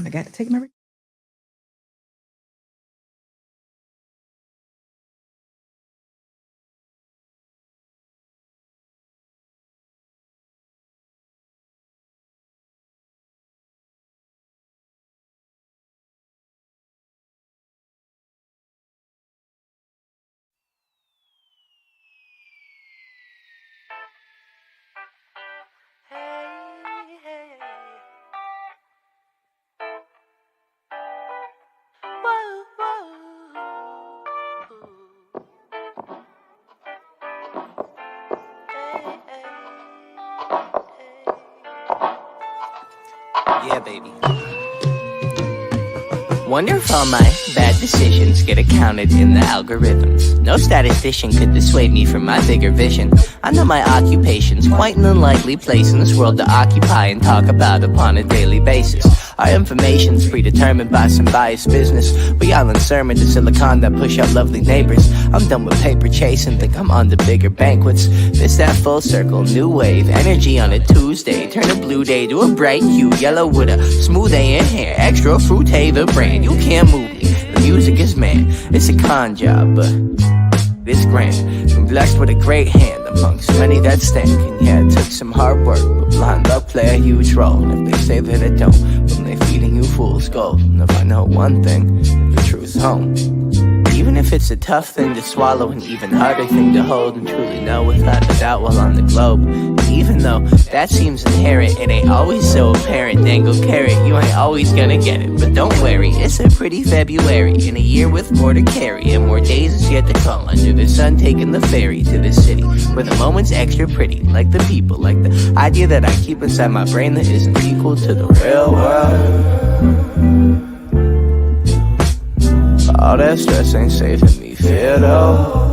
I got to take my. Yeah, baby. Wonder if all my bad decisions get accounted in the algorithms. No statistician could dissuade me from my bigger vision. I know my occupation's quite an unlikely place in this world to occupy and talk about upon a daily basis. Our information's predetermined by some biased business. We all in sermon to silicon that push out lovely neighbors. I'm done with paper chasing, think I'm on to bigger banquets. This that full circle, new wave, energy on a Tuesday. Turn a blue day to a bright hue, yellow with a smooth A in hair. Extra fruity the brand, you can't move me. The music is man, it's a con job, but it's grand. Been blessed with a great hand amongst many that stank. And yeah, it took some hard work, but blind luck play a huge role. And if they say that it don't, then they feeding you fool's gold. And if I know one thing, the truth's home. Even if it's a tough thing to swallow, an even harder thing to hold and truly know without a doubt while on the globe. And even though that seems inherent, it ain't always so apparent. Dangle carrot, you ain't always gonna get it. But don't worry, it's a pretty February in a year with more to carry and more days is yet to come. Under the sun, taking the ferry to the city where the moment's extra pretty, like the people, like the idea that I keep inside my brain that isn't equal to the real world. All that stress ain't saving me fear though.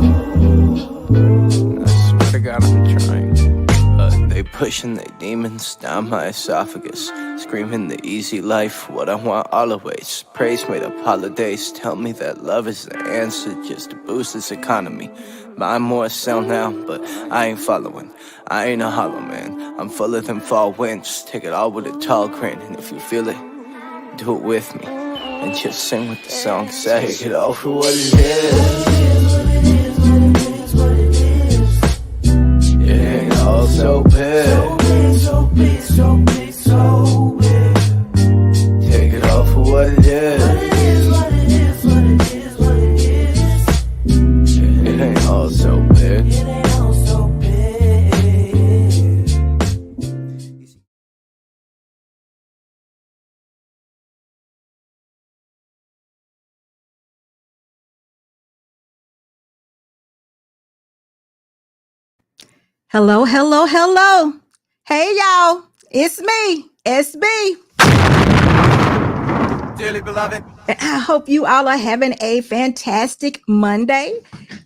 I swear to God I'm trying, but they pushing their demons down my esophagus, screaming the easy life, what I want always. Praise made up holidays, tell me that love is the answer just to boost this economy. Buy more, sell now, but I ain't following. I ain't a hollow man, I'm full of them fall winds. Take it all with a tall grin, and if you feel it, do it with me. And just sing what the song says. Take it all for what it is. It ain't all so big. So big, so big, so big. Take it all for what it is. What it is, what it is, what it is, what it is. It ain't all so big. It ain't all so big. Hello, hello, hello. Hey, y'all. It's me, SB. Dearly beloved. I hope you all are having a fantastic Monday.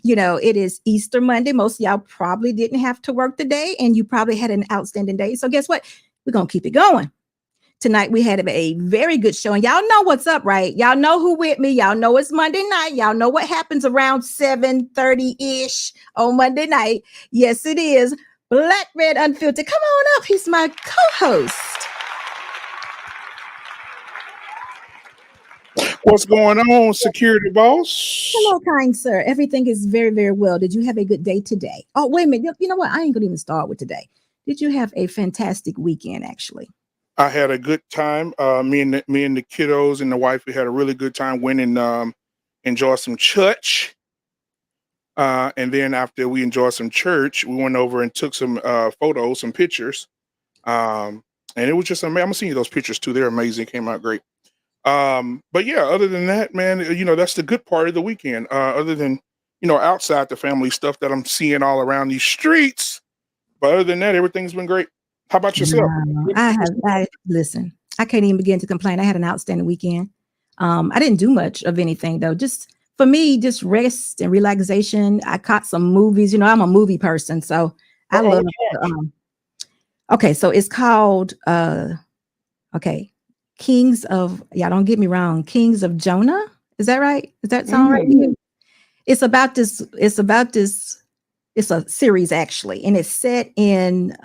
You know, it is Easter Monday. Most of y'all probably didn't have to work today, and you probably had an outstanding day. So guess what? We're going to keep it going. Tonight, we had a very good show, and y'all know what's up, right? Y'all know who with me. Y'all know it's Monday night. Y'all know what happens around 7:30-ish on Monday night. Yes, it is. Black Red Unfiltered. Come on up. He's my co-host. What's going on, security boss? Hello, kind sir. Everything is very, very well. Did you have a good day today? Oh, wait a minute. You know what? I ain't going to even start with today. Did you have a fantastic weekend, actually? I had a good time. Me and the kiddos and the wife, we had a really good time. Went and enjoyed some church. And then after we enjoyed some church, we went over and took some photos, some pictures. And it was just amazing. I'm gonna send you those pictures too. They're amazing. Came out great. But yeah, other than that, man, that's the good part of the weekend. Other than, outside the family stuff that I'm seeing all around these streets. But other than that, everything's been great. How about yourself? Listen, I can't even begin to complain. I had an outstanding weekend. I didn't do much of anything though. Just for me, just rest and relaxation. I caught some movies. I'm a movie person, so I love. Okay, so it's called Kings of. Yeah, don't get me wrong. Kings of Jonah. Is that right? Does that sound right? It's about this. It's a series actually, and it's set in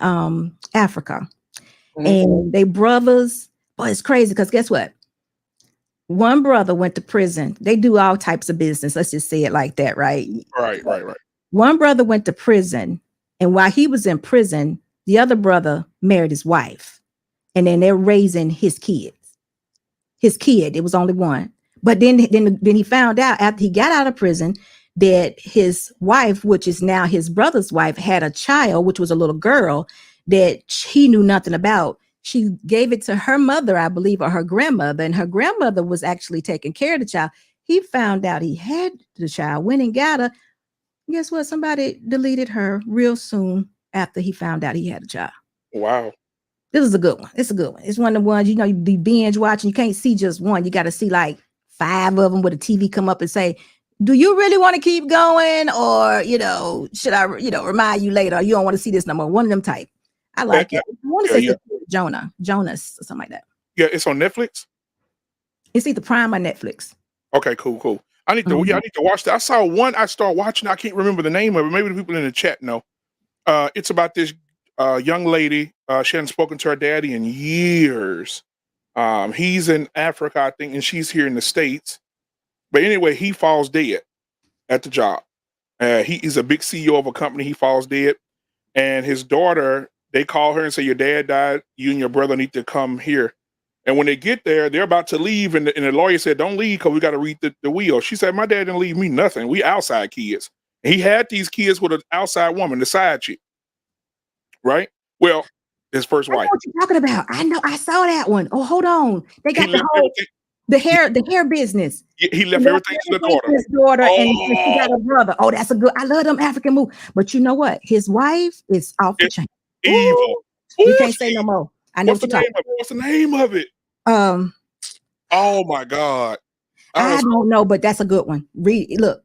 Africa. And they brothers. Boy, it's crazy because guess what? one brother went to prison. They do all types of business. Let's just say it like that, right? Right. One brother went to prison, and while he was in prison, the other brother married his wife, and then they're raising his kids. His kid, it was only one. But then he found out after he got out of prison that his wife, which is now his brother's wife, had a child, which was a little girl that he knew nothing about. She gave it to her mother, I believe, or her grandmother, and her grandmother was actually taking care of the child. He found out he had the child, went and got her. Guess what? Somebody deleted her real soon after he found out he had a child. Wow. This is a good one. It's a good one. It's one of the ones, you know, you be binge watching. You can't see just one. You got to see like 5 of them with a TV come up and say, do you really want to keep going? Or, you know, should I, you know, remind you later? Or you don't want to see this no more. One of them type. I like it. I want to say Jonas or something like that. Yeah, it's on Netflix. It's either Prime or Netflix. Okay, cool. I need to watch that. I saw one I started watching. I can't remember the name of it. Maybe the people in the chat know. It's about this young lady. She hadn't spoken to her daddy in years. He's in Africa, I think, and she's here in the States. But anyway, he falls dead at the job. He is a big CEO of a company. He falls dead. And his daughter, they call her and say, your dad died. You and your brother need to come here. And when they get there, they're about to leave. And the lawyer said, don't leave because we got to read the will. She said, my dad didn't leave me nothing. We outside kids. And he had these kids with an outside woman, the side chick. Right? Well, his first wife. I know what you're talking about. I know. I saw that one. Oh, hold on. They got the hair business. He left everything to the daughter. His daughter and she got a brother. Oh, that's a good. I love them African move. But you know what? His wife is off the chain. Evil. You can't say no more. I know What's the name of it? Oh my God. I don't know, but that's a good one. Look,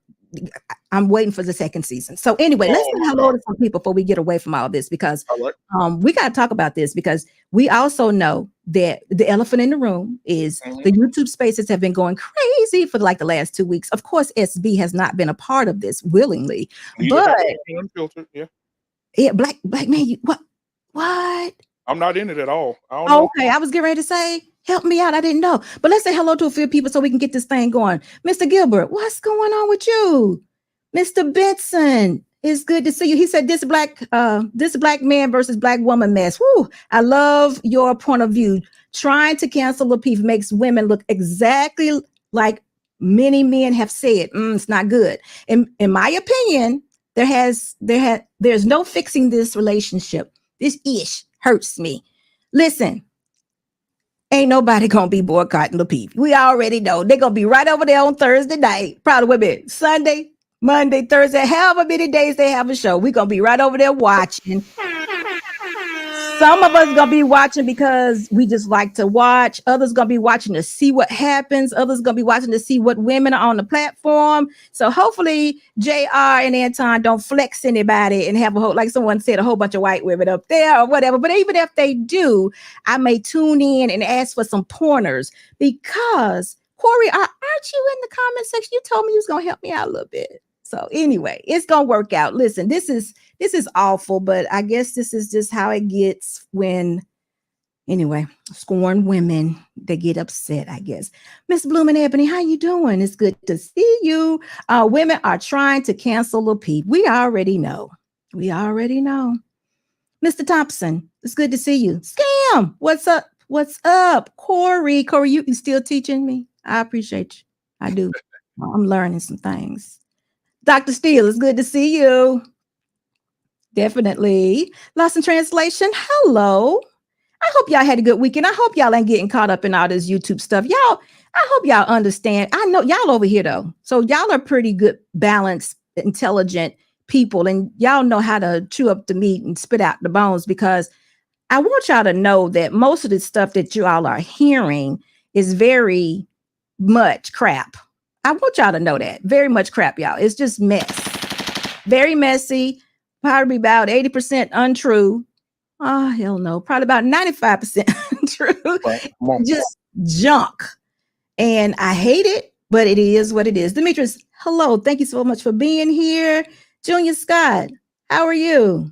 I'm waiting for the second season. So anyway, let's say hello to some people before we get away from all this, because we got to talk about this, because we also know that the elephant in the room is the YouTube spaces have been going crazy for like the last 2 weeks. Of course, SB has not been a part of this willingly, but Unfiltered, black man, what? I'm not in it at all. I don't know. Okay, I was getting ready to say, help me out. I didn't know. But let's say hello to a few people so we can get this thing going. Mr. Gilbert, what's going on with you? Mr. Benson, it's good to see you. He said this black man versus black woman mess. Woo, I love your point of view. Trying to cancel Lapeef makes women look exactly like many men have said. It's not good. In my opinion, there's no fixing this relationship. This ish hurts me. Listen, ain't nobody gonna be boycotting Lapeef. We already know they're gonna be right over there on Thursday night. Probably Sunday, Monday, Thursday, however many days they have a show. We're gonna be right over there watching. Some of us gonna be watching because we just like to watch. Others gonna be watching to see what happens. Others gonna be watching to see what women are on the platform. So hopefully JR and Anton don't flex anybody and have like someone said, a whole bunch of white women up there or whatever. But even if they do, I may tune in and ask for some pointers, because Corey, aren't you in the comment section? You told me you was gonna help me out a little bit. So anyway, it's gonna work out. Listen, this is awful, but I guess this is just how it gets when, anyway, scorned women, they get upset, I guess. Miss Bloom and Ebony, how you doing? It's good to see you. Women are trying to cancel Lapeef. We already know. Mr. Thompson, it's good to see you. Scam, what's up? What's up? Corey, you still teaching me? I appreciate you. I do. I'm learning some things. Dr. Steele, it's good to see you. Definitely. Lost in translation. Hello. I hope y'all had a good weekend. I hope y'all ain't getting caught up in all this YouTube stuff. I hope y'all understand. I know y'all over here though. So y'all are pretty good, balanced, intelligent people. And y'all know how to chew up the meat and spit out the bones, because I want y'all to know that most of the stuff that you all are hearing is very much crap. I want y'all to know that. Very much crap, y'all. It's just mess. Very messy. Probably about 80% untrue. Oh, hell no. Probably about 95% untrue. Right. Just junk. And I hate it, but it is what it is. Demetrius, hello. Thank you so much for being here. Junior Scott, how are you?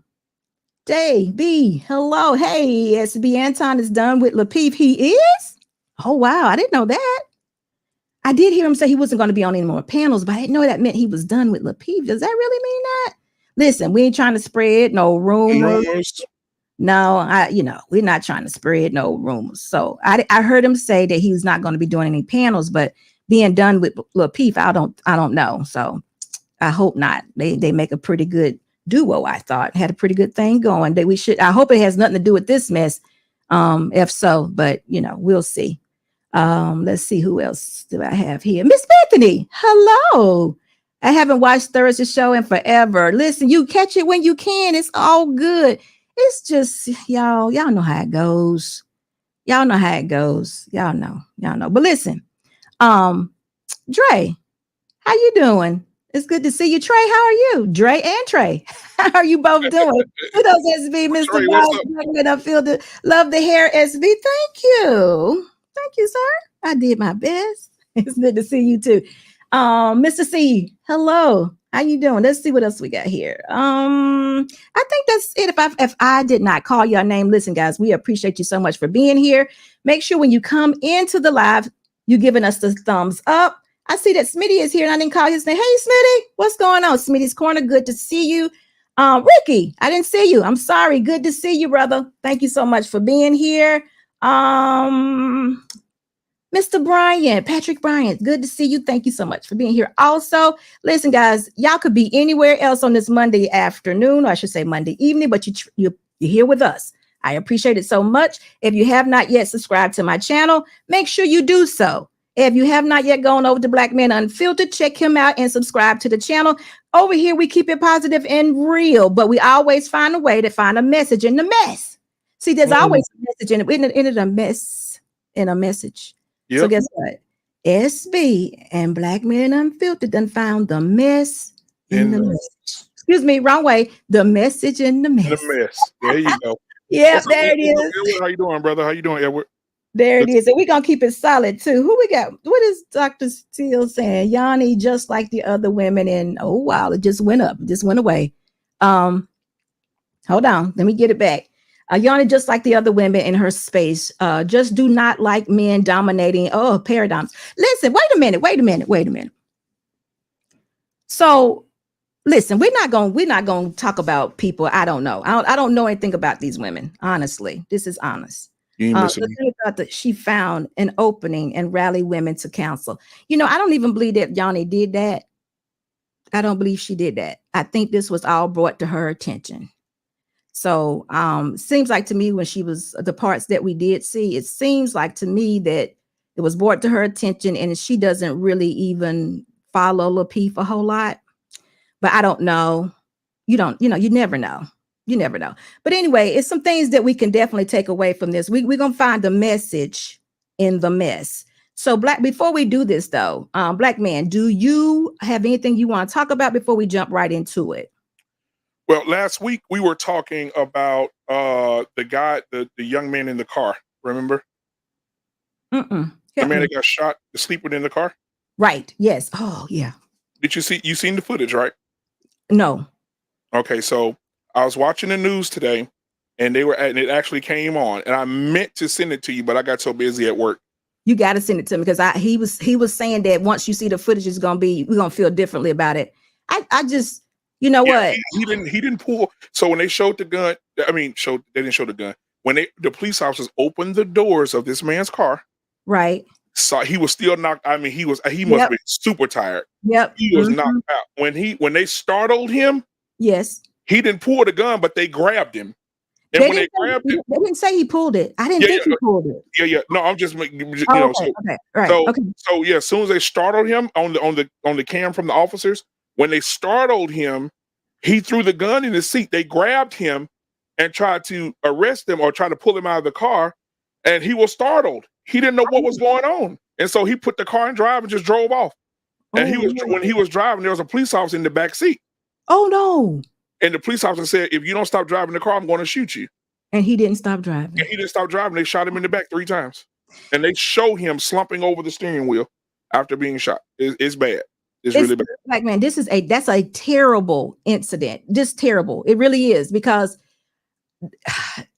Day B, hello. Hey, SB Anton is done with Lapeef. He is? Oh, wow. I didn't know that. I did hear him say he wasn't going to be on any more panels, but I didn't know that meant he was done with Lapeef. Does that really mean that? Listen, we ain't trying to spread no rumors. No, we're not trying to spread no rumors. So I heard him say that he's not going to be doing any panels, but being done with Lapeef, I don't know. So I hope not. They make a pretty good duo. I thought had a pretty good thing going. That we should. I hope it has nothing to do with this mess. If so, but we'll see. Let's see who else do I have here. Miss Bethany, hello. I haven't watched Thursday's show in forever. Listen, you catch it when you can. It's all good. It's just y'all know how it goes. Y'all know how it goes. Y'all know. But listen, Dre, how you doing? It's good to see you. Trey, how are you? Dre and Trey, how are you both doing? Kudos, SB, Mr. Trey, Unfiltered. Love the hair, SB. Thank you. Thank you, sir. I did my best. It's good to see you too. Mr. C, hello. How you doing? Let's see what else we got here. I think that's it. If I did not call your name, listen, guys, we appreciate you so much for being here. Make sure when you come into the live, you're giving us the thumbs up. I see that Smitty is here and I didn't call his name. Hey, Smitty, what's going on? Smitty's Corner, good to see you. Ricky, I didn't see you. I'm sorry. Good to see you, brother. Thank you so much for being here. Mr. Bryant, Patrick Bryant, good to see you. Thank you so much for being here. Also, listen, guys, y'all could be anywhere else on this Monday afternoon, or I should say Monday evening, but you're here with us. I appreciate it so much. If you have not yet subscribed to my channel, make sure you do so. If you have not yet gone over to Black Men Unfiltered, check him out and subscribe to the channel. Over here, we keep it positive and real, but we always find a way to find a message in the mess. See, there's always a message in a mess in a message. Yep. So guess what? SB and Black Men Unfiltered done found the mess in the message. Excuse me, wrong way. The message in the mess. The mess. There you go. Yeah, there it is. Edward, how you doing, brother? How you doing, Edward? There it is. And we're going to keep it solid, too. Who we got? What is Dr. Steele saying? Yanie, just like the other women. And, oh, wow, it just went up. It just went away. Hold on. Let me get it back. Yanie, just like the other women in her space, just do not like men dominating. Oh, paradigms. Listen, wait a minute. So, listen, we're not going to talk about people. I don't know. I don't know anything about these women. Honestly, this is honest. The thing about that, she found an opening and rallied women to counsel. I don't even believe that Yanie did that. I don't believe she did that. I think this was all brought to her attention. So seems like to me when she was the parts that we did see, it seems like to me that it was brought to her attention and she doesn't really even follow Lapeef a whole lot. But I don't know. You never know. You never know. But anyway, it's some things that we can definitely take away from this. We're going to find the message in the mess. So before we do this, though, Black man, do you have anything you want to talk about before we jump right into it? Well, last week we were talking about the guy, the young man in the car. Remember? The man that got shot, the sleeper in the car? Right. Yes. Oh, yeah. Did you seen the footage, right? No. Okay, so I was watching the news today, and it actually came on, and I meant to send it to you, but I got so busy at work. You got to send it to me because he was saying that once you see the footage, we're gonna feel differently about it. I just, what? He didn't pull. So when they showed the gun, they didn't show the gun. When the police officers opened the doors of this man's car, right? So he was still knocked. I mean, he must have been super tired. Yep. He was knocked out. When they startled him, yes. He didn't pull the gun, but they grabbed him. And when they grabbed him, they didn't say he pulled it. I didn't think he pulled it. Yeah. No, I'm just okay. Right. So yeah, as soon as they startled him on the cam from the officers, when they startled him, he threw the gun in his seat. They grabbed him and tried to arrest him or try to pull him out of the car, and he was startled. He didn't know what was going on, and so he put the car in drive and just drove off. And when he was driving, there was a police officer in the back seat. Oh no. And the police officer said, if you don't stop driving the car, I'm going to shoot you. And he didn't stop driving. And he didn't stop driving. They shot him in the back 3 times. And they show him slumping over the steering wheel after being shot. It's bad. It's really bad. Like, man, that's a terrible incident. Just terrible. It really is. Because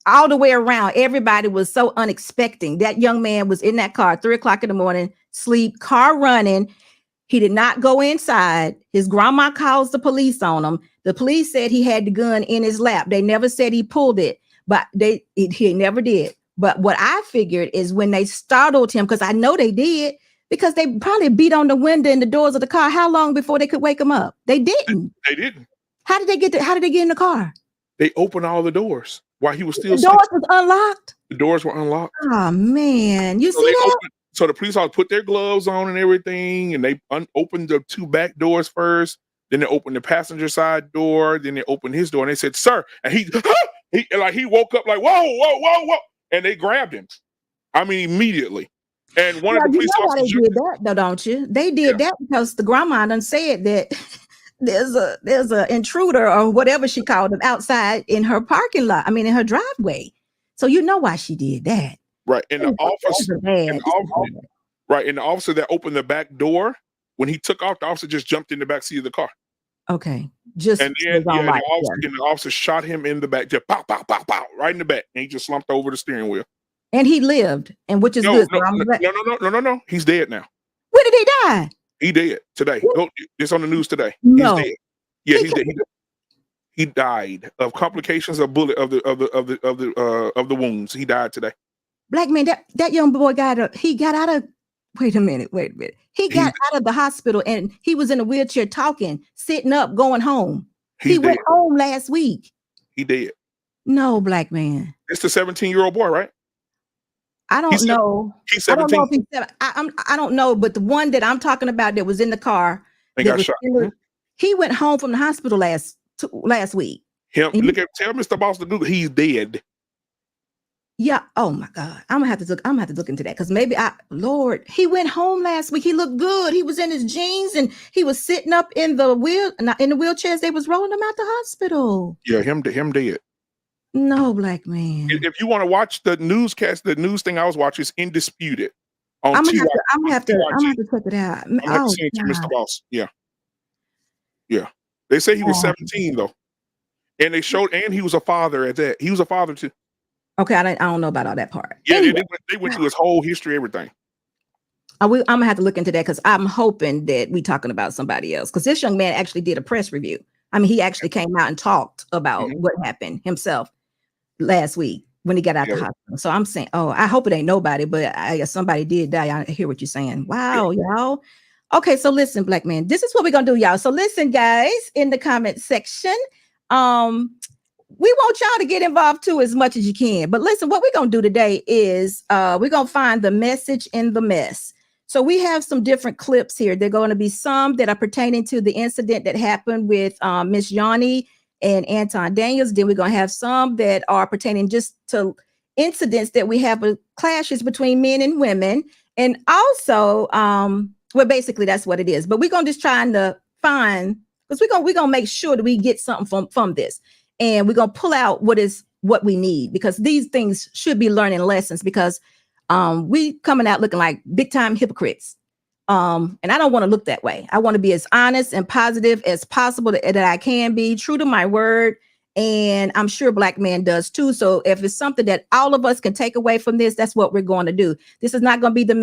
all the way around, everybody was so unexpected. That young man was in that car at 3:00 in the morning, sleep, car running. He did not go inside. His grandma calls the police on him. The police said he had the gun in his lap. They never said he pulled it, but he never did. But what I figured is when they startled him, because I know they did, because they probably beat on the window and the doors of the car. How long before they could wake him up? They didn't. They didn't. How did they get in the car? They opened all the doors while he was still The doors was unlocked. The doors were unlocked. Oh man, you So see that? so the police officers put their gloves on and everything, and they opened the 2 back doors first. Then they opened the passenger side door. Then they opened his door, and they said, "Sir," and he woke up like, "Whoa, whoa, whoa, whoa!" And they grabbed him. I mean, immediately. And one of the police officers they did that though, don't you? They did that because the grandma done said that there's a intruder or whatever she called him outside in her parking lot. I mean, in her driveway. So you know why she did that. Right. And the officer, and the officer that opened the back door, when he took off, the officer just jumped in the back seat of the car. Okay. And then the officer shot him in the back, just pow, pow, pow, pow, right in the back. And he just slumped over the steering wheel. And he lived, and which is good. No. He's dead now. When did he die? He dead today. It's on the news today. No. He's dead. Yeah, he's dead. He died of complications of bullet of the wounds. He died today. Black man, that young boy got out of. Wait a minute. He got out of the hospital and he was in a wheelchair talking, sitting up, going home. He went home last week. He did. No, black man. It's the 17-year-old boy, right? I don't know. He's 17. I don't know if he's I don't know, but the one that I'm talking about that was in the car. They got shot. He went home from the hospital last week. Tell Mr. Boss to Google. He's dead. Yeah. Oh my God. I'm gonna have to look into that because maybe Lord, he went home last week. He looked good. He was in his jeans and he was sitting up in the wheelchairs. They was rolling him out the hospital. Yeah, him dead. No, black man. If you want to watch the newscast, the news thing I was watching is Indisputed. I'm gonna have to check it out. I'm gonna have to send it to Mr. Boss. Yeah. They say he was 17 though, and they showed, and he was a father at that. He was a father too. Okay, I don't know about all that part. Yeah, anyway, they went through his whole history, everything. I'm gonna have to look into that because I'm hoping that we talking about somebody else. Because this young man actually did a press review. I mean, he actually came out and talked about what happened himself last week when he got out the hospital. So I'm saying, I hope it ain't nobody, but I guess somebody did die. I hear what you're saying. Wow, y'all. Okay, so listen, black man, this is what we're gonna do, y'all. So listen, guys, in the comment section, we want y'all to get involved too as much as you can. But listen, what we're going to do today is we're going to find the message in the mess. So we have some different clips here. They're going to be some that are pertaining to the incident that happened with Miss Yanie and Anton Daniels. Then we're going to have some that are pertaining just to incidents that we have with clashes between men and women. And also, well, basically that's what it is. But we're going to just trying to find, because we're going to make sure that we get something from this. And we're going to pull out what we need, because these things should be learning lessons, because we coming out looking like big time hypocrites. And I don't want to look that way. I want to be as honest and positive as possible that I can be, true to my word. And I'm sure black man does too. So if it's something that all of us can take away from this, that's what we're going to do. This is not going to be the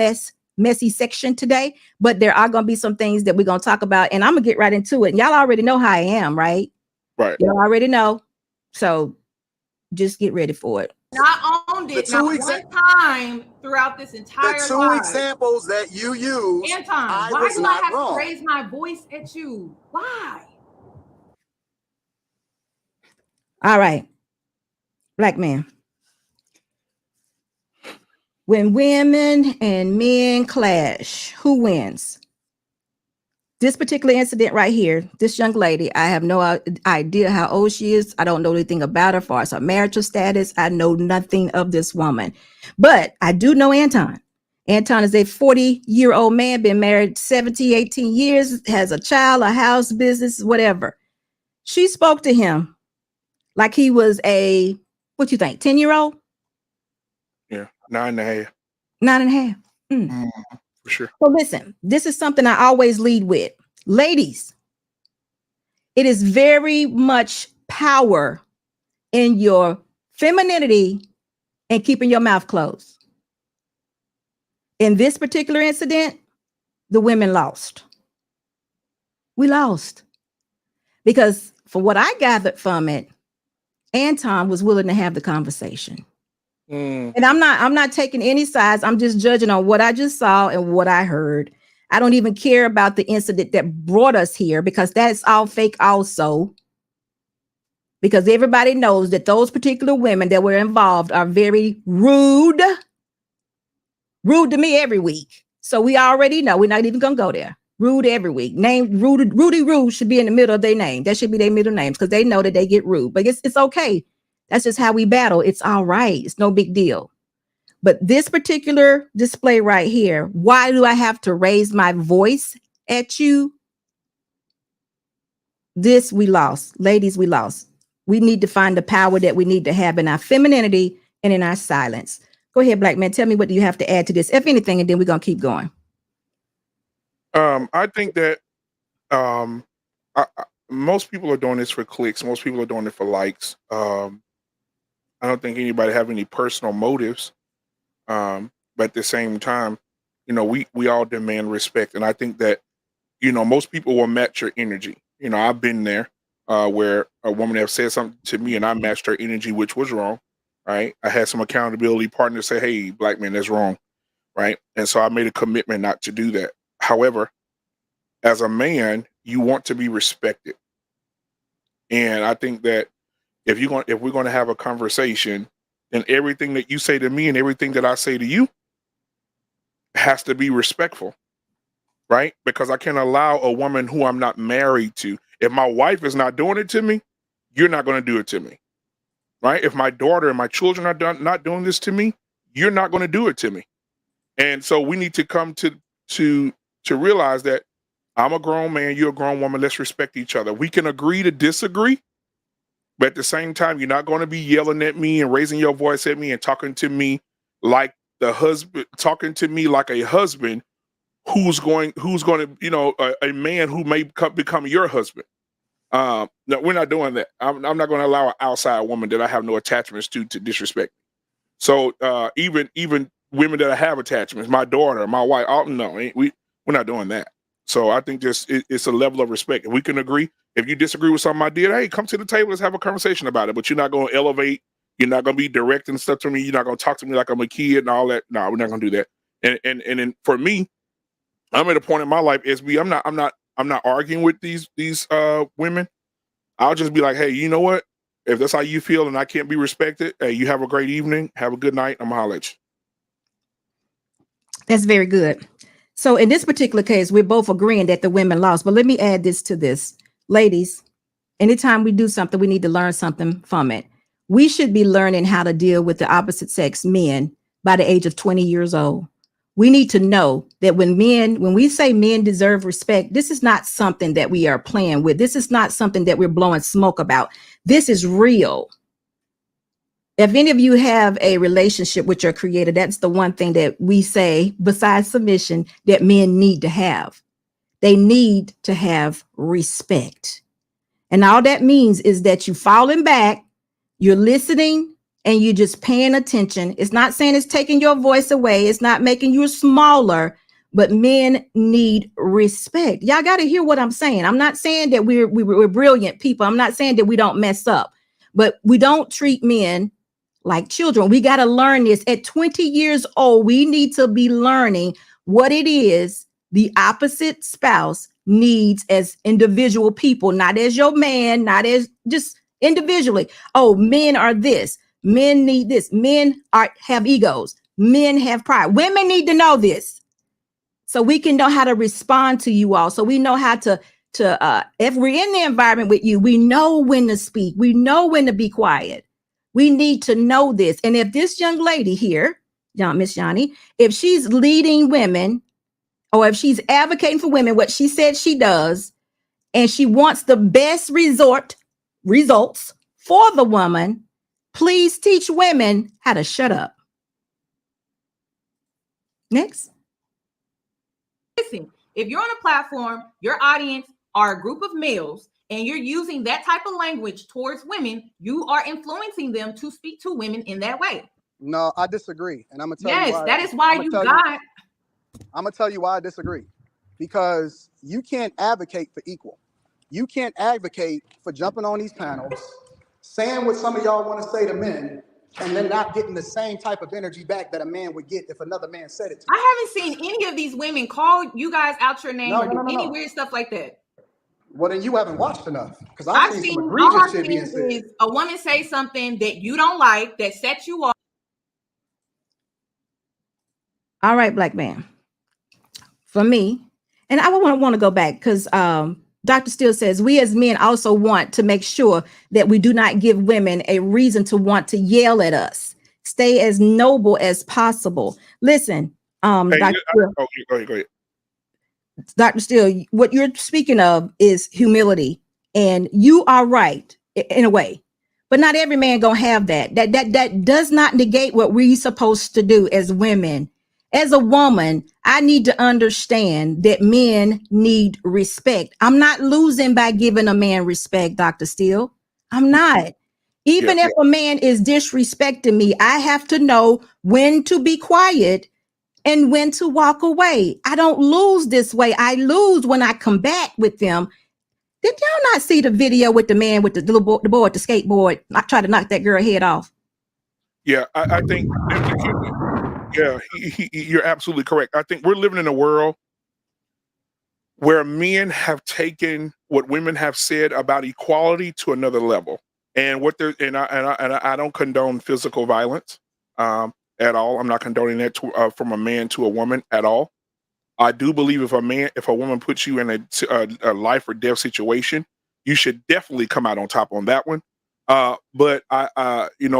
messy section today, but there are going to be some things that we're going to talk about, and I'm going to get right into it. And y'all already know how I am, right? Right. You already know. So just get ready for it. Not owned it not one time throughout this entire The two examples that you use, Anton, why do I have to raise my voice at you? Why? All right. Black man. When women and men clash, who wins? This particular incident right here, this young lady, I have no idea how old she is. I don't know anything about her as far as her marital status. I know nothing of this woman, but I do know Anton. Anton is a 40-year-old man, been married 17, 18 years, has a child, a house, business, whatever. She spoke to him like he was a, what you think, 10-year-old? Yeah, 9.5. 9.5. For sure. So listen, this is something I always lead with. Ladies, it is very much power in your femininity and keeping your mouth closed. In this particular incident, the women lost. We lost. Because for what I gathered from it, Anton was willing to have the conversation. And I'm not taking any sides. I'm just judging on what I just saw and what I heard. I don't even care about the incident that brought us here because that's all fake also. Because everybody knows that those particular women that were involved are very rude to me every week. So we already know we're not even going to go there. Rude every week. Name Rudy Rude should be in the middle of their name. That should be their middle names because they know that they get rude. But it's okay. That's just how we battle. It's all right. It's no big deal. But this particular display right here, why do I have to raise my voice at you? This we lost. Ladies, we lost. We need to find the power that we need to have in our femininity and in our silence. Go ahead, Black man. Tell me what do you have to add to this, if anything, and then we're going to keep going. I think that most people are doing this for clicks. Most people are doing it for likes. I don't think anybody have any personal motives. But at the same time, you know, we all demand respect. And I think that, you know, most people will match your energy. You know, I've been there where a woman have said something to me and I matched her energy, which was wrong. Right. I had some accountability partners say, hey, Black man, that's wrong. Right. And so I made a commitment not to do that. However, as a man, you want to be respected. And I think that if we're going to have a conversation, then everything that you say to me and everything that I say to you has to be respectful, right? Because I can't allow a woman who I'm not married to. If my wife is not doing it to me, you're not going to do it to me, right? If my daughter and my children are not doing this to me, you're not going to do it to me. And so we need to come to realize that I'm a grown man, you're a grown woman. Let's respect each other. We can agree to disagree. But at the same time, you're not going to be yelling at me and raising your voice at me and talking to me like the husband, talking to me like a husband who's going to, you know, a man who may become your husband. No, we're not doing that. I'm not going to allow an outside woman that I have no attachments to disrespect me. So even women that I have attachments, my daughter, my wife, we're not doing that. So I think it's a level of respect. If we can agree, if you disagree with something I did, hey, come to the table, let's have a conversation about it. But you're not going to elevate. You're not going to be directing stuff to me. You're not going to talk to me like I'm a kid and all that. No, we're not going to do that. And then for me, I'm at a point in my life, SB, I'm not arguing with these women. I'll just be like, hey, you know what? If that's how you feel and I can't be respected, hey, you have a great evening. Have a good night. I'm going to holler at you. That's very good. So in this particular case, we're both agreeing that the women lost. But let me add this to this. Ladies, anytime we do something, we need to learn something from it. We should be learning how to deal with the opposite sex men by the age of 20 years old. We need to know that when we say men deserve respect, this is not something that we are playing with. This is not something that we're blowing smoke about. This is real. If any of you have a relationship with your creator, that's the one thing that we say, besides submission, that men need to have. They need to have respect. And all that means is that you're falling back, you're listening, and you're just paying attention. It's not saying it's taking your voice away. It's not making you smaller, but men need respect. Y'all got to hear what I'm saying. I'm not saying that we're brilliant people. I'm not saying that we don't mess up, but we don't treat men like children. We got to learn this at 20 years old. We need to be learning what it is the opposite spouse needs as individual people, not as your man, not as just individually. Oh, men are this. Men need this. Men have egos. Men have pride. Women need to know this so we can know how to respond to you all. So we know how to if we're in the environment with you, we know when to speak. We know when to be quiet. We need to know this. And if this young lady here, Miss Yanie, if she's leading women or if she's advocating for women, what she said she does, and she wants the best results for the woman, please teach women how to shut up. Next. Listen, if you're on a platform, your audience are a group of males, and you're using that type of language towards women, you are influencing them to speak to women in that way. No, I disagree. And I'm going to tell you Yes, why. that is why you got. I'm going to tell you why I disagree. Because you can't advocate for equal. You can't advocate for jumping on these panels, saying what some of y'all want to say to men, and then not getting the same type of energy back that a man would get if another man said it to you. I haven't seen any of these women call you guys out your name or do any weird stuff like that. Well, then you haven't watched enough, because I've seen seen some all egregious I've shit being seen said. is a woman say something that you don't like that sets you off. All right, black man. For me, and I want to go back because Dr. Steele says we as men also want to make sure that we do not give women a reason to want to yell at us. Stay as noble as possible. Listen, Hey, Dr. Steele, go ahead. Dr. Steele, what you're speaking of is humility, and you are right in a way, but not every man gonna have that. That does not negate what we're supposed to do as women. As a woman, I need to understand that men need respect. I'm not losing by giving a man respect, Dr. Steele. I'm not. Even if a man is disrespecting me, I have to know when to be quiet and when to walk away. I don't lose this way. I lose when I combat with them. Did y'all not see the video with the man with the little boy, the boy with the skateboard? I tried to knock that girl head off. Yeah, I think you're absolutely correct. I think we're living in a world where men have taken what women have said about equality to another level, and what they're and I don't condone physical violence at all. I'm not condoning that from a man to a woman at all. I do believe if a woman puts you in a life or death situation, you should definitely come out on top on that one. But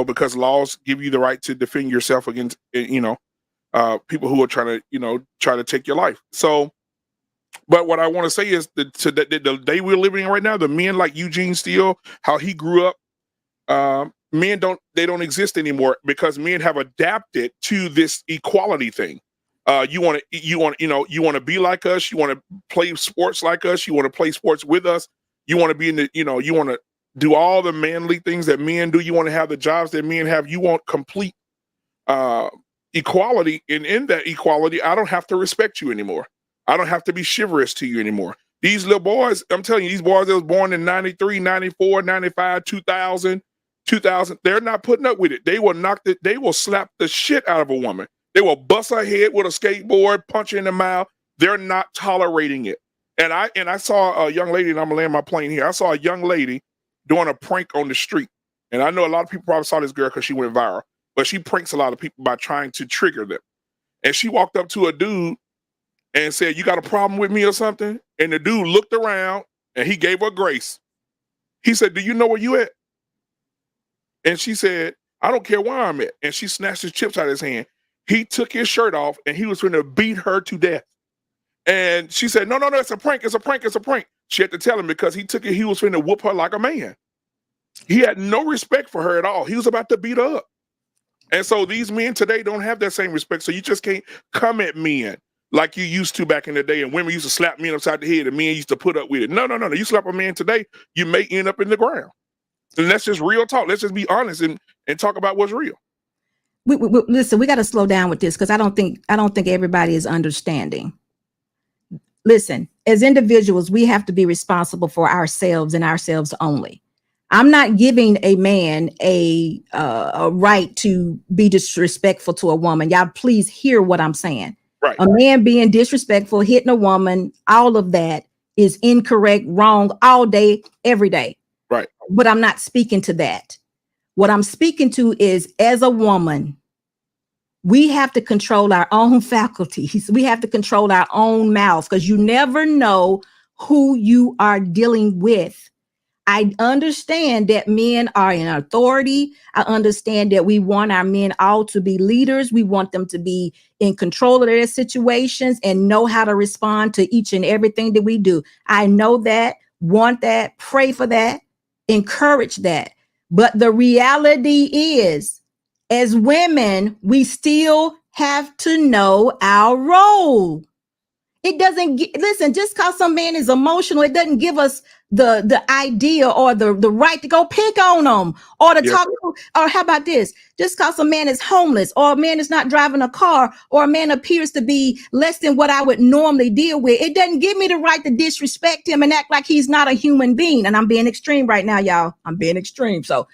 because laws give you the right to defend yourself against, people who are trying to take your life. So, but what I want to say is that the day we're living in right now, the men like Eugene Steele, how he grew up, men don't exist anymore because men have adapted to this equality thing. You want to be like us. You want to play sports like us. You want to play sports with us. You want to be you want to do all the manly things that men do. You want to have the jobs that men have. You want complete equality. And in that equality, I don't have to respect you anymore. I don't have to be chivalrous to you anymore. These little boys, I'm telling you, these boys that was born in 93, 94, 95, 2000, they're not putting up with it. They will slap the shit out of a woman. They will bust her head with a skateboard, punch her in the mouth. They're not tolerating it. And I saw a young lady, and I'm gonna land my plane here. I saw a young lady doing a prank on the street. And I know a lot of people probably saw this girl because she went viral, but she pranks a lot of people by trying to trigger them. And she walked up to a dude and said, "You got a problem with me or something?" And the dude looked around and he gave her grace. He said, "Do you know where you at?" And she said, "I don't care where I'm at." And she snatched his chips out of his hand. He took his shirt off and he was going to beat her to death. And she said, no, it's a prank. It's a prank. It's a prank. She had to tell him because he was going to whoop her like a man. He had no respect for her at all. He was about to beat her up. And so these men today don't have that same respect. So you just can't come at men like you used to back in the day. And women used to slap men upside the head and men used to put up with it. No. You slap a man today, you may end up in the ground. And that's just real talk. Let's just be honest and talk about what's real. Listen, we got to slow down with this because I don't think everybody is understanding. Listen, as individuals, we have to be responsible for ourselves and ourselves only. I'm not giving a man a right to be disrespectful to a woman. Y'all, please hear what I'm saying. Right. A man being disrespectful, hitting a woman, all of that is incorrect, wrong, all day, every day. Right. But I'm not speaking to that. What I'm speaking to is, as a woman, we have to control our own faculties. We have to control our own mouths because you never know who you are dealing with. I understand that men are in authority. I understand that we want our men all to be leaders. We want them to be in control of their situations and know how to respond to each and everything that we do. I know that, want that, pray for that, encourage that. But the reality is, as women, we still have to know our role. It doesn't listen, just because some man is emotional, it doesn't give us the idea or the right to go pick on them or to Yeah. talk to, or how about this? Just because a man is homeless or a man is not driving a car or a man appears to be less than what I would normally deal with, it doesn't give me the right to disrespect him and act like he's not a human being. And I'm being extreme right now, y'all. I'm being extreme. So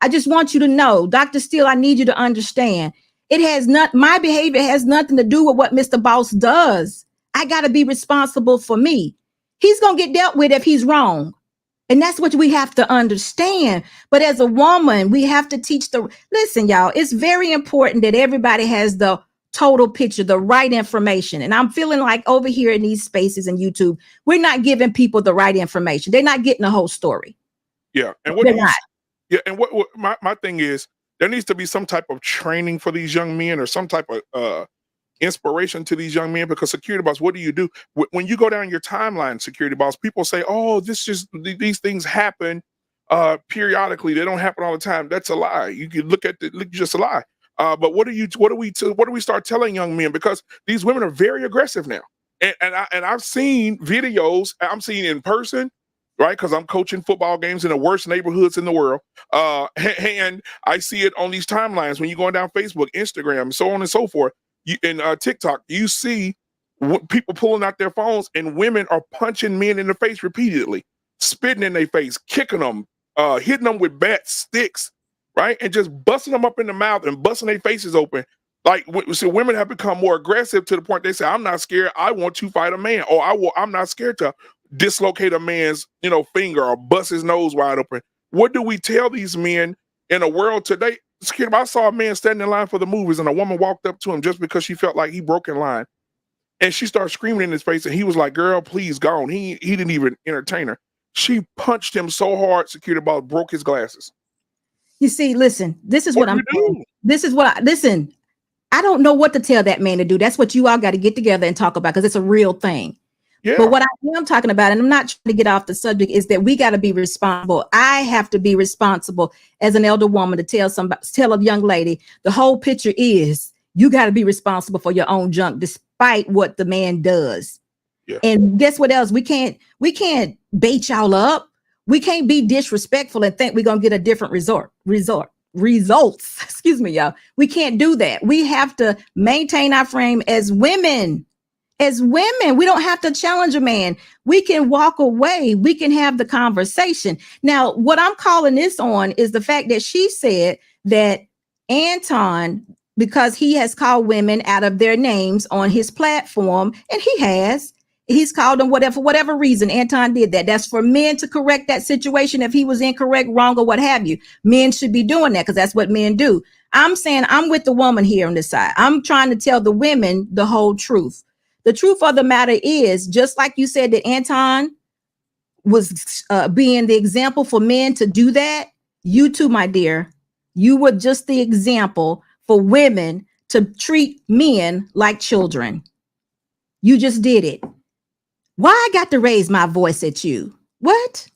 I just want you to know, Dr. Steele, I need you to understand. It has not, my behavior has nothing to do with what Mr. Boss does. I got to be responsible for me. He's going to get dealt with if he's wrong. And that's what we have to understand. But as a woman, we have to teach listen, y'all, it's very important that everybody has the total picture, the right information. And I'm feeling like over here in these spaces and YouTube, we're not giving people the right information. They're not getting the whole story. Yeah. And what They're do you, not. yeah, and what my thing is, there needs to be some type of training for these young men or some type of inspiration to these young men, because security boss, what do you do when you go down your timeline? Security boss, people say, oh, these things happen periodically, they don't happen all the time. That's a lie. You can look just a lie. But what do we start telling young men, because these women are very aggressive now, and I've seen videos, I'm seeing in person, right? Because I'm coaching football games in the worst neighborhoods in the world. And I see it on these timelines when you're going down Facebook, Instagram, so on and so forth. In TikTok, you see people pulling out their phones and women are punching men in the face repeatedly, spitting in their face, kicking them, hitting them with bats, sticks, right? And just busting them up in the mouth and busting their faces open. Like, so women have become more aggressive to the point they say, I'm not scared, I want to fight a man, or I'm not scared to dislocate a man's, finger or bust his nose wide open. What do we tell these men in a world today? I saw a man standing in line for the movies and a woman walked up to him just because she felt like he broke in line. And she started screaming in his face and he was like, girl, please go on. He didn't even entertain her. She punched him so hard, security boss broke his glasses. You see, listen, this is what I'm doing. This is what listen, I don't know what to tell that man to do. That's what you all got to get together and talk about, because it's a real thing. Yeah. But what I am talking about, and I'm not trying to get off the subject, is that we got to be responsible. I have to be responsible as an elder woman to tell a young lady, the whole picture is you got to be responsible for your own junk, despite what the man does. Yeah. And guess what else? We can't bait y'all up. We can't be disrespectful and think we're going to get a different results. Excuse me, y'all. We can't do that. We have to maintain our frame as women. As women, we don't have to challenge a man. We can walk away. We can have the conversation. Now, what I'm calling this on is the fact that she said that Anton, because he has called women out of their names on his platform, and he's called them whatever, for whatever reason, Anton did that. That's for men to correct that situation. If he was incorrect, wrong, or what have you, men should be doing that, because that's what men do. I'm saying I'm with the woman here on this side. I'm trying to tell the women the whole truth. The truth of the matter is, just like you said that Anton was being the example for men to do that, you too, my dear, you were just the example for women to treat men like children. You just did it. Why I got to raise my voice at you? What?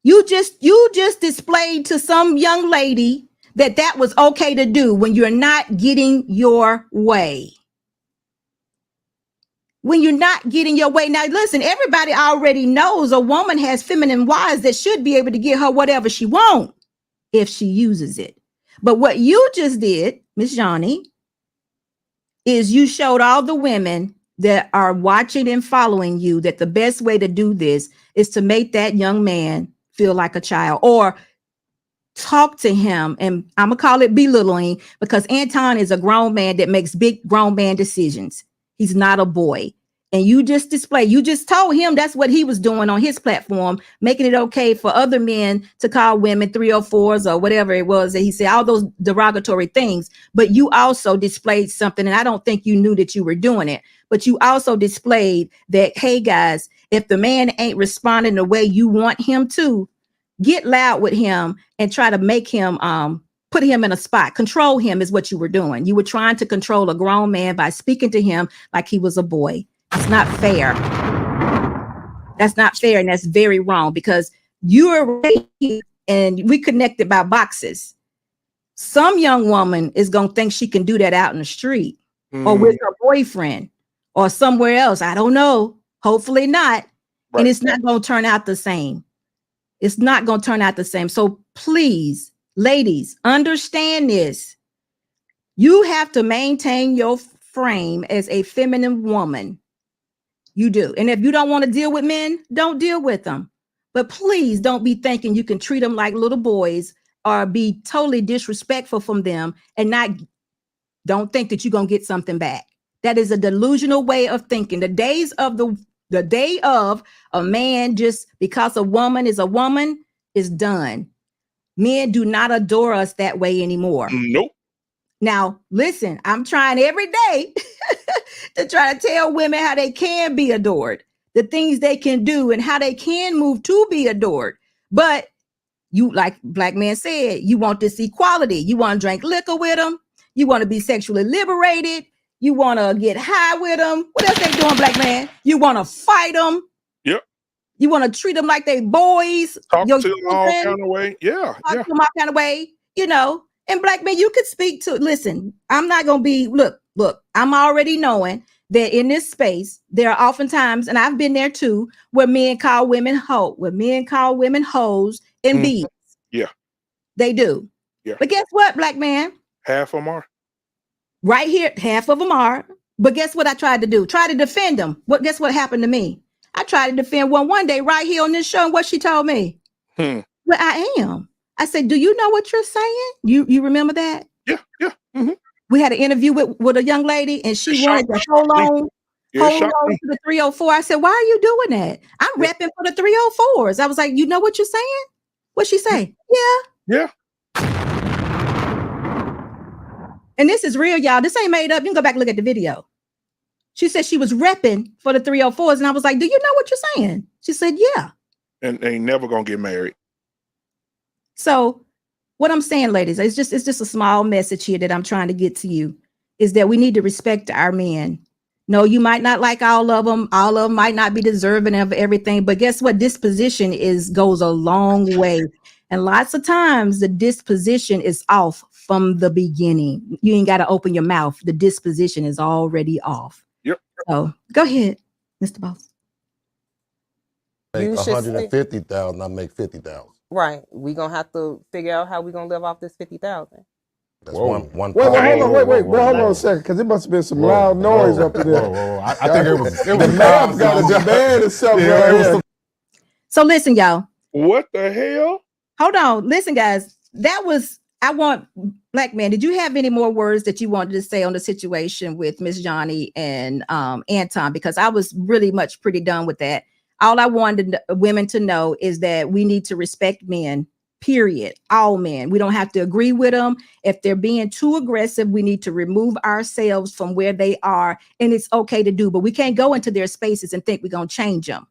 You just displayed to some young lady that was okay to do when you're not getting your way. When you're not getting your way. Now, listen, everybody already knows a woman has feminine wives that should be able to get her whatever she wants if she uses it. But what you just did, Miss Yanie, is you showed all the women that are watching and following you that the best way to do this is to make that young man feel like a child, or talk to him, and I'm gonna call it belittling, because Anton is a grown man that makes big grown man decisions. He's not a boy. And you just told him that's what he was doing on his platform, making it okay for other men to call women 304s or whatever it was that he said, all those derogatory things. But you also displayed something, and I don't think you knew that you were doing it, but you also displayed that, hey guys, if the man ain't responding the way you want him to, get loud with him and try to make him put him in a spot. Control him is what you were doing. You were trying to control a grown man by speaking to him like he was a boy. It's not fair. That's not fair, and that's very wrong, because you are raised and we connected by boxes. Some young woman is going to think she can do that out in the street. or with her boyfriend or somewhere else. I don't know. Hopefully not. Right. And it's not going to turn out the same. It's not going to turn out the same. So please, ladies, understand this. You have to maintain your frame as a feminine woman. You do. And if you don't want to deal with men, don't deal with them. But please don't be thinking you can treat them like little boys or be totally disrespectful from them and don't think that you're going to get something back. That is a delusional way of thinking. The day of a man just because a woman is done. Men do not adore us that way anymore. Nope. Now, listen, I'm trying every day to try to tell women how they can be adored, the things they can do and how they can move to be adored. But you, like Black Man said, you want this equality. You want to drink liquor with them. You want to be sexually liberated. You want to get high with them. What else they doing, Black Man? You want to fight them. Yep. You want to treat them like they boys. Talk to them all kind of way. Yeah. Talk to them all kind of way, you know. And Black Man, you could speak to, listen, I'm not going to be, look, I'm already knowing that in this space, there are oftentimes, and I've been there too, where men call women hoes and bees. Yeah. They do. Yeah. But guess what, Black Man? Half of them are. Right here, half of them are. But guess what I tried to do? Try to defend them. Guess what happened to me? I tried to defend one day right here on this show, and what she told me? Well, I am. I said, do you know what you're saying? You remember that? Yeah. Mm-hmm. We had an interview with a young lady, and she wanted to hold on to the 304. I said, why are you doing that? I'm repping for the 304s. I was like, you know what you're saying? What'd she say? Yeah. And this is real, y'all. This ain't made up. You can go back and look at the video. She said she was repping for the 304s. And I was like, do you know what you're saying? She said, yeah. And they ain't never going to get married. So what I'm saying, ladies, it's just a small message here that I'm trying to get to you is that we need to respect our men. No, you might not like all of them. All of them might not be deserving of everything. But guess what? Disposition goes a long way. And lots of times the disposition is off from the beginning. You ain't got to open your mouth. The disposition is already off. Yep. So go ahead, Mr. Boss. Make 150,000, I make 50,000. Right. We're going to have to figure out how we're going to live off this 50,000. That's one. Wait, hold on a second, because it must have been some loud noise up in there. I think it was the math got a demand itself right here. So listen, y'all. What the hell? Hold on. Listen, guys. I want Black Man. Did you have any more words that you wanted to say on the situation with Miss Yanie and Anton? Because I was really pretty done with that. All I wanted women to know is that we need to respect men, period. All men. We don't have to agree with them. If they're being too aggressive, we need to remove ourselves from where they are. And it's okay to do, but we can't go into their spaces and think we're going to change them.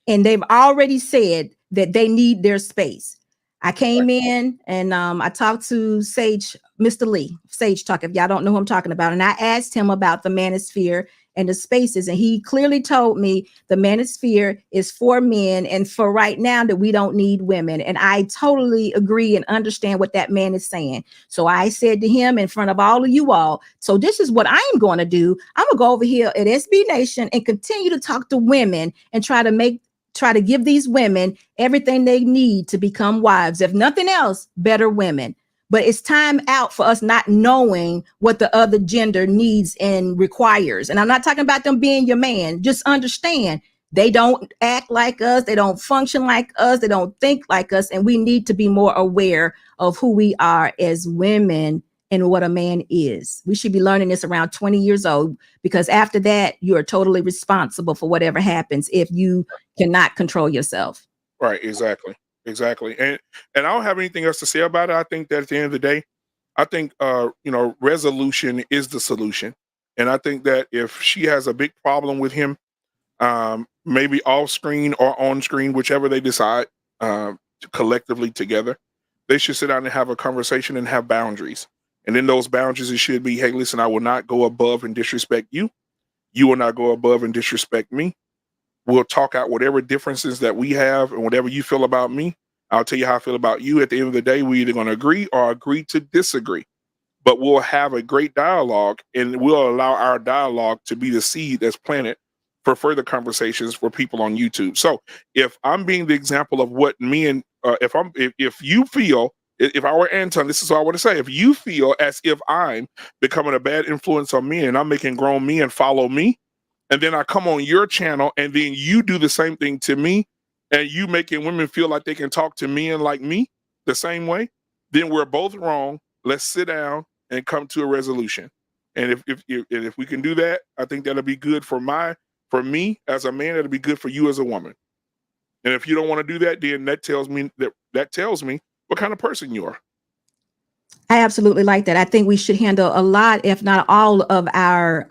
And they've already said that they need their space. I came in and I talked to Mr. Lee, Sage Talk, if y'all don't know who I'm talking about. And I asked him about the manosphere and the spaces. And he clearly told me the manosphere is for men and for right now that we don't need women. And I totally agree and understand what that man is saying. So I said to him in front of all of you all, so this is what I'm going to do. I'm going to go over here at SB Nation and continue to talk to women and try to give these women everything they need to become wives. If nothing else, better women. But it's time out for us not knowing what the other gender needs and requires. And I'm not talking about them being your man. Just understand they don't act like us. They don't function like us. They don't think like us. And we need to be more aware of who we are as women and what a man is. We should be learning this around 20 years old, because after that, you are totally responsible for whatever happens if you cannot control yourself. Right. Exactly. And I don't have anything else to say about it. I think that at the end of the day, I think, resolution is the solution. And I think that if she has a big problem with him, maybe off screen or on screen, whichever they decide, collectively together, they should sit down and have a conversation and have boundaries. And in those boundaries, it should be, hey, listen, I will not go above and disrespect you. You will not go above and disrespect me. We'll talk out whatever differences that we have and whatever you feel about me. I'll tell you how I feel about you. At the end of the day, we're either going to agree or agree to disagree. but we'll have a great dialogue, and we'll allow our dialogue to be the seed that's planted for further conversations for people on YouTube. So if I'm being the example of what me and if you feel, if I were Anton, this is all I want to say. If you feel as if I'm becoming a bad influence on men and I'm making grown men follow me, and then I come on your channel and then you do the same thing to me, and you making women feel like they can talk to men like me the same way, then we're both wrong. Let's sit down and come to a resolution. And if we can do that, I think that'll be good for me as a man. It'll be good for you as a woman. And if you don't want to do that, then that tells me what kind of person you are. I absolutely like that. I think we should handle a lot, if not all, of our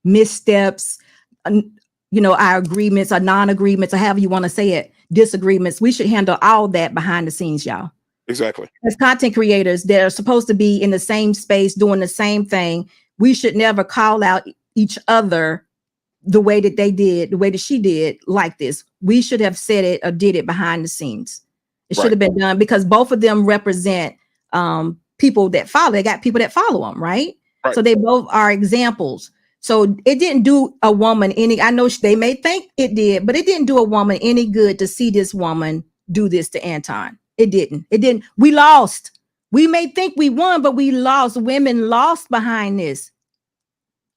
missteps, our agreements, our non-agreements, or however you want to say it, disagreements. We should handle all that behind the scenes, y'all. Exactly. As content creators that are supposed to be in the same space doing the same thing, we should never call out each other the way that they did, the way that she did like this. We should have said it or did it behind the scenes. It should have been done, because both of them represent people that follow. They got people that follow them, right? So they both are examples. So it didn't do a woman any, I know they may think it did, but it didn't do a woman any good to see this woman do this to Anton. It didn't. We lost. We may think we won, but we lost. Women lost behind this.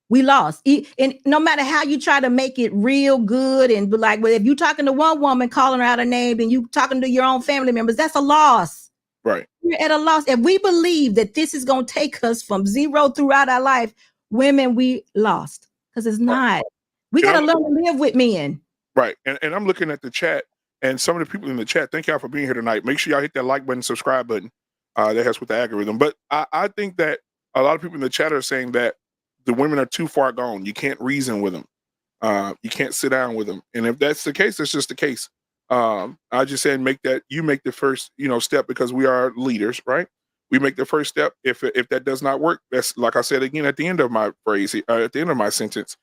We lost. And no matter how you try to make it real good and be like, well, if you're talking to one woman, calling her out a name, and you talking to your own family members, that's a loss. Right. We're at a loss. If we believe that this is going to take us from zero throughout our life, women, we lost, because it's not. We got to learn to live with men. Right. And I'm looking at the chat, and some of the people in the chat, thank y'all for being here tonight. Make sure y'all hit that like button, subscribe button. That helps with the algorithm. But I think that a lot of people in the chat are saying that the women are too far gone. You can't reason with them. You can't sit down with them. And if that's the case, that's just the case. I just said make the first step, because we are leaders, right? We make the first step. If that does not work, that's, like I said again at the end of my phrase, at the end of my sentence,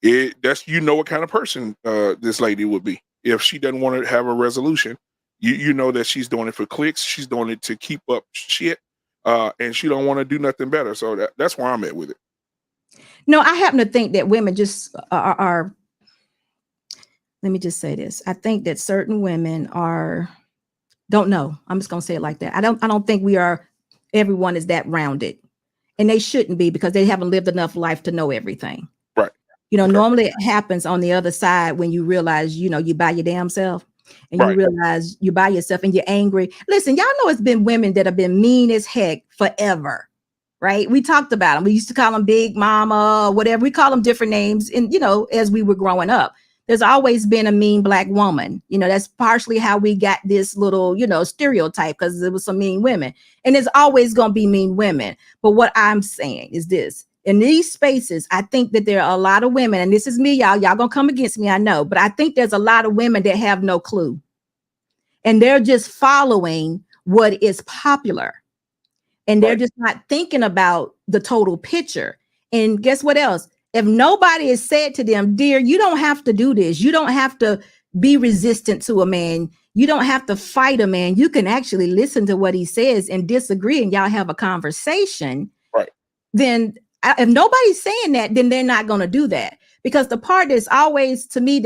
that's what kind of person this lady would be. If she doesn't want to have a resolution, you know that she's doing it for clicks. She's doing it to keep up shit, and she don't want to do nothing better. So that's where I'm at with it. No, I happen to think that women just are. Let me just say this. I think that certain women don't know. I'm just going to say it like that. I don't think everyone is that rounded, and they shouldn't be, because they haven't lived enough life to know everything. Right. Normally it happens on the other side when you realize, you by your damn self, and you realize you by yourself and you're angry. Listen, y'all know it's been women that have been mean as heck forever. Right. We talked about them. We used to call them Big Mama, or whatever. We call them different names. And, as we were growing up, there's always been a mean Black woman. That's partially how we got this little, stereotype, because there was some mean women, and there's always going to be mean women. But what I'm saying is this: in these spaces, I think that there are a lot of women, and this is me, y'all going to come against me, I know, but I think there's a lot of women that have no clue, and they're just following what is popular. And they're just not thinking about the total picture. And guess what else? If nobody has said to them, dear, you don't have to do this. You don't have to be resistant to a man. You don't have to fight a man. You can actually listen to what he says and disagree, and y'all have a conversation. Right. Then if nobody's saying that, then they're not going to do that. Because the part that's always, to me,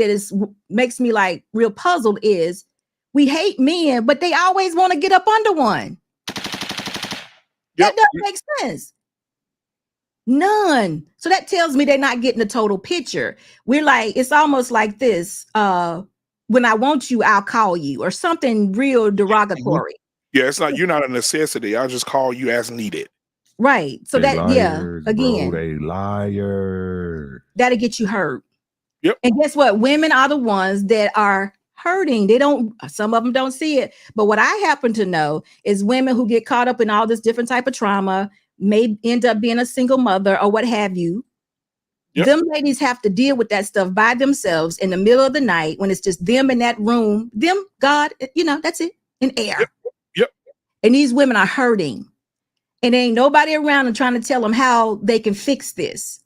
makes me like real puzzled is we hate men, but they always want to get up under one. That doesn't make sense. None. So that tells me they're not getting the total picture. We're like, it's almost like this. When I want you, I'll call you, or something real derogatory. Yeah, it's not, you're not a necessity. I'll just call you as needed. Right. So they that, liars, again, bro, they liars. That'll get you hurt. Yep. And guess what? Women are the ones that are hurting. Some of them don't see it. But what I happen to know is women who get caught up in all this different type of trauma, may end up being a single mother or what have you. Yep. Them ladies have to deal with that stuff by themselves in the middle of the night, when it's just them in that room, God, that's it, in air. Yep. And these women are hurting, and there ain't nobody around and trying to tell them how they can fix this.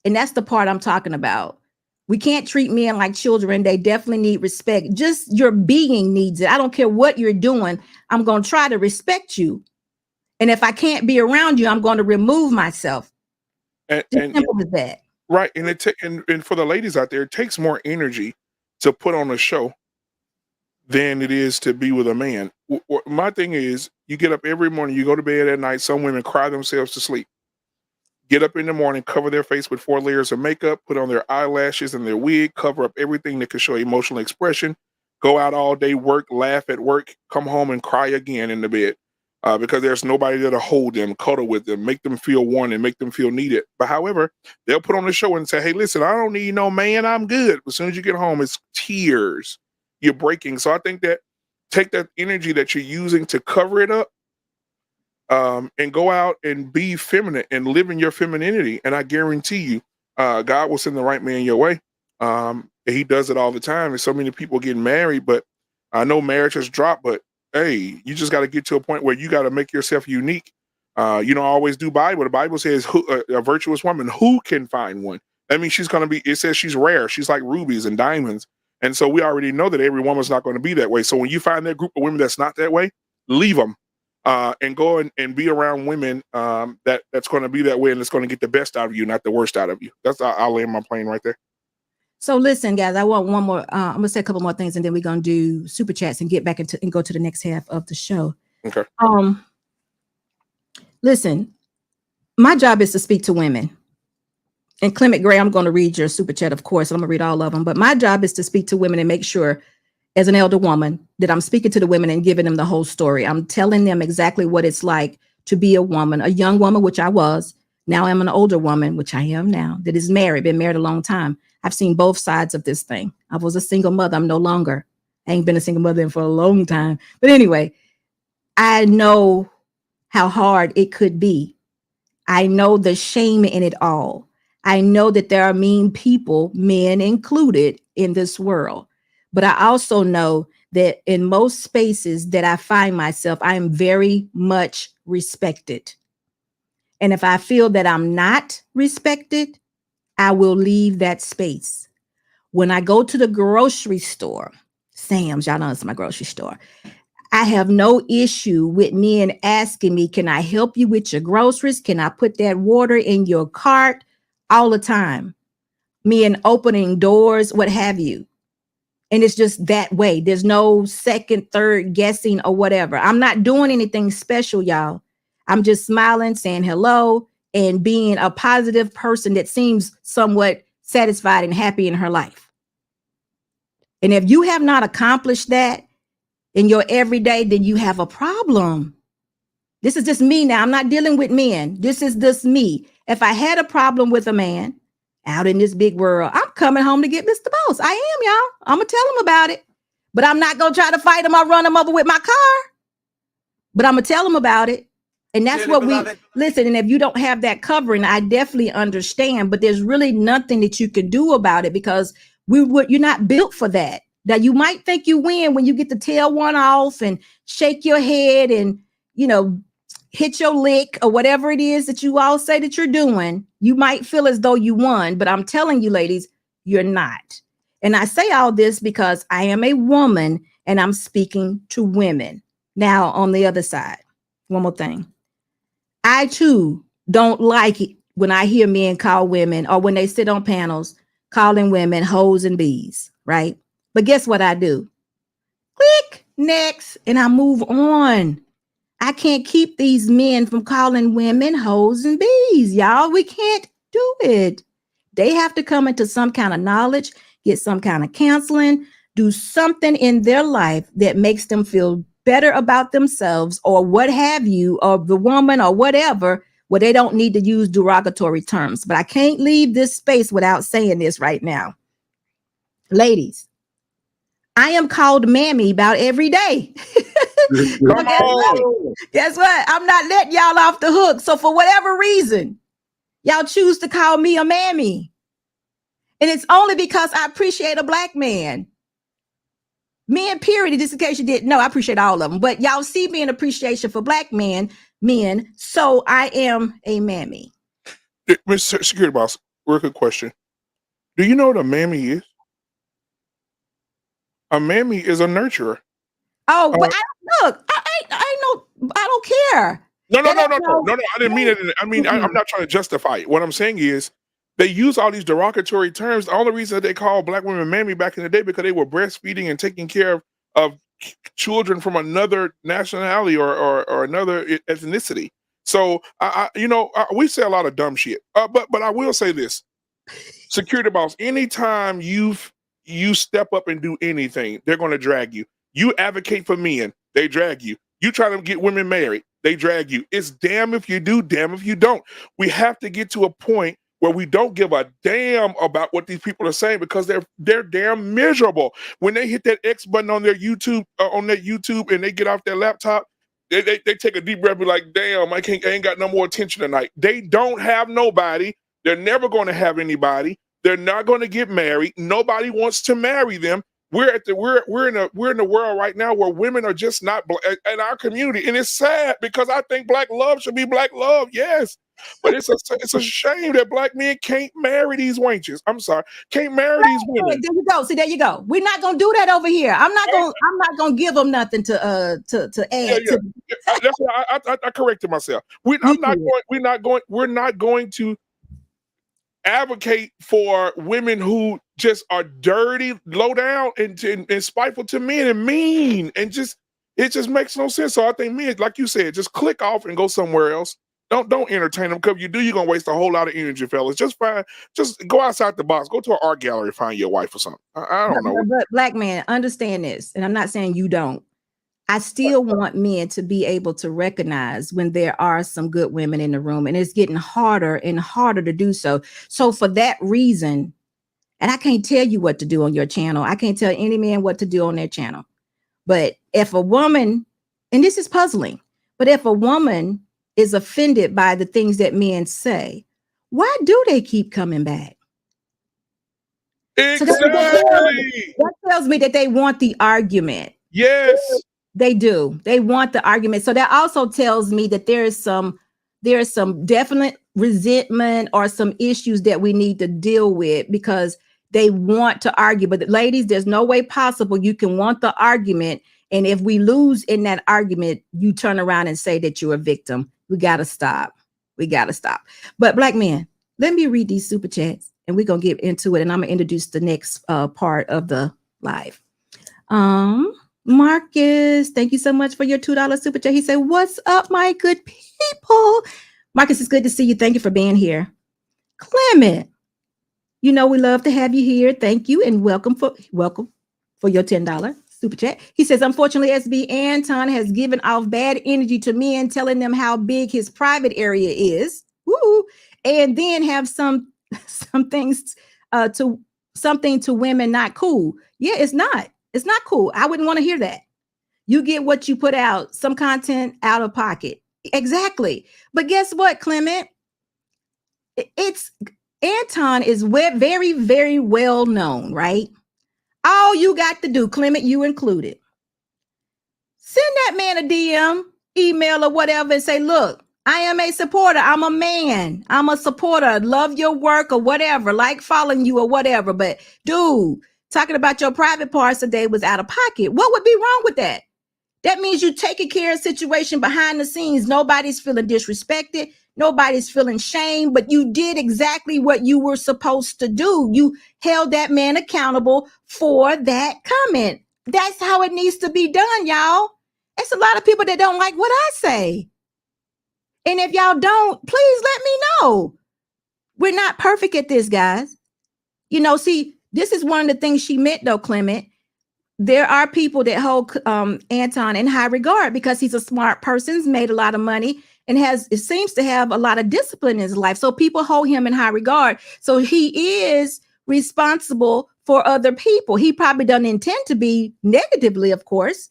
And that's the part I'm talking about. We can't treat men like children. They definitely need respect. Just your being needs it. I don't care what you're doing. I'm going to try to respect you. And if I can't be around you, I'm going to remove myself. And, Simple as that. right. And and for the ladies out there, it takes more energy to put on a show than it is to be with a man. My thing is, you get up every morning, you go to bed at night. Some women cry themselves to sleep. Get up in the morning, cover their face with 4 layers of makeup, put on their eyelashes and their wig, cover up everything that could show emotional expression, go out all day, work, laugh at work, come home and cry again in the bed. Because there's nobody there to hold them, cuddle with them, make them feel wanted, make them feel needed. But however, they'll put on the show and say, hey, listen, I don't need no man, I'm good. As soon as you get home, it's tears. You're breaking. So I think that take that energy that you're using to cover it up, and go out and be feminine and live in your femininity. And I guarantee you, God will send the right man your way. And he does it all the time. And so many people getting married, but I know marriage has dropped, but hey, you just got to get to a point where you got to make yourself unique. You don't always do Bible. The Bible says a virtuous woman, who can find one? That means she's going to be, it says she's rare. She's like rubies and diamonds. And so we already know that every woman's not going to be that way. So when you find that group of women that's not that way, leave them. And go and be around women that's going to be that way and it's going to get the best out of you, not the worst out of you. I'll land my plane right there. So listen, guys, I want one more. I'm gonna say a couple more things, and then we're gonna do super chats and get back into and go to the next half of the show. Okay. Listen, my job is to speak to women. And Clement Gray, I'm going to read your super chat, of course. I'm going to read all of them. But my job is to speak to women and make sure, as an elder woman, that I'm speaking to the women and giving them the whole story. I'm telling them exactly what it's like to be a woman, a young woman, which I was. Now I'm an older woman, which I am now, that is married, been married a long time. I've seen both sides of this thing. I was a single mother. I'm no longer. I ain't been a single mother for a long time. But anyway, I know how hard it could be. I know the shame in it all. I know that there are mean people, men included, in this world. But I also know that in most spaces that I find myself, I am very much respected. And if I feel that I'm not respected, I will leave that space. When I go to the grocery store, Sam's, y'all know it's my grocery store, I have no issue with men asking me, can I help you with your groceries? Can I put that water in your cart? All the time. Men opening doors, what have you. And it's just that way. There's no second, third guessing or whatever. I'm not doing anything special, y'all. I'm just smiling, saying hello, and being a positive person that seems somewhat satisfied and happy in her life. And if you have not accomplished that in your everyday, then you have a problem. This is just me now. I'm not dealing with men. This is just me. If I had a problem with a man out in this big world, I'm coming home to get Mr. Boss. I am, y'all. I'm going to tell him about it. But I'm not going to try to fight him or run him over with my car. But I'm going to tell him about it. And that's what we listen. And if you don't have that covering, I definitely understand. But there's really nothing that you can do about it because you're not built for that. Now, you might think you win when you get to tell one off and shake your head and, hit your lick or whatever it is that you all say that you're doing. You might feel as though you won, but I'm telling you, ladies, you're not. And I say all this because I am a woman and I'm speaking to women. Now, on the other side, one more thing. I too don't like it when I hear men call women or when they sit on panels calling women hoes and bees, right? But guess what I do? Click next and I move on. I can't keep these men from calling women hoes and bees, y'all. We can't do it. They have to come into some kind of knowledge, get some kind of counseling, do something in their life that makes them feel better about themselves or what have you, or the woman or whatever, where they don't need to use derogatory terms. But I can't leave this space without saying this right now. Ladies, I am called mammy about every day. Come on. Guess what? I'm not letting y'all off the hook. So for whatever reason, y'all choose to call me a mammy. And it's only because I appreciate a black man. Men, period. Just in case you didn't know, I appreciate all of them. But y'all see me in appreciation for black men. So I am a mammy. Mr. Security Boss, real quick question. Do you know what a mammy is? A mammy is a nurturer. Oh, but I don't care. No. That ain't I didn't mean it. I'm not trying to justify it. What I'm saying is they use all these derogatory terms. The only reason they call black women mammy back in the day because they were breastfeeding and taking care of children from another nationality or another ethnicity. So we say a lot of dumb shit. But I will say this: security boss. Anytime you step up and do anything, they're going to drag you. You advocate for men, they drag you. You try to get women married, they drag you. It's damn if you do, damn if you don't. We have to get to a point where we don't give a damn about what these people are saying because they're damn miserable. When they hit that X button on their YouTube, and they get off their laptop, they take a deep breath and be like, damn, I ain't got no more attention tonight. They don't have nobody. They're never going to have anybody. They're not going to get married. Nobody wants to marry them. We're in a world right now where women are just not in our community, and it's sad because I think black love should be black love, yes, but it's a shame that black men can't marry these wenches. I'm sorry, can't marry these women. There you go. See, there you go. We're not gonna do that over here. I'm not gonna give them nothing to add. That's why I corrected myself. We're not going to advocate for women who just are dirty, low down, and spiteful to men and mean, and it just makes no sense. So I think men, like you said, just click off and go somewhere else. Don't entertain them, because if you do, you're gonna waste a whole lot of energy, fellas. Just go outside the box. Go to an art gallery, find your wife or something. I don't know. But black man, understand this, and I'm not saying you don't. I still want men to be able to recognize when there are some good women in the room, and it's getting harder and harder to do so. So for that reason, and I can't tell you what to do on your channel. I can't tell any man what to do on their channel. But if a woman, and this is puzzling, but if a woman is offended by the things that men say, why do they keep coming back? Exactly. So that tells me that they want the argument. Yes. They do. They want the argument. So that also tells me that there is some definite resentment or some issues that we need to deal with because they want to argue. But ladies, there's no way possible you can want the argument, and if we lose in that argument, you turn around and say that you're a victim. We got to stop. But black men, let me read these super chats and we're going to get into it. And I'm going to introduce the next part of the live. Marcus, thank you so much for your $2 super chat. He said, what's up, my good people? Marcus, it's good to see you. Thank you for being here. Clement, we love to have you here. Thank you and welcome for your $10 super chat. He says, unfortunately, SB Anton has given off bad energy to men, telling them how big his private area is. Woo, and then have some things to women not cool. Yeah, it's not. It's not cool. I wouldn't want to hear that. You get what you put out, some content out of pocket. Exactly. But guess what, Clement? Anton is very, very well known, right? All you got to do, Clement, you included, send that man a DM, email or whatever and say, look, I am a supporter. I'm a man. I'm a supporter. Love your work or whatever, like following you or whatever. But dude, talking about your private parts today was out of pocket. What would be wrong with that? That means you taking care of situation behind the scenes. Nobody's feeling disrespected. Nobody's feeling shame, but you did exactly what you were supposed to do. You held that man accountable for that comment. That's how it needs to be done, y'all. It's a lot of people that don't like what I say. And if y'all don't, please let me know. We're not perfect at this, guys. See, this is one of the things she meant, though, Clement. There are people that hold Anton in high regard because he's a smart person, he's made a lot of money, and it seems to have a lot of discipline in his life. So people hold him in high regard. So he is responsible for other people. He probably doesn't intend to be negatively, of course,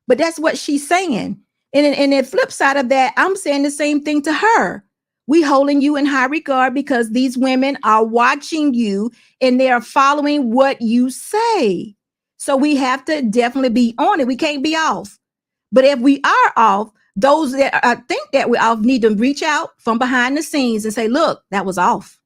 but that's what she's saying. And the flip side of that, I'm saying the same thing to her. We holding you in high regard because these women are watching you and they are following what you say. So we have to definitely be on it. We can't be off. But if we are off, those that think that we're off need to reach out from behind the scenes and say, look, that was off.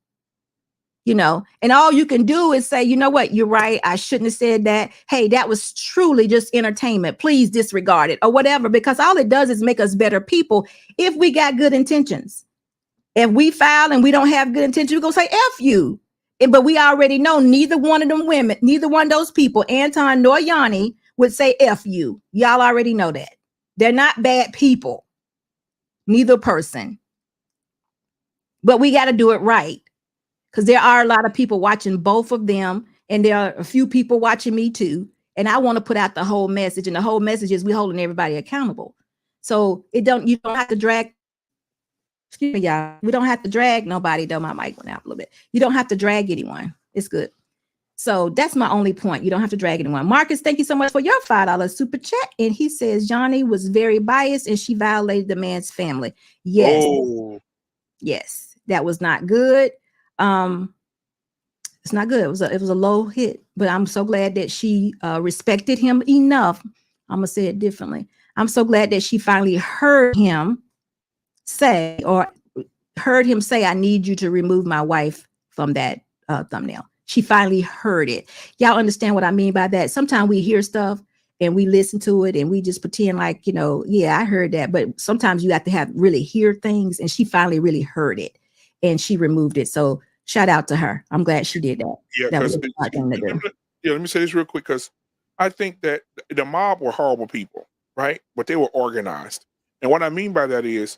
you know, and all you can do is say, you know what, you're right. I shouldn't have said that. Hey, that was truly just entertainment. Please disregard it or whatever, because all it does is make us better people if we got good intentions. If we foul and we don't have good intentions, we're going to say F you. But we already know neither one of them women, neither one of those people, Anton nor Yanie, would say F you. Y'all already know that. They're not bad people. Neither person. But we got to do it right. Because there are a lot of people watching both of them, and there are a few people watching me too. And I want to put out the whole message, and the whole message is we holding everybody accountable. So you don't have to drag. Excuse me, y'all. We don't have to drag nobody, though. My mic went out a little bit. You don't have to drag anyone. It's good. So that's my only point. You don't have to drag anyone. Marcus, thank you so much for your $5 super chat. And he says Yanie was very biased and she violated the man's family. Yes. Oh. Yes, that was not good. It's not good. It was a low hit, but I'm so glad that she respected him enough. I'm gonna say it differently. I'm so glad that she finally heard him say, I need you to remove my wife from that thumbnail. She finally heard it. Y'all understand what I mean by that? Sometimes we hear stuff and we listen to it and we just pretend like, you know, yeah, I heard that. But sometimes you have to really hear things, and she finally really heard it and she removed it. So shout out to her. I'm glad she did that. Yeah, That was a smart thing to do. let me say this real quick, because I think that the mob were horrible people, right? But they were organized. And what I mean by that is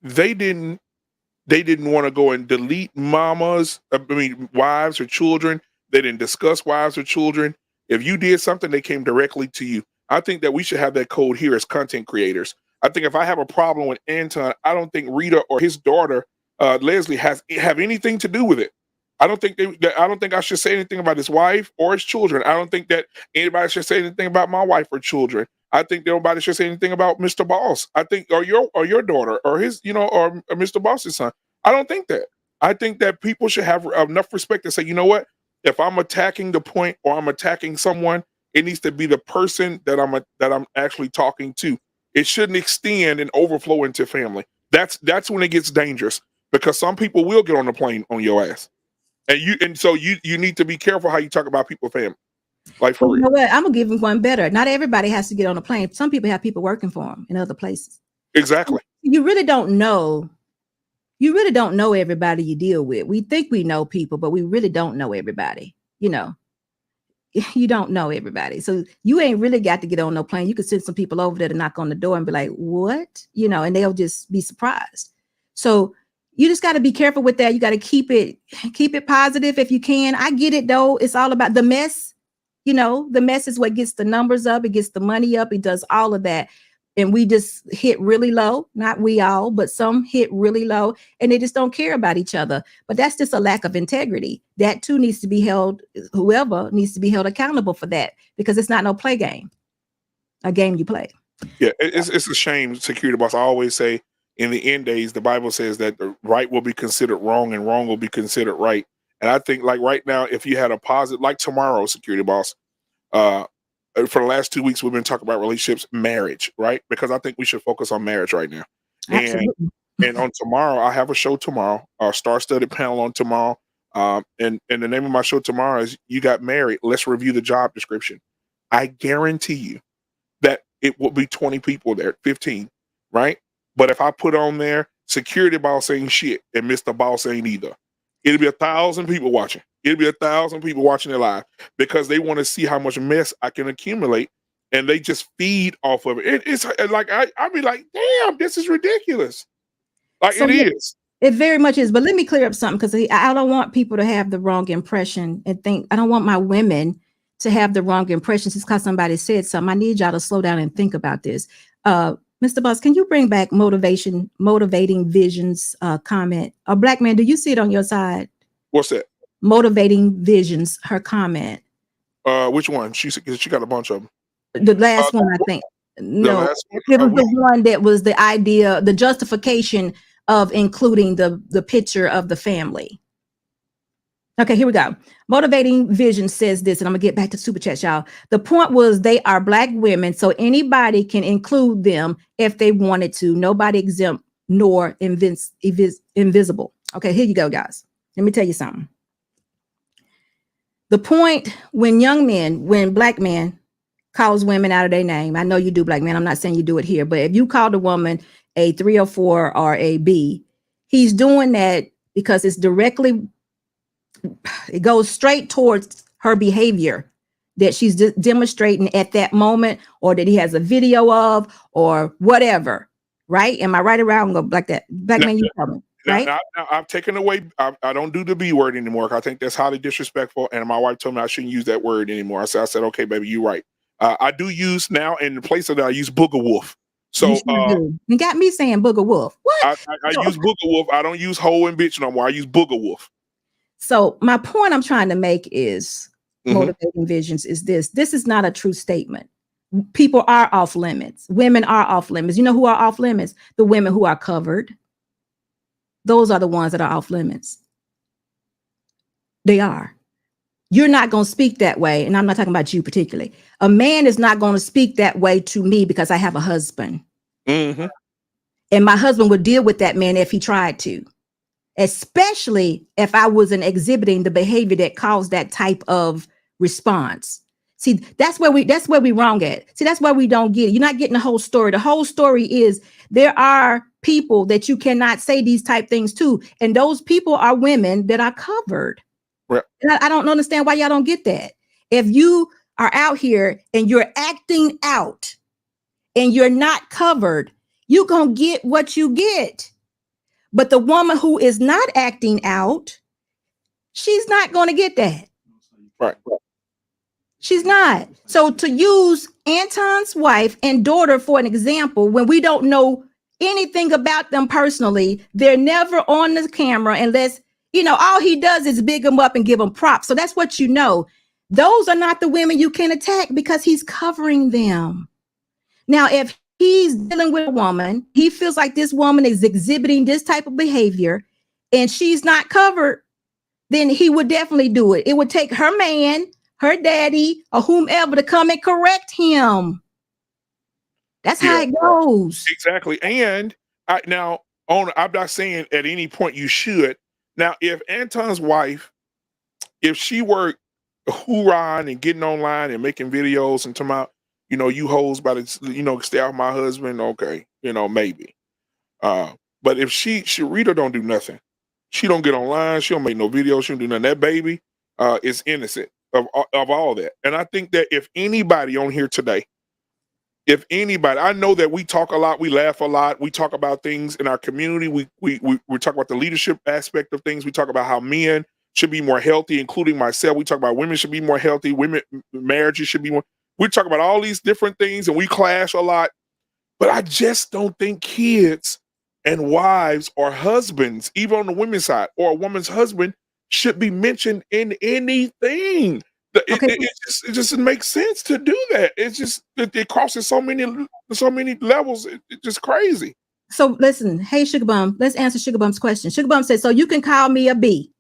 they didn't want to go and delete wives or children. They didn't discuss wives or children. If you did something, they came directly to you. I think that we should have that code here as content creators. I think if I have a problem with Anton, I don't think Rita or his daughter, Leslie, have anything to do with it. I don't think I should say anything about his wife or his children. I don't think that anybody should say anything about my wife or children. I think nobody should say anything about Mr. Boss. I think, or your daughter, or his, or Mr. Boss's son. I don't think that. I think that people should have enough respect to say, you know what? If I'm attacking the point or I'm attacking someone, it needs to be the person that I'm actually talking to. It shouldn't extend and overflow into family. That's when it gets dangerous, because some people will get on the plane on your ass, and so you need to be careful how you talk about people's family. Like, for real. You know what? I'm gonna give him one better. Not everybody has to get on a plane. Some people have people working for them in other places. Exactly. You really don't know. You really don't know everybody you deal with. We think we know people, but we really don't know everybody. You know, you don't know everybody. So you ain't really got to get on no plane. You could send some people over there to knock on the door and be like, what? You know, and they'll just be surprised. So you just got to be careful with that. You got to keep it positive if you can. I get it though. It's all about the mess. You know, the mess is what gets the numbers up. It gets the money up. It does all of that. And we just hit really low. Not we all, but some hit really low, and they just don't care about each other. But that's just a lack of integrity. That too needs to be held, whoever needs to be held accountable for that, because it's not no play game, a game you play. Yeah, it's a shame, security boss. I always say in the end days, the Bible says that the right will be considered wrong and wrong will be considered right. And I think, like, right now, if you had a positive, like tomorrow, security boss, for the last 2 weeks, we've been talking about relationships, marriage, right? Because I think we should focus on marriage right now. Absolutely. And on tomorrow, I have a show tomorrow, our star-studded panel on tomorrow. And the name of my show tomorrow is You Got Married. Let's review the job description. I guarantee you that it will be 20 people there, 15, right? But if I put on there, security boss ain't shit and Mr. Boss ain't either, it'll be 1,000 people watching. It'll be 1,000 people watching it live, because they want to see how much mess I can accumulate, and they just feed off of it. It's like I'd be like, damn, this is ridiculous. Like, so it is. It very much is. But let me clear up something, because I don't want people to have the wrong impression and think. I don't want my women to have the wrong impressions just because somebody said something. I need y'all to slow down and think about this. Mr. Boss, can you bring back motivating visions comment? A black man, do you see it on your side? What's that? Motivating visions, her comment. Which one? She got a bunch of them. The last one, I think. No, it was the one that was the idea, the justification of including the picture of the family. Okay, here we go. Motivating Vision says this, and I'm gonna get back to super chat, y'all. The point was they are black women, so anybody can include them if they wanted to. Nobody exempt nor invisible. Okay, here you go, guys. Let me tell you something. The point when black men calls women out of their name, I know you do, black men. I'm not saying you do it here, but if you called a woman a 304 or a B, he's doing that because it goes straight towards her behavior that she's demonstrating at that moment, or that he has a video of, or whatever. Right? Am I right around like that? Black man, you tell me. Right? Now, I've taken away. I don't do the B word anymore. I think that's highly disrespectful. And my wife told me I shouldn't use that word anymore. I said, okay, baby, you're right. I do use now in the place of that. I use booger wolf. So you sure do. You got me saying booger wolf. What? I use booger wolf. I don't use hoe and bitch no more. I use booger wolf. So my point I'm trying to make is motivating visions is this. This is not a true statement. People are off limits. Women are off limits. You know who are off limits? The women who are covered. Those are the ones that are off limits. They are. You're not going to speak that way. And I'm not talking about you particularly. A man is not going to speak that way to me because I have a husband. And my husband would deal with that man if he tried to, especially if I wasn't exhibiting the behavior that caused that type of response. See, that's where we wrong at. See, that's why we don't get it. You're not getting the whole story. The whole story is there are people that you cannot say these type things to. And those people are women that are covered. Right. And I don't understand why y'all don't get that. If you are out here and you're acting out and you're not covered, you're going to get what you get. But the woman who is not acting out, she's not going to get that. Right. She's not. So to use Anton's wife and daughter for an example, when we don't know anything about them personally, they're never on the camera unless, all he does is big them up and give them props. So that's what you know. Those are not the women you can attack because he's covering them. Now, if he's dealing with a woman, he feels like this woman is exhibiting this type of behavior and she's not covered, then he would definitely do it. It would take her man, her daddy, or whomever to come and correct him. That's how it goes. Exactly. And I'm not saying at any point you should. Now, if Anton's wife, if she were hoorahing and getting online and making videos and talking about, you hoes about to, stay off my husband, okay, maybe. But if Rita don't do nothing, she don't get online, she don't make no videos, she don't do nothing. That baby is innocent of all that. And I think that if anybody on here today, I know that we talk a lot, we laugh a lot, we talk about things in our community, we talk about the leadership aspect of things, we talk about how men should be more healthy, including myself. We talk about women should be more healthy, marriages should be more. We talk about all these different things and we clash a lot, but I just don't think kids and wives or husbands, even on the women's side, or a woman's husband should be mentioned in anything. It just doesn't make sense to do that. It's just it crosses so many levels. It's just crazy. So listen, hey Sugar Bum, let's answer Sugar Bum's question. Sugar Bum says, so you can call me a B,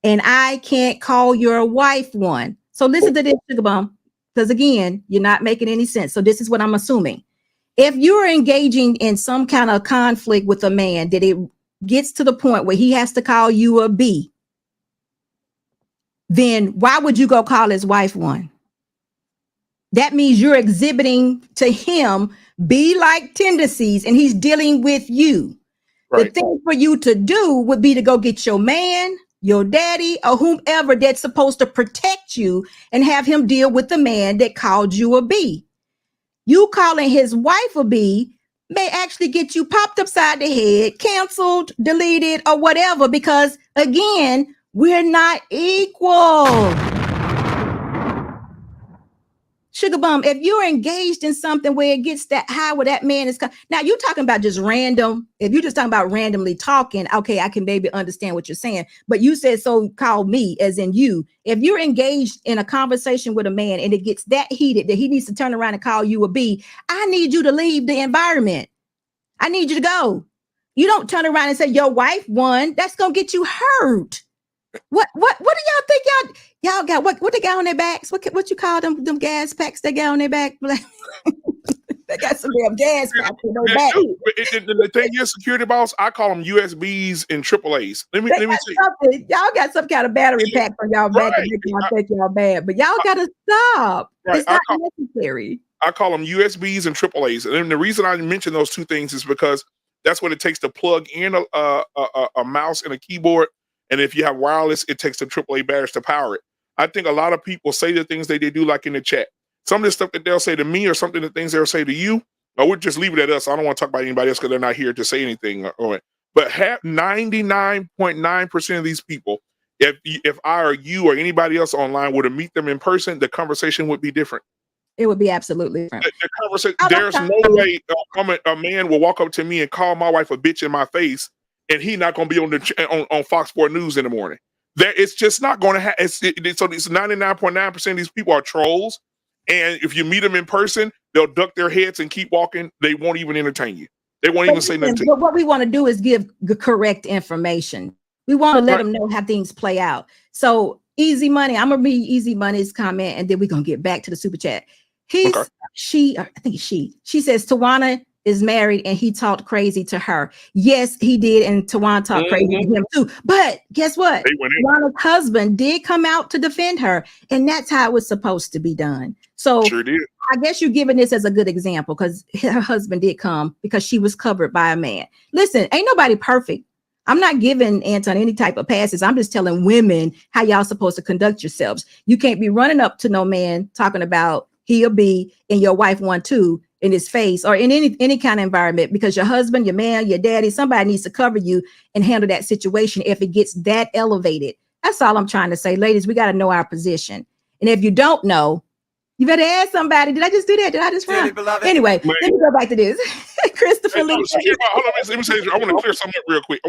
and I can't call your wife one. So listen to this, Sugar Bum, because again, you're not making any sense. So this is what I'm assuming. If you're engaging in some kind of conflict with a man, that it gets to the point where he has to call you a B, then why would you go call his wife one? That means you're exhibiting to him B-like tendencies and he's dealing with you. Right. The thing for you to do would be to go get your man, your daddy, or whomever that's supposed to protect you and have him deal with the man that called you a B. You calling his wife a B may actually get you popped upside the head, canceled, deleted, or whatever, because again, we're not equal. Sugar Bum, if you're engaged in something where it gets that high where that man is now you're talking about just random. If you're just talking about randomly talking, okay, I can maybe understand what you're saying. But you said so called me, as in you. If you're engaged in a conversation with a man and it gets that heated that he needs to turn around and call you a B, I need you to leave the environment. I need you to go. You don't turn around and say your wife won. That's gonna get you hurt. What do y'all think y'all got? What they got on their backs? What you call them gas packs they got on their back? They got some damn gas packs in their They back. do. But the thing is, security boss, I call them USBs and AAA's. Let me They say, got something. Y'all got some kind of battery pack on y'all back and Right. make y'all think y'all bad. But y'all gotta stop. Right. It's not necessary. I call them USBs and AAA's. And the reason I mention those two things is because that's what it takes to plug in a mouse and a keyboard. And if you have wireless, it takes the AAA batteries to power it. I think a lot of people say the things they do, like in the chat. Some of the stuff that they'll say to me or something, the things they'll say to you, I would just leave it at us. I don't want to talk about anybody else because they're not here to say anything. But 99.9% of these people, if I or you or anybody else online were to meet them in person, the conversation would be different. It would be absolutely different. The conversation, there's no way a man will walk up to me and call my wife a bitch in my face, and he not going to be on Fox 4 News in the morning. It's just not going to happen. So it's 99.9% of these people are trolls, and if you meet them in person, they'll duck their heads and keep walking. They won't even entertain you. They won't even say nothing to you. But what we want to do is give the correct information. We want to let them know how things play out. So Easy Money, I'm gonna read Easy Money's comment, and then we're gonna get back to the super chat. She says Tawana is married and he talked crazy to her. Yes, he did, and Tawana talked crazy to him too. But guess what? Tawana's husband did come out to defend her, and that's how it was supposed to be done. So sure did. I guess you're giving this as a good example because her husband did come because she was covered by a man. Listen, ain't nobody perfect. I'm not giving Anton any type of passes. I'm just telling women how y'all supposed to conduct yourselves. You can't be running up to no man talking about he or be and your wife 1 2 in his face or in any kind of environment, because your husband, your man, your daddy, somebody needs to cover you and handle that situation if it gets that elevated. That's all I'm trying to say. Ladies, we got to know our position. And if you don't know, you better ask somebody. Did I just do that? Did I just run? Anyway, let me go back to this. Christopher, hold on, let me say this. I want to clear something up real quick.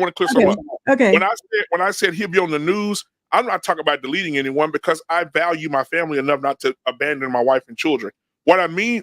Okay. When I said he'll be on the news, I'm not talking about deleting anyone because I value my family enough not to abandon my wife and children. What I mean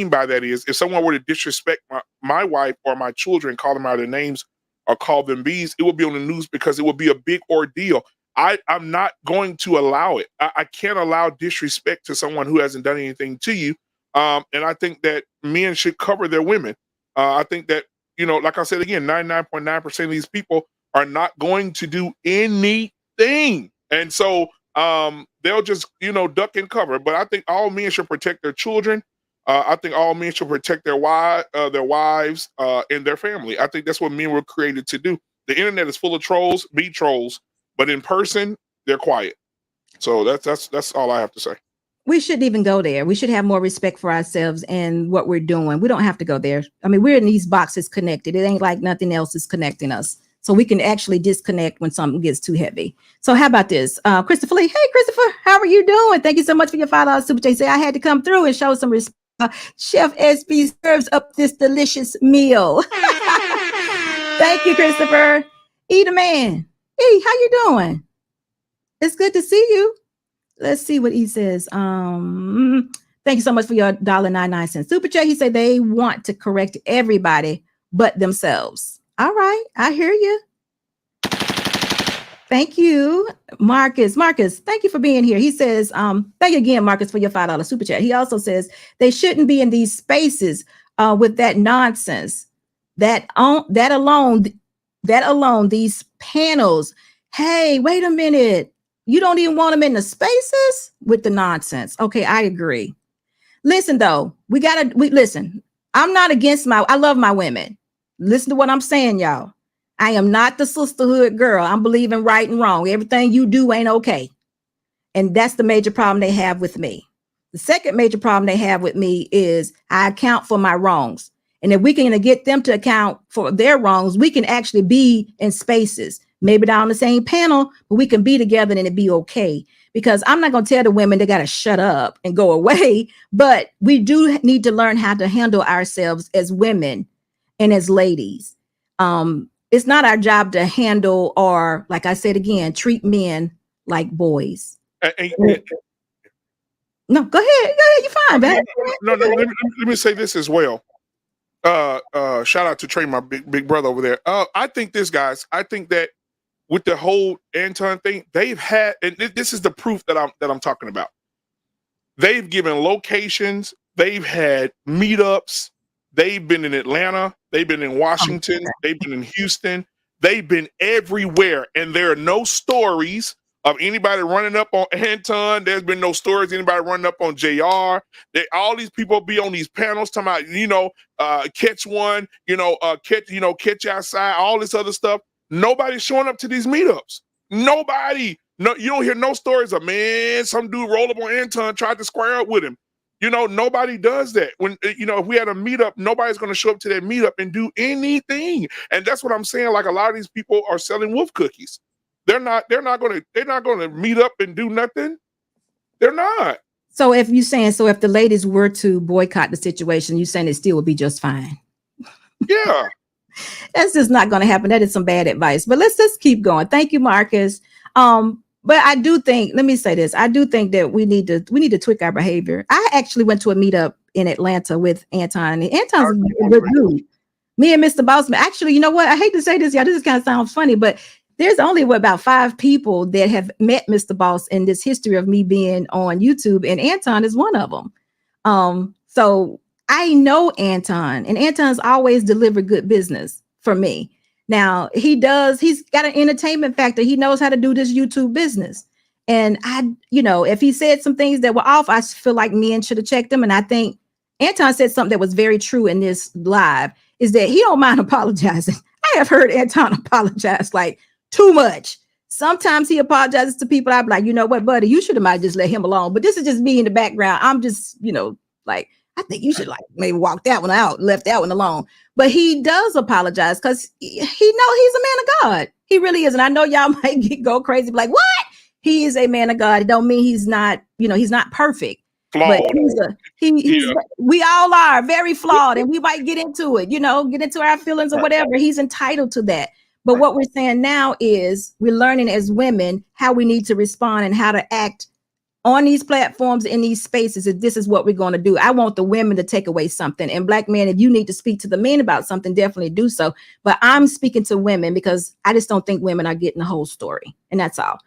by that is if someone were to disrespect my wife or my children, call them out of their names or call them bees, it would be on the news because it would be a big ordeal. I'm not going to allow it. I can't allow disrespect to someone who hasn't done anything to you. And I think that men should cover their women. I think that, like I said again, 99.9% of these people are not going to do anything. And so they'll just, duck and cover. But I think all men should protect their children. I think all men should protect their wives, and their family. I think that's what men were created to do. The internet is full of trolls, be trolls. But in person, they're quiet. So that's all I have to say. We shouldn't even go there. We should have more respect for ourselves and what we're doing. We don't have to go there. I mean, we're in these boxes connected. It ain't like nothing else is connecting us. So we can actually disconnect when something gets too heavy. So how about this? Christopher Lee. Hey, Christopher, how are you doing? Thank you so much for your $5 super chat. Say I had to come through and show some respect. Chef SB serves up this delicious meal. Thank you, Christopher. Eat a man. Hey, how you doing? It's good to see you. Let's see what he says. Thank you so much for your $1.99 super chat. He said they want to correct everybody but themselves. All right, I hear you. Thank you, Marcus. Marcus, thank you for being here. He says, thank you again, Marcus, for your $5 super chat. He also says they shouldn't be in these spaces with that nonsense. That alone, these panels. Hey, wait a minute. You don't even want them in the spaces with the nonsense. Okay, I agree. Listen, though, listen. I'm not against I love my women. Listen to what I'm saying, y'all. I am not the sisterhood girl. I'm believing right and wrong. Everything you do ain't okay. And that's the major problem they have with me. The second major problem they have with me is I account for my wrongs. And if we can get them to account for their wrongs, we can actually be in spaces, maybe not on the same panel, but we can be together and it be okay. Because I'm not going to tell the women they got to shut up and go away, but we do need to learn how to handle ourselves as women and as ladies. It's not our job to handle or, like I said again, treat men like boys. No, go ahead. You're fine, man. No, let me say this as well. Shout out to Trey, my big brother over there. I think that with the whole Anton thing, they've had, and this is the proof that I'm talking about. They've given locations, They've had meetups. They've been in Atlanta. They've been in Washington. okay. They've been in Houston. They've been everywhere. And there are no stories of anybody running up on Anton. There's been no stories anybody running up on JR. All these people be on these panels talking about, catch one, catch outside, all this other stuff. Nobody's showing up to these meetups. Nobody. No, you don't hear no stories of, man, some dude rolled up on Anton, tried to square up with him. Nobody does that. When if we had a meetup, nobody's going to show up to that meetup and do anything. And that's what I'm saying. Like, a lot of these people are selling wolf cookies. They're not going to meet up and do nothing. They're not. So if the ladies were to boycott the situation, you saying it still would be just fine? Yeah. That's just not going to happen. That is some bad advice. But let's just keep going. Thank you, Marcus. But I do think, let me say this. I do think that we need to tweak our behavior. I actually went to a meetup in Atlanta with Anton. And Anton's a good dude. Me and Mr. Bossman. Actually, you know what? I hate to say this, y'all. This kind of sounds funny, but there's only about 5 people that have met Mr. Boss in this history of me being on YouTube, and Anton is one of them. So I know Anton, and Anton's always delivered good business for me. Now he's got an entertainment factor. He knows how to do this YouTube business. And if he said some things that were off, I feel like men should have checked him. And I think Anton said something that was very true in this live, is that he don't mind apologizing. I have heard Anton apologize like too much. Sometimes he apologizes to people. I'd be like, you know what, buddy, you should have might just let him alone. But this is just me in the background. I'm just, like, I think you should maybe walk that one out, left that one alone. But he does apologize because he knows he's a man of God. He really is. And I know y'all might go crazy, like, what? He is a man of God. It don't mean he's not, he's not perfect. Flawed. But we all are very flawed, and we might get into it, get into our feelings or whatever. He's entitled to that. But what we're saying now is we're learning as women how we need to respond and how to act on these platforms, in these spaces. If this is what we're going to do. I want the women to take away something. And Black men, if you need to speak to the men about something, definitely do so. But I'm speaking to women because I just don't think women are getting the whole story. And that's all.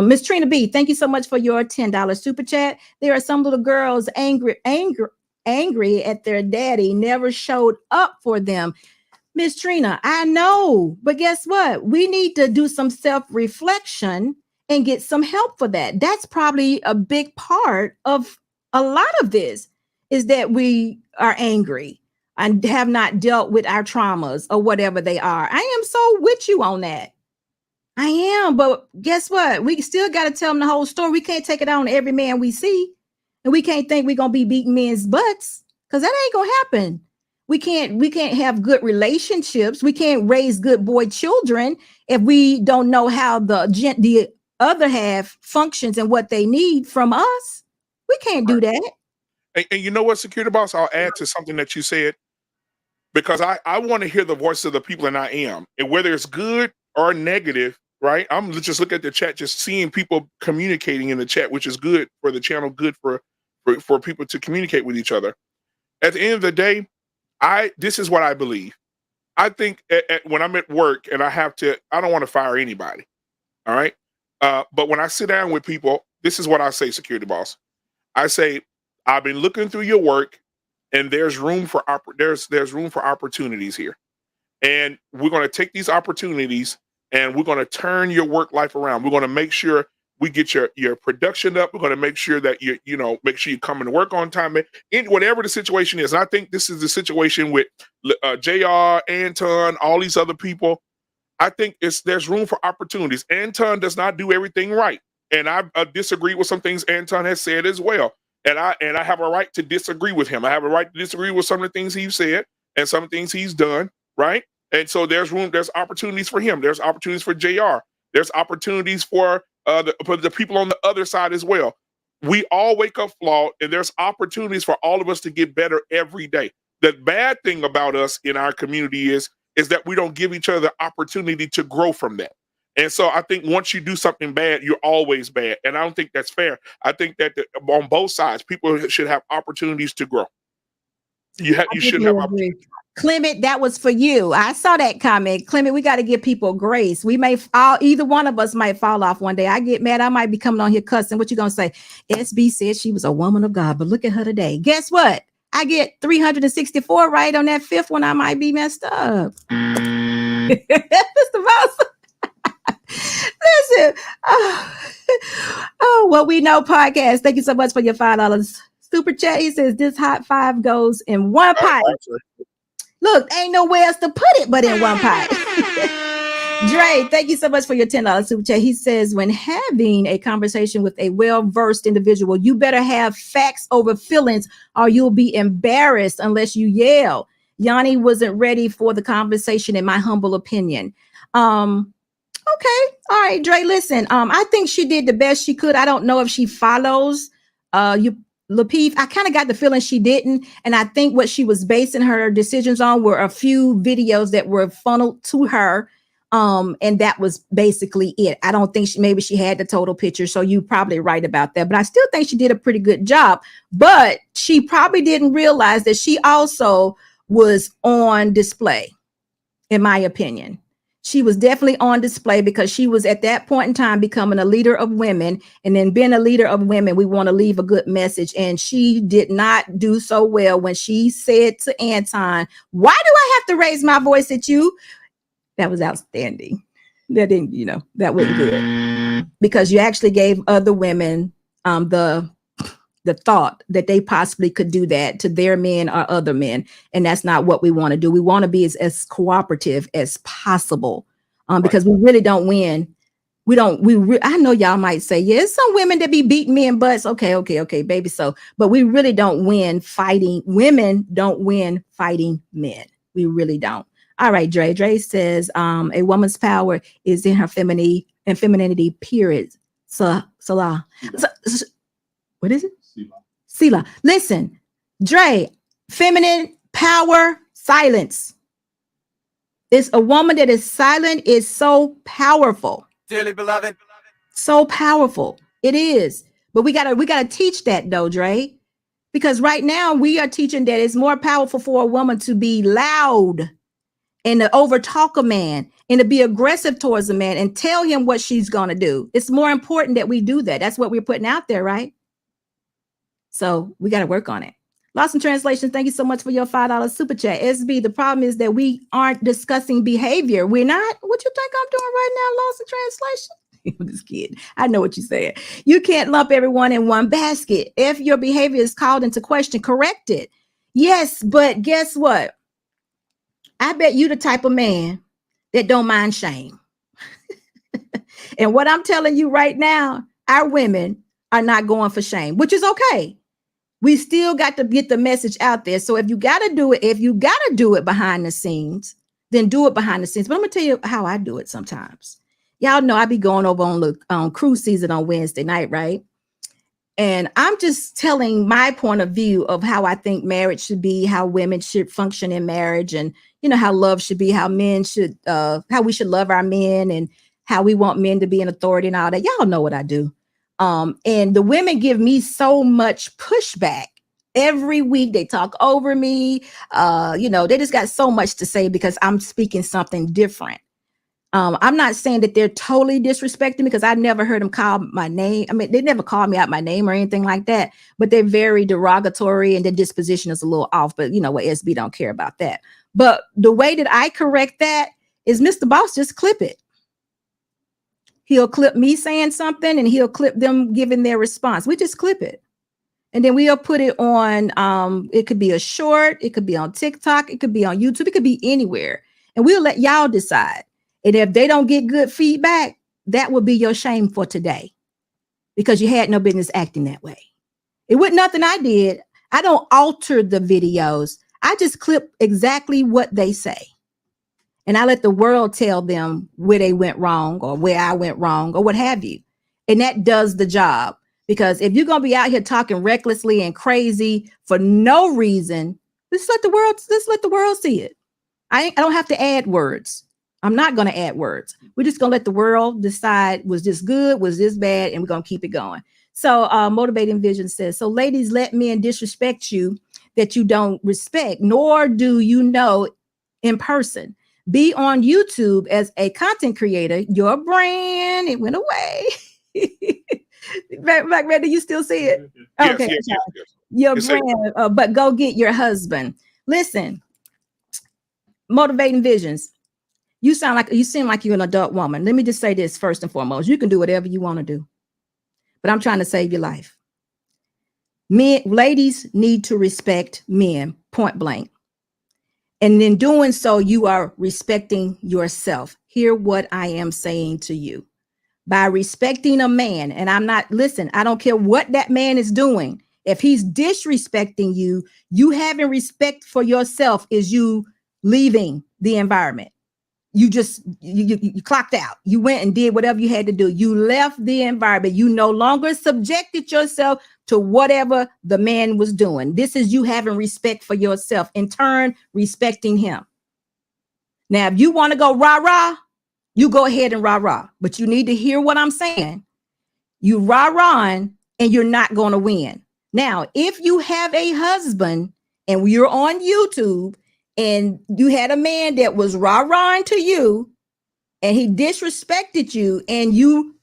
Miss Trina B, thank you so much for your $10 super chat. There are some little girls angry at their daddy never showed up for them. Miss Trina, I know, but guess what? We need to do some self-reflection and get some help for that. That's probably a big part of a lot of this, is that we are angry and have not dealt with our traumas or whatever they are. I am so with you on that. I am, but guess what? We still got to tell them the whole story. We can't take it on every man we see, and we can't think we're going to be beating men's butts, because that ain't going to happen. We can't have good relationships. We can't raise good boy children if we don't know how the other half functions and what they need from us. We can't do that. And you know what, Security Boss? I'll add to something that you said, because I want to hear the voice of the people, and I am. And whether it's good or negative, right? I'm just looking at the chat, just seeing people communicating in the chat, which is good for the channel, good for people to communicate with each other. At the end of the day, this is what I believe. I think when I'm at work and I don't want to fire anybody. All right. But when I sit down with people, this is what I say, Security Boss. I say, I've been looking through your work, and there's room for opportunities here. And we're going to take these opportunities and we're going to turn your work life around. We're going to make sure we get your production up. We're going to make sure that make sure you come to work on time, in whatever the situation is. And I think this is the situation with JR, Anton, all these other people. I think there's room for opportunities. Anton does not do everything right, and I disagree with some things Anton has said as well. And I have a right to disagree with him. I have a right to disagree with some of the things he's said and some of the things he's done. Right. And so there's opportunities for him. There's opportunities for JR. There's opportunities for the people on the other side as well. We all wake up flawed, and there's opportunities for all of us to get better every day. The bad thing about us in our community is that we don't give each other the opportunity to grow from that. And so I think once you do something bad, you're always bad. And I don't think that's fair. I think that on both sides, people should have opportunities to grow. You should have opportunities. Clement, that was for you. I saw that comment. Clement, we got to give people grace. We may either one of us might fall off one day. I get mad. I might be coming on here cussing. What you gonna say? SB said she was a woman of God, but look at her today. Guess what? I get 364 right on that fifth one, I might be messed up. Mr. Mouse. Listen. Oh, What We Know podcast. Thank you so much for your $5 super chat. He says this hot five goes in one pot. Look, ain't nowhere else to put it but in one pot. Dre, thank you so much for your $10 super chat. He says, when having a conversation with a well-versed individual, you better have facts over feelings or you'll be embarrassed unless you yell. Yanie wasn't ready for the conversation, in my humble opinion. Okay. All right, Dre, listen, I think she did the best she could. I don't know if she follows Lapeef. I kind of got the feeling she didn't. And I think what she was basing her decisions on were a few videos that were funneled to her. And that was basically it. I don't think maybe she had the total picture. So you're probably right about that. But I still think she did a pretty good job. But she probably didn't realize that she also was on display, in my opinion. She was definitely on display because she was at that point in time becoming a leader of women. And then being a leader of women, we want to leave a good message. And she did not do so well when she said to Anton, why do I have to raise my voice at you? That was outstanding. That didn't, that wasn't good. Because you actually gave other women the thought that they possibly could do that to their men or other men. And that's not what we want to do. We want to be as cooperative as possible because we really don't win. I know y'all might say, yeah, some women that be beating men butts. Okay, baby. So, but we really don't win fighting. Women don't win fighting men. We really don't. All right, Dre. Dre says a woman's power is in her femininity, period. What is it? Sila. Listen, Dre, feminine power, silence. It's a woman that is silent is so powerful. Dearly beloved. So powerful. It is. But we gotta teach that though, Dre. Because right now we are teaching that it's more powerful for a woman to be loud and to overtalk a man and to be aggressive towards a man and tell him what she's gonna do. It's more important that we do that. That's what we're putting out there, right? So we got to work on it. Lost in Translation, thank you so much for your $5 super chat. SB, the problem is that we aren't discussing behavior. We're not. What you think I'm doing right now, Lost in Translation? I'm just kidding. I know what you're saying. You can't lump everyone in one basket. If your behavior is called into question, correct it. Yes, but guess what? I bet you the type of man that don't mind shame. And what I'm telling you right now, our women are not going for shame, which is okay. We still got to get the message out there. So if you got to do it behind the scenes, then do it behind the scenes. But I'm going to tell you how I do it sometimes. Y'all know I be going over on Krew season on Wednesday night, right? And I'm just telling my point of view of how I think marriage should be, how women should function in marriage, and how love should be, how men should, how we should love our men, and how we want men to be in authority and all that. Y'all know what I do. And the women give me so much pushback every week. They talk over me. They just got so much to say because I'm speaking something different. I'm not saying that they're totally disrespecting because I never heard them call my name. I mean, they never called me out my name or anything like that, but they're very derogatory and their disposition is a little off. But SB don't care about that. But the way that I correct that is Mr. Boss just clip it. He'll clip me saying something and he'll clip them giving their response. We just clip it. And then we'll put it on, it could be a short, it could be on TikTok, it could be on YouTube, it could be anywhere. And we'll let y'all decide. And if they don't get good feedback, that will be your shame for today because you had no business acting that way. It wasn't nothing I did. I don't alter the videos. I just clip exactly what they say. And I let the world tell them where they went wrong or where I went wrong or what have you. And that does the job. Because if you're going to be out here talking recklessly and crazy for no reason, just let the world see it. I don't have to add words. I'm not going to add words. We're just going to let the world decide, was this good? Was this bad? And we're going to keep it going. So Motivating Vision says, so ladies, let men disrespect you that you don't respect, nor do you know in person. Be on YouTube as a content creator. Your brand, it went away. Back, do you still see it? Yes, Okay. yes. your Yes, sir. brand, but go get your husband. Listen, motivating visions. You seem like you're an adult woman. Let me just say this first and foremost. You can do whatever you want to do, but I'm trying to save your life. Ladies need to respect men, point blank. And in doing so, you are respecting yourself. Hear what I am saying to you. By respecting a man, and I don't care what that man is doing. If he's disrespecting you, you having respect for yourself is you leaving the environment. You clocked out. You went and did whatever you had to do. You left the environment. You no longer subjected yourself to whatever the man was doing. This is you having respect for yourself, in turn, respecting him. Now, if you want to go rah-rah, you go ahead and rah-rah. But you need to hear what I'm saying. You rah-rahing and you're not going to win. Now, if you have a husband and you're on YouTube and you had a man that was rah-rahing to you and he disrespected you and you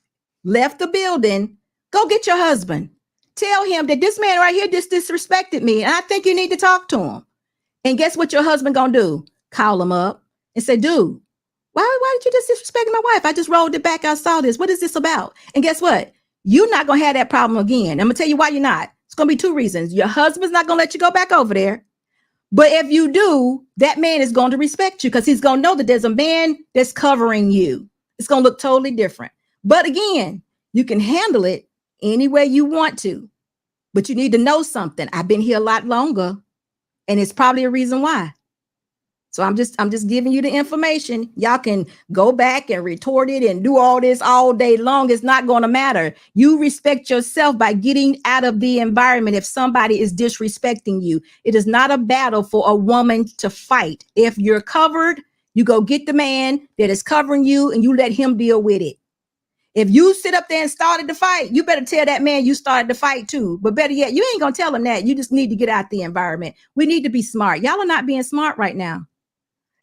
left the building, go get your husband. Tell him that this man right here just disrespected me and I think you need to talk to him. And guess what your husband gonna do? Call him up and say, dude, why did you just disrespect my wife? I just rolled it back. I saw this. What is this about? And guess what? You're not gonna have that problem again. I'm gonna tell you why you're not. It's gonna be two reasons. Your husband's not gonna let you go back over there. But if you do, that man is going to respect you because he's going to know that there's a man that's covering you. It's going to look totally different. But again, you can handle it any way you want to. But you need to know something. I've been here a lot longer, and it's probably a reason why. So I'm just giving you the information. Y'all can go back and retort it and do all this all day long. It's not going to matter. You respect yourself by getting out of the environment if somebody is disrespecting you. It is not a battle for a woman to fight. If you're covered, you go get the man that is covering you and you let him deal with it. If you sit up there and started the fight, you better tell that man you started the fight too. But better yet, you ain't going to tell him that. You just need to get out the environment. We need to be smart. Y'all are not being smart right now.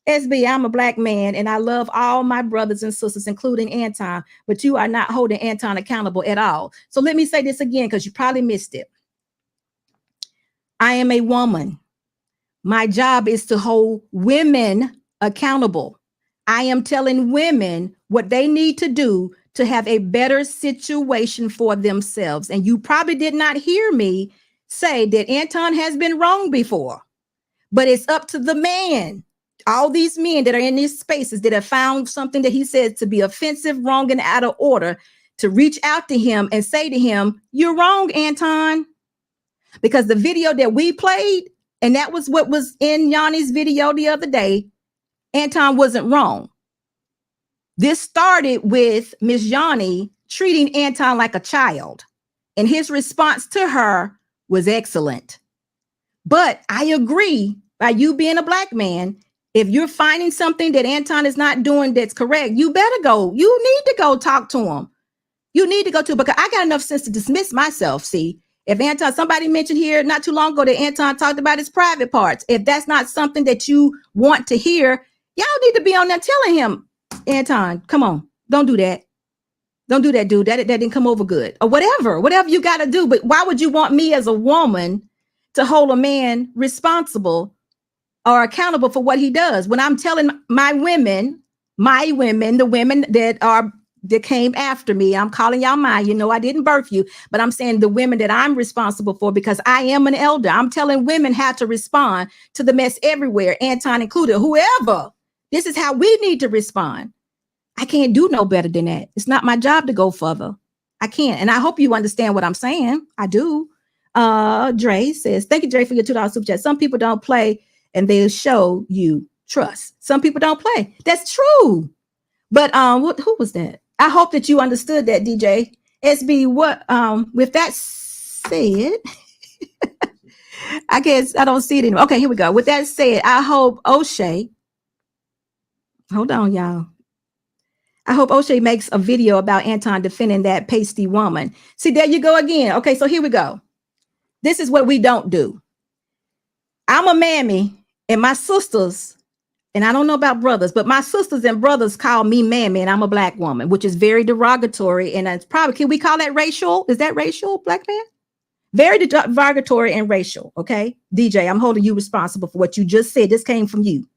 SB, I'm a black man and I love all my brothers and sisters, including Anton, but you are not holding Anton accountable at all. So let me say this again, because you probably missed it. I am a woman. My job is to hold women accountable. I am telling women what they need to do to have a better situation for themselves. And you probably did not hear me say that Anton has been wrong before, but it's up to the man. All these men that are in these spaces that have found something that he said to be offensive, wrong, and out of order to reach out to him and say to him, you're wrong, Anton. Because the video that we played, and that was what was in Yanie's video the other day, Anton wasn't wrong. This started with Miss Yanie treating Anton like a child, and his response to her was excellent. But I agree, by you being a black man, if you're finding something that Anton is not doing that's correct, you better go. You need to go talk to him. You need to go to, because I got enough sense to dismiss myself. See, if Anton, somebody mentioned here not too long ago that Anton talked about his private parts. If that's not something that you want to hear, y'all need to be on there telling him, Anton, come on, don't do that. Don't do that, dude. That didn't come over good, or whatever you got to do. But why would you want me as a woman to hold a man responsible or accountable for what he does when I'm telling my women, the women that came after me? I'm calling y'all mine. You know, I didn't birth you, but I'm saying the women that I'm responsible for, because I am an elder. I'm telling women how to respond to the mess everywhere, Anton included, whoever. This is how we need to respond. I can't do no better than that. It's not my job to go further. I can't. And I hope you understand what I'm saying. I do. Dre says, thank you, Dre, for your $2 super chat. Some people don't play and they'll show you trust. Some people don't play. That's true. But who was that? I hope that you understood that, DJ. SB, what with that said, I guess I don't see it anymore. Okay, here we go. With that said, I hope O'Shea, hold on, y'all. I hope O'Shea makes a video about Anton defending that pasty woman. See, there you go again. Okay, so here we go. This is what we don't do. I'm a mammy, and my sisters, and I don't know about brothers, but my sisters and brothers call me mammy, and I'm a black woman, which is very derogatory. And it's probably, can we call that racial? Is that racial, black man? Very derogatory and racial. Okay, DJ, I'm holding you responsible for what you just said. This came from you.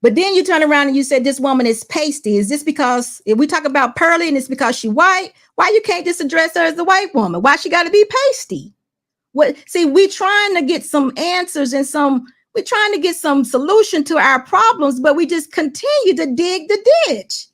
But then you turn around and you said this woman is pasty. Is this because if we talk about Pearly and it's because she white? Why you can't just address her as a white woman? Why she got to be pasty? What? See, we trying to get some answers and we're trying to get some solution to our problems, but we just continue to dig the ditch.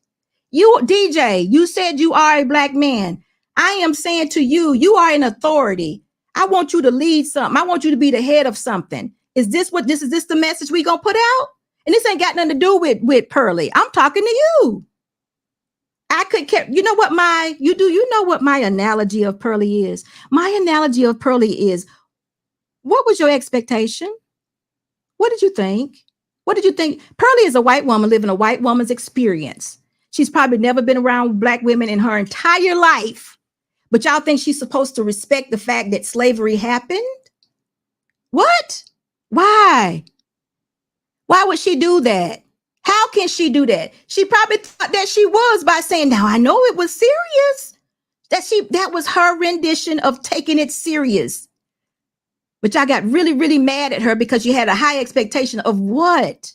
You, DJ, you said you are a black man. I am saying to you, you are an authority. I want you to lead something. I want you to be the head of something. Is this the message we gonna put out? And this ain't got nothing to do with Pearly. I'm talking to you. I could care. You know what my analogy of Pearly is? My analogy of Pearly is, what was your expectation? What did you think? What did you think? Pearly is a white woman living a white woman's experience. She's probably never been around black women in her entire life. But y'all think she's supposed to respect the fact that slavery happened? What? Why? Why would she do that? How can she do that? She probably thought that she was by saying, now I know it was serious. That was her rendition of taking it serious. But y'all got really, really mad at her because you had a high expectation of what?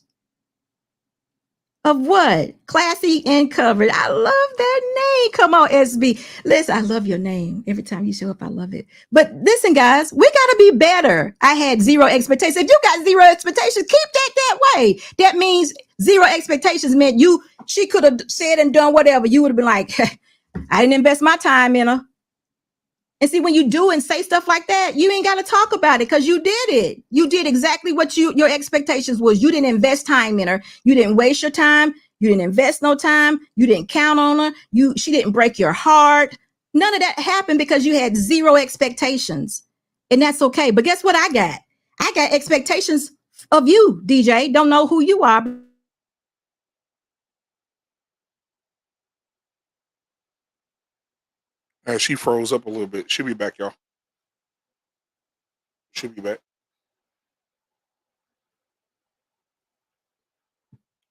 Of what? Classy and covered. I love that name. Come on, SB. Listen, I love your name. Every time you show up, I love it. But listen, guys, we got to be better. I had zero expectations. If you got zero expectations, keep that way. That means zero expectations meant she could have said and done whatever. You would have been like, I didn't invest my time in her. And see, when you do and say stuff like that, you ain't got to talk about it because you did it. You did exactly what your expectations was. You didn't invest time in her. You didn't waste your time. You didn't invest no time. You didn't count on her. She didn't break your heart. None of that happened because you had zero expectations. And that's okay. But guess what I got? I got expectations of you, DJ. Don't know who you are. She froze up a little bit. She'll be back, y'all. She'll be back.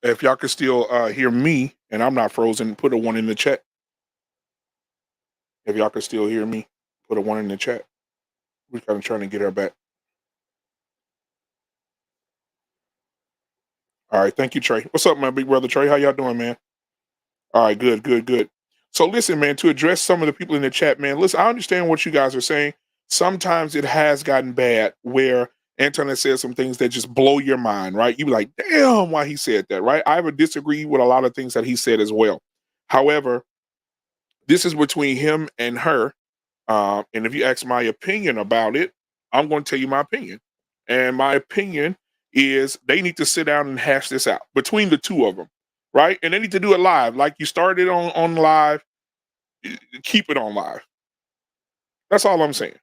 If y'all can still hear me and I'm not frozen, put a 1 in the chat. If y'all can still hear me, put a 1 in the chat. We're kind of trying to get her back. All right, thank you, Trey. What's up, my big brother Trey? How y'all doing, man? All right, good. So listen, man, to address some of the people in the chat, man, listen, I understand what you guys are saying. Sometimes it has gotten bad where Anton has said some things that just blow your mind, right? You be like, damn, why he said that, right? I would disagree with a lot of things that he said as well. However, this is between him and her. And if you ask my opinion about it, I'm going to tell you my opinion. And my opinion is they need to sit down and hash this out between the two of them, right? And they need to do it live. Like you started on live, keep it on live. That's all I'm saying.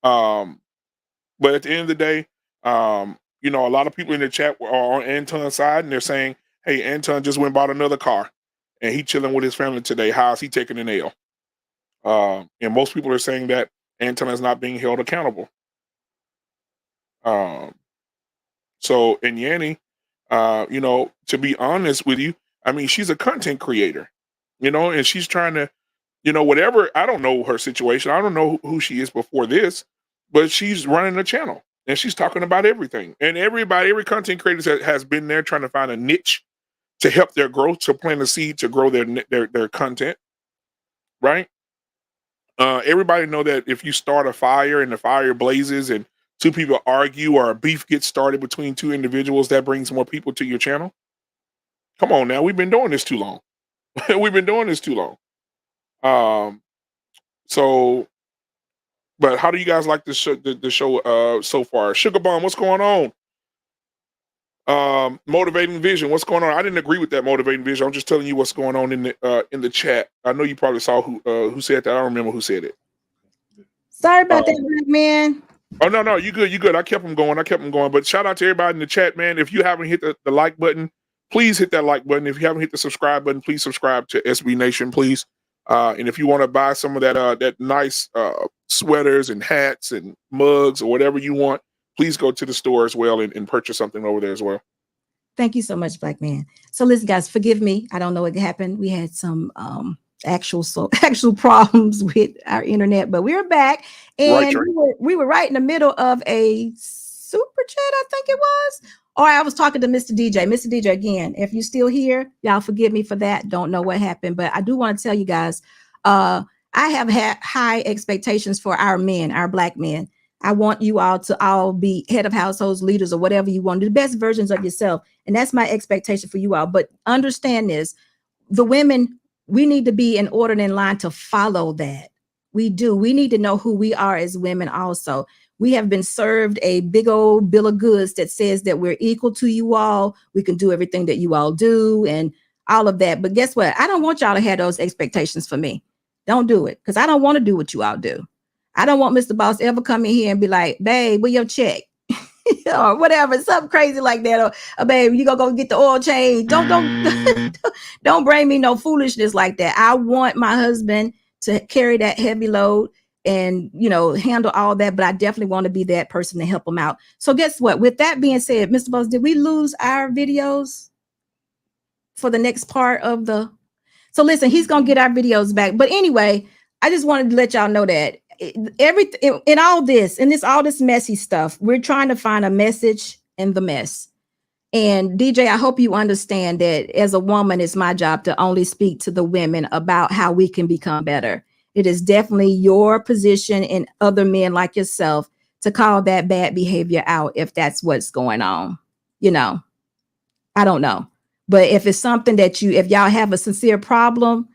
But at the end of the day, a lot of people in the chat are on Anton's side and they're saying, hey, Anton just went and bought another car and he chilling with his family today. How is he taking an L? And most people are saying that Anton is not being held accountable. So in Yanie, to be honest with you, I mean, she's a content creator, and she's trying to, whatever. I don't know her situation. I don't know who she is before this, but she's running a channel and she's talking about everything. And every content creator has been there trying to find a niche to help their growth, to plant a seed to grow their content, right? Everybody know that if you start a fire and the fire blazes and two people argue or a beef gets started between two individuals, that brings more people to your channel. Come on now, we've been doing this too long. So, but how do you guys like the show so far? Sugar Bomb, what's going on? Motivating Vision, what's going on? I didn't agree with that Motivating Vision. I'm just telling you what's going on in the chat. I know you probably saw who said that. I don't remember who said it. Sorry about that, black man. Oh, no, you good. I kept them going. But shout out to everybody in the chat, man. If you haven't hit the like button, please hit that like button. If you haven't hit the subscribe button, please subscribe to SB Nation, please. And if you want to buy some of that nice sweaters and hats and mugs or whatever you want, please go to the store as well and purchase something over there as well. Thank you so much, black man. So listen, guys, forgive me. I don't know what happened. We had some actual problems with our internet, but we're back, and Right. we were right in the middle of a super chat, I think it was, or I was talking to Mr. DJ. Mr. DJ, again, if you're still here, y'all forgive me for that. Don't know what happened, but I do want to tell you guys, I have had high expectations for our men, our Black men. I want you all to all be head of households, leaders, or whatever you want, the best versions of yourself, and that's my expectation for you all. But understand this: the women, we need to be in order and in line to follow that. We do. We need to know who we are as women also. We have been served a big old bill of goods that says that we're equal to you all. We can do everything that you all do and all of that. But guess what? I don't want y'all to have those expectations for me. Don't do it, because I don't want to do what you all do. I don't want Mr. Boss ever come in here and be like, babe, where your check? Or whatever, something crazy like that. Or babe, you gonna go get the oil change. Don't bring me no foolishness like that. I want my husband to carry that heavy load and, you know, handle all that, but I definitely want to be that person to help him out. So guess what? With that being said, Mr. Boss, did we lose our videos for the next part of the... So listen, he's gonna get our videos back. But anyway, I just wanted to let y'all know that everything in all this messy stuff, we're trying to find a message in the mess. And DJ, I hope you understand that as a woman, it's my job to only speak to the women about how we can become better. It is definitely your position and other men like yourself to call that bad behavior out if that's what's going on. You know, I don't know. But if it's something that if y'all have a sincere problem,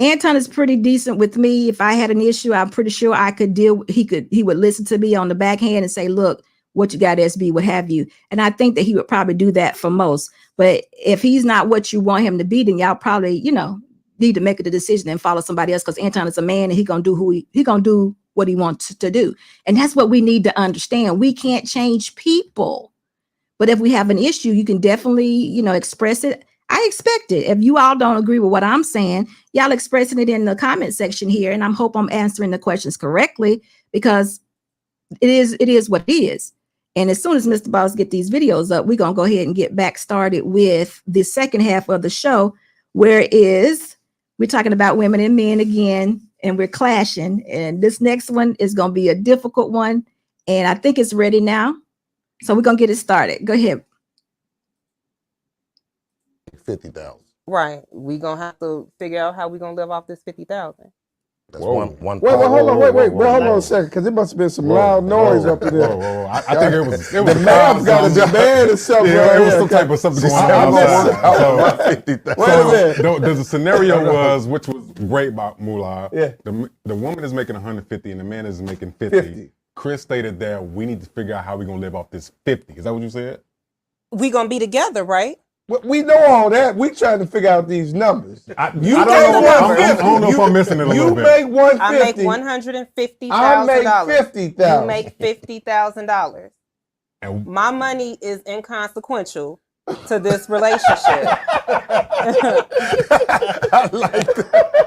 Anton is pretty decent with me. If I had an issue, I'm pretty sure I could he would listen to me on the backhand and say, look, what you got, SB, what have you. And I think that he would probably do that for most. But if he's not what you want him to be, then y'all probably, you know, need to make a decision and follow somebody else, because Anton is a man and he gonna do what he wants to do. And that's what we need to understand. We can't change people. But if we have an issue, you can definitely, you know, express it. I expect it. If you all don't agree with what I'm saying, y'all expressing it in the comment section here. And I hope I'm answering the questions correctly, because it is what it is. And as soon as Mr. Boss get these videos up, we're going to go ahead and get back started with the second half of the show, where we're talking about women and men again, and we're clashing. And this next one is going to be a difficult one. And I think it's ready now. So we're going to get it started. Go ahead. 50,000. Right. We gonna have to figure out how we gonna live off this 50,000. That's one. Wait, hold on a second, because it must have been some loud noise up there. I think it was the math got a demand or something. Yeah, it was some type of something going on outside. So the scenario was, which was great by Moolah. Yeah. The woman is making 150 and the man is making 50. Chris stated that we need to figure out how we're gonna live off this 50. Is that what you said? We gonna be together, right? We know all that. We trying to figure out these numbers. I don't know if I'm missing it a little bit. You make 150. I make $150,000. I make 50,000. You make $50,000. And my money is inconsequential to this relationship. I like that.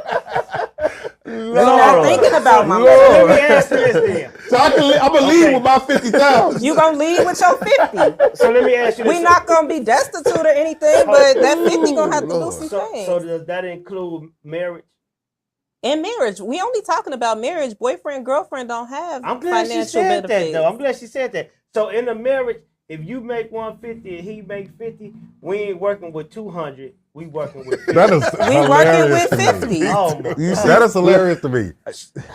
We're not thinking about my money. Let me ask you this then. So I'm gonna leave with my 50,000. You gonna leave with your 50. So let me ask you this. We're not gonna be destitute or anything, but that 50 gonna have to do some things. So does that include marriage? In marriage, we only talking about marriage. Boyfriend, girlfriend don't have I'm glad financial she said benefits. that though. I'm glad she said that. So in a marriage, if you make 150 and he make 50, we ain't working with 200. We working with 50. That is we working with 50. Oh my That is hilarious to me.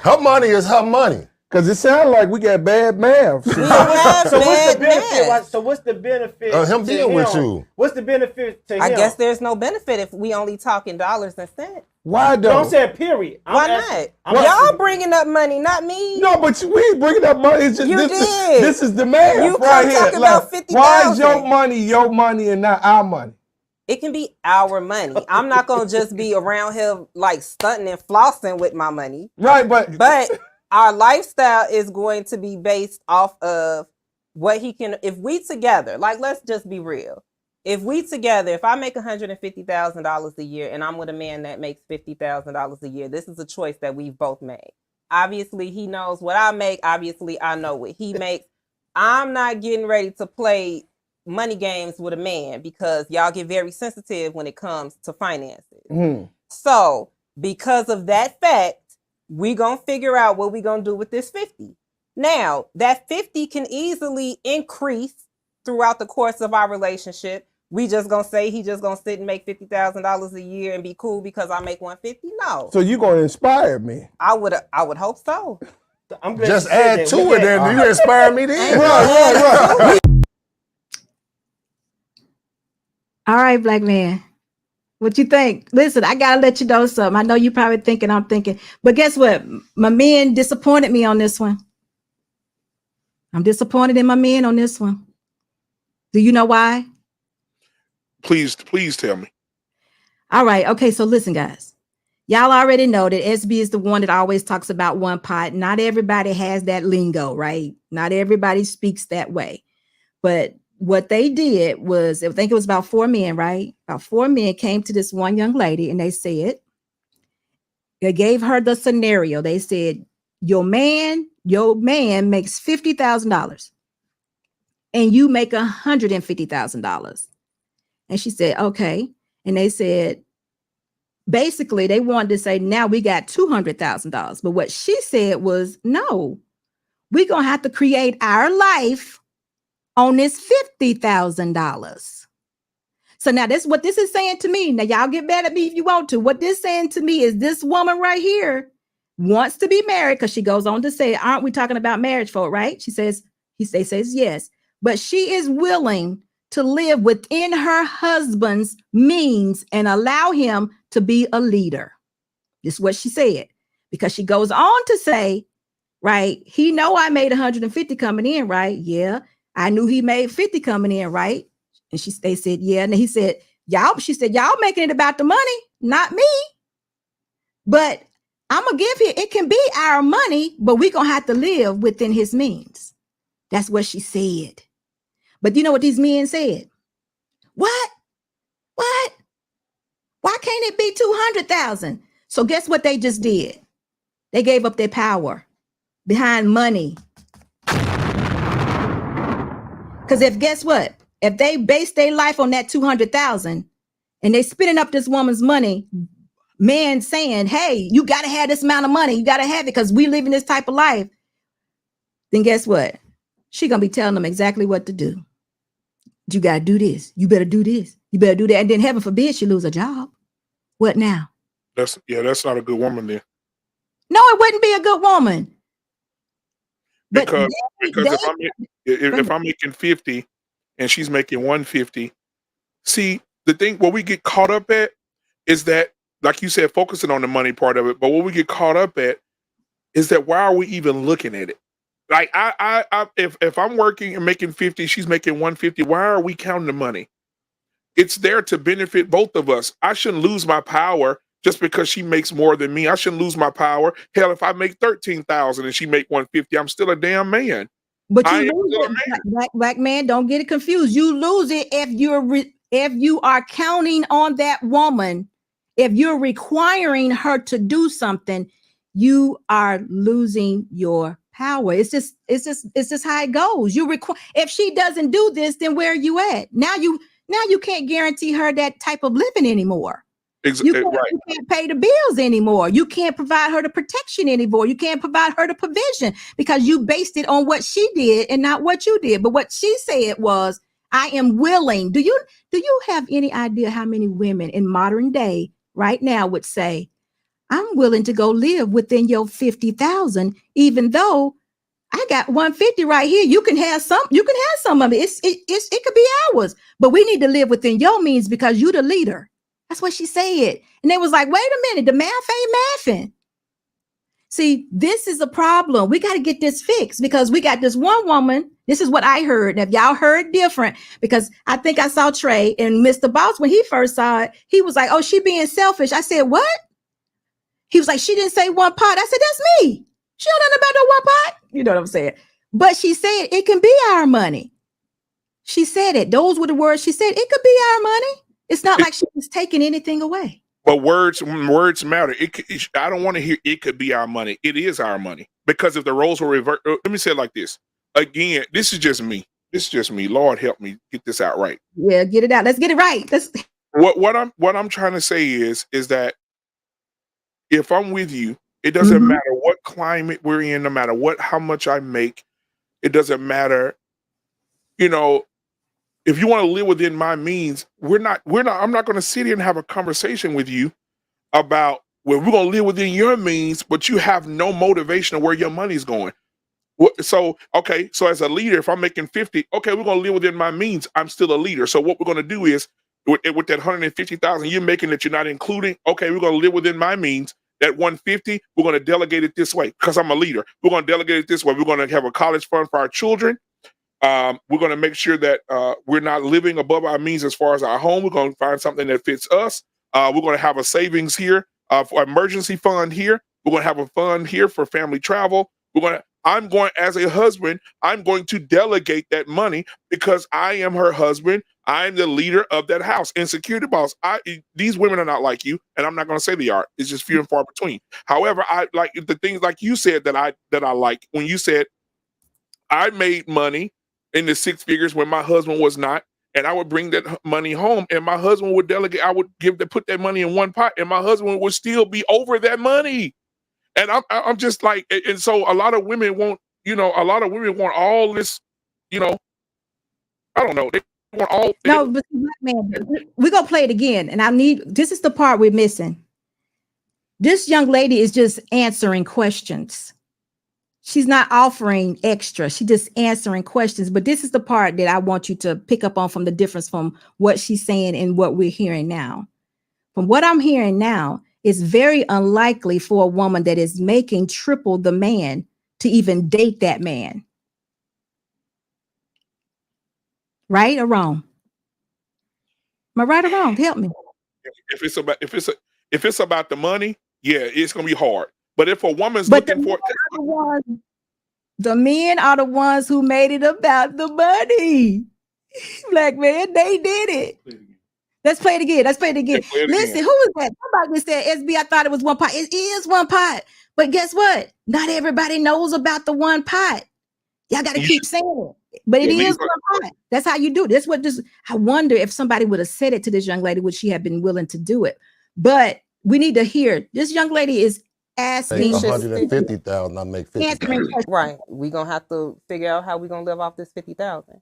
Her money is her money. Because it sounds like we got bad math. We have So what's the bad benefit? math. So what's the benefit Him to being him? with you. What's the benefit to him? I guess there's no benefit if we only talking dollars and cents. Why No, don't? I'm saying period. Why not? Y'all bringing up money, not me. No, but we ain't bringing up money. It's just You did. This is the math You right come here. talking about 50,000. Why is your money and not our money? It can be our money. I'm not gonna just be around here like stunting and flossing with my money. Right, but our lifestyle is going to be based off of what he can. If we together, like, let's just be real. If we together, if I make $150,000 a year and I'm with a man that makes $50,000 a year, this is a choice that we've both made. Obviously, he knows what I make. Obviously, I know what he makes. I'm not getting ready to play money games with a man because y'all get very sensitive when it comes to finances. Mm. So Because of that fact, we gonna figure out what we gonna do with this 50. Now, that 50 can easily increase throughout the course of our relationship. We just gonna say he just gonna sit and make $50,000 a year and be cool because I make 150? No. So you gonna inspire me? I would hope so. I'm glad Just you said add that. to We it, had- then you inspire me then. Right. All right, black man. What you think? Listen, I gotta let you know something. I know you probably thinking I'm thinking, but guess what? My men disappointed me on this one. I'm disappointed in my men on this one. Do you know why? Please tell me. All right. Okay. So listen, guys. Y'all already know that SB is the one that always talks about one pot. Not everybody has that lingo, right? Not everybody speaks that way. But what they did was, I think it was about 4 men, right? About 4 men came to this one young lady and they said, they gave her the scenario. They said, your man makes $50,000 and you make $150,000. And she said, okay. And they said, basically, they wanted to say, now we got $200,000. But what she said was, no, we're going to have to create our life on this $50,000. So now this what this is saying to me. Now, y'all get mad at me if you want to. What this saying to me is this woman right here wants to be married, because she goes on to say, aren't we talking about marriage for it, right? She says, he says yes. But she is willing to live within her husband's means and allow him to be a leader. This is what she said, because she goes on to say, right, he know I made 150 coming in, right? Yeah, I knew he made 50 coming in, right? And they said, yeah. And he said, she said, y'all making it about the money, not me. But I'm gonna give him, it can be our money, but we're gonna have to live within his means. That's what she said. But you know what these men said? What? Why can't it be 200,000? So guess what they just did? They gave up their power behind money. Because guess what? If they base their life on that 200,000 and they spending up this woman's money, man saying, hey, you got to have this amount of money. You got to have it because we live in this type of life. Then guess what? She going to be telling them exactly what to do. You got to do this. You better do this. You better do that. And then heaven forbid she lose a job. What now? That's not a good woman then. No, it wouldn't be a good woman. Because if I'm making 50 and she's making 150, see, the thing what we get caught up at is that, like you said, focusing on the money part of it, but what we get caught up at is that why are we even looking at it? Like if I'm working and making 50, she's making 150, why are we counting the money? It's there to benefit both of us. I shouldn't lose my power just because she makes more than me. I shouldn't lose my power. Hell, if I make 13,000 and she make 150, I'm still a damn man. But you lose it, black man. Don't get it confused. You lose it if you are counting on that woman. If you're requiring her to do something, you are losing your power. It's just how it goes. If she doesn't do this, then where are you at? Now you can't guarantee her that type of living anymore. You can't pay the bills anymore. You can't provide her the protection anymore. You can't provide her the provision because you based it on what she did and not what you did. But what she said was, I am willing. Do you have any idea how many women in modern day right now would say, I'm willing to go live within your 50,000, even though I got 150 right here. You can have some of it. It could be ours, but we need to live within your means because you're the leader. That's what she said. And they was like, wait a minute, the math ain't mathing. See, this is a problem. We got to get this fixed because we got this one woman. This is what I heard. And if y'all heard different, because I think I saw Trey and Mr. Boss when he first saw it, he was like, oh, she being selfish. I said, what? He was like, she didn't say one pot. I said, that's me. She don't know about no one pot. You know what I'm saying? But she said, it can be our money. She said it. Those were the words she said. It could be our money. It's not like she was taking anything away. But words matter. I don't want to hear it could be our money. It is our money. Because if the roles were reversed, let me say it like this. Again, this is just me. Lord help me get this out right. Yeah, get it out. Let's get it right. What I'm trying to say is that if I'm with you, it doesn't Mhm. matter what climate we're in, no matter how much I make, it doesn't matter. You know, if you want to live within my means, I'm not going to sit here and have a conversation with you about, well, we're going to live within your means, but you have no motivation of where your money's going. So, okay, so as a leader, if I'm making 50, okay, we're going to live within my means. I'm still a leader. So what we're going to do is with that 150,000 you're making that you're not including, okay, we're going to live within my means. That 150, we're going to delegate it this way because I'm a leader. We're going to delegate it this way. We're going to have a college fund for our children. We're going to make sure that we're not living above our means as far as our home. We're going to find something that fits us. We're going to have a savings here for emergency fund here. We're going to have a fund here for family travel. As a husband, I'm going to delegate that money because I am her husband. I'm the leader of that house. And security boss, these women are not like you, and I'm not going to say they are. It's just few and far between. However, I like the things like you said that I like when you said I made money in the six figures when my husband was not, and I would bring that money home, and my husband would delegate. I would put that money in one pot, and my husband would still be over that money. And I'm just like, and so a lot of women want, all this, I don't know, they want all. No, but black man, we're gonna play it again, and this is the part we're missing. This young lady is just answering questions. She's not offering extra. She's just answering questions. But this is the part that I want you to pick up on from the difference from what she's saying and what we're hearing now. From what I'm hearing now, it's very unlikely for a woman that is making triple the man to even date that man. Right or wrong? Am I right or wrong? Help me. If it's about the money, yeah, it's gonna be hard. But if a woman's looking for the men are the ones who made it about the money. Black man, they did it. Let's play it again. Listen, who was that? Somebody said SB, I thought it was one pot. It is one pot. But guess what? Not everybody knows about the one pot. Y'all got to keep saying it. But it is one pot. That's how you do it. I wonder if somebody would have said it to this young lady, would she have been willing to do it? But we need to hear. This young lady is asking. 150,000, I make 50,000. Right. We're going to have to figure out how we're going to live off this 50,000.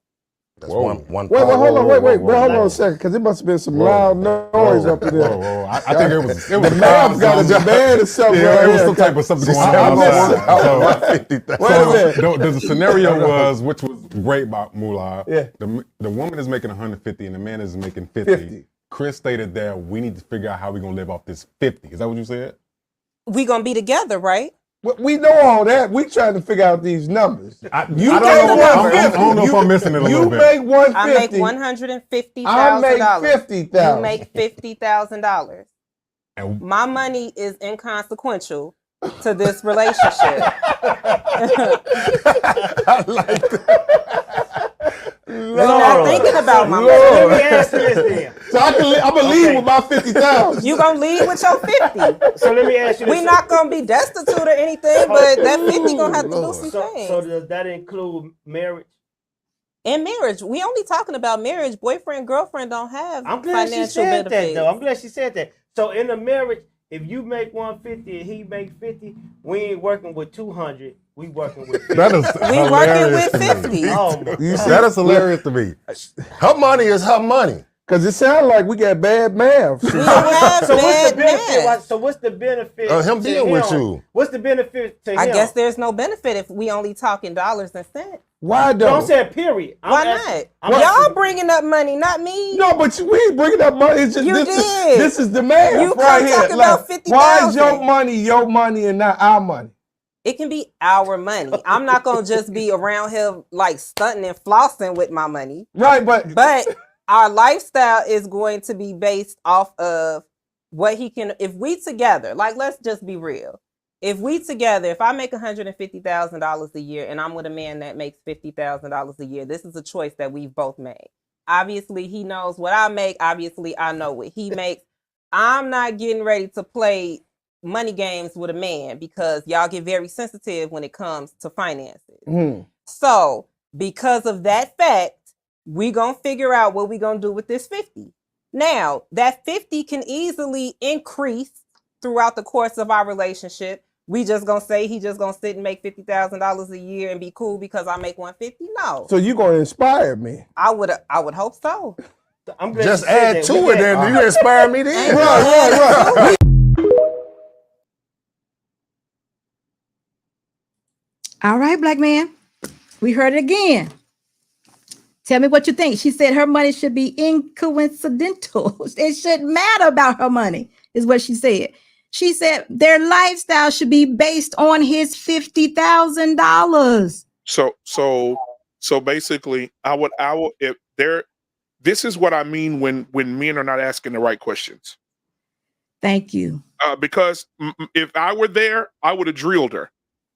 That's one. Wait, hold on a second, because it must have been some loud noise up in there. I think it was the math got a demand or something. Yeah, it was some type of something going on outside. The scenario was, which was great about Moolah. Yeah. The woman is making 150 and the man is making 50. Chris stated that we need to figure out how we're going to live off this 50. Is that what you said? We going to be together, right? We know all that. We trying to figure out these numbers. I don't know if I'm missing it a little bit. You make 150. I make $150,000. I make 50,000. You make $50,000. My money is inconsequential to this relationship. I like that. We're not thinking about my money. Let me ask you this then. So I'm gonna leave with my 50,000. You gonna leave with your 50. So let me ask you this. We're not gonna be destitute or anything, but that 50 gonna have to do some things. So does that include marriage? In marriage, we only talking about marriage. Boyfriend, girlfriend don't have financial benefits. I'm glad she said that. So in a marriage, if you make 150 and he make 50, we ain't working with 200. We working with 50. That is we working with 50. That is hilarious to me. Her money is her money. Because it sounds like we got bad math. We have so bad math. So what's the benefit him being with you? What's the benefit to him? I guess there's no benefit if we only talking dollars and cents. Why though? Don't say period. Why not? Y'all bringing up money, not me. No, but we ain't bringing up money. It's just this is the math you right here. Talking about 50,000. Why is your money and not our money? It can be our money. I'm not gonna just be around here like stunting and flossing with my money. Right, but our lifestyle is going to be based off of what he can. If we together, like, let's just be real. If we together, if I make $150,000 a year and I'm with a man that makes $50,000 a year, this is a choice that we've both made. Obviously, he knows what I make. Obviously, I know what he makes. I'm not getting ready to play money games with a man because y'all get very sensitive when it comes to finances. So because of that fact, we gonna figure out what we gonna do with this 50. Now, that 50 can easily increase throughout the course of our relationship, we just gonna say he just gonna sit and make $50,000 a year and be cool because I make 150? No. So you gonna inspire me? I would hope so. I'm glad Just you said add that. to it, then you inspire me then. Right. All right, black man. We heard it again. Tell me what you think. She said her money should be incoincidental. It shouldn't matter about her money, is what she said. She said their lifestyle should be based on his $50,000. So basically, I would if there. This is what I mean when men are not asking the right questions. Thank you. Because if I were there, I would have drilled her.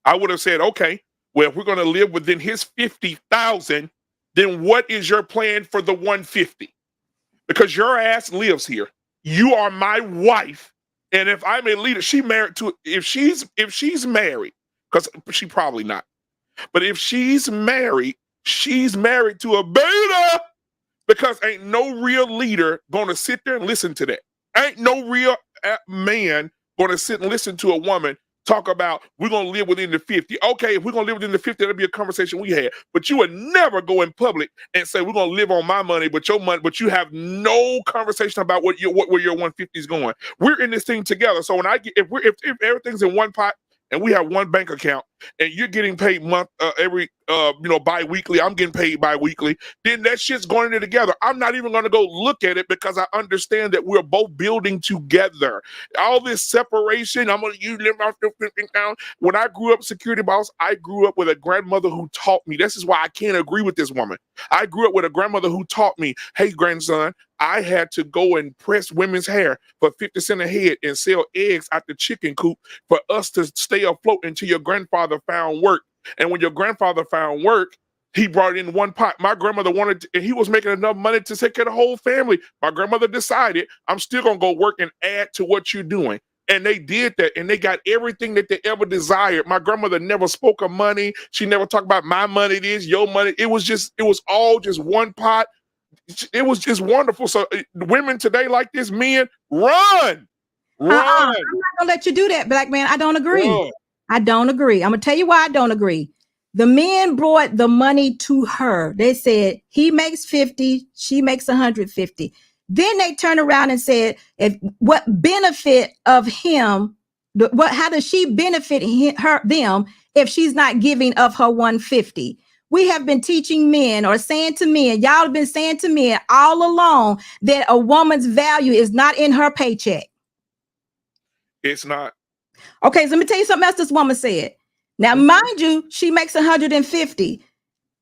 I would have said, okay, well, if we're going to live within his 50,000, then what is your plan for the 150? Because your ass lives here. You are my wife. And if I'm a leader, if she's married, because she probably not. But if she's married to a beta, because ain't no real leader going to sit there and listen to that. Ain't no real man going to sit and listen to a woman talk about we're going to live within the 50. Okay, if we're going to live within the 50, that'll be a conversation we had. But you would never go in public and say we're going to live on my money, but your money, but you have no conversation about where your 150 is going. We're in this thing together. So when if everything's in one pot and we have one bank account and you're getting paid bi-weekly, I'm getting paid bi-weekly, then that shit's going in together. I'm not even going to go look at it because I understand that we're both building together. All this separation, you live off the 50 down. When I grew up security boss, I grew up with a grandmother who taught me. This is why I can't agree with this woman. I grew up with a grandmother who taught me, hey, grandson, I had to go and press women's hair for 50 cents a head and sell eggs out the chicken coop for us to stay afloat until your grandfather found work. And when your grandfather found work, he brought it in one pot. My grandmother and he was making enough money to take care of the whole family. My grandmother decided, I'm still going to go work and add to what you're doing. And they did that, and they got everything that they ever desired. My grandmother never spoke of money. She never talked about my money, this, your money. It was all just one pot. It was just wonderful. So women today like this, men, run. I'm not gonna let you do that, black man. I don't agree. Run. I don't agree. I'm gonna tell you why I don't agree. The men brought the money to her. They said he makes 50, she makes 150. Then they turned around and said, what benefit of him? How does she benefit them if she's not giving of her 150? We have been teaching men or saying to men, y'all have been saying to men all along that a woman's value is not in her paycheck. It's not. Okay, so let me tell you something else this woman said. Now, mind you, she makes 150.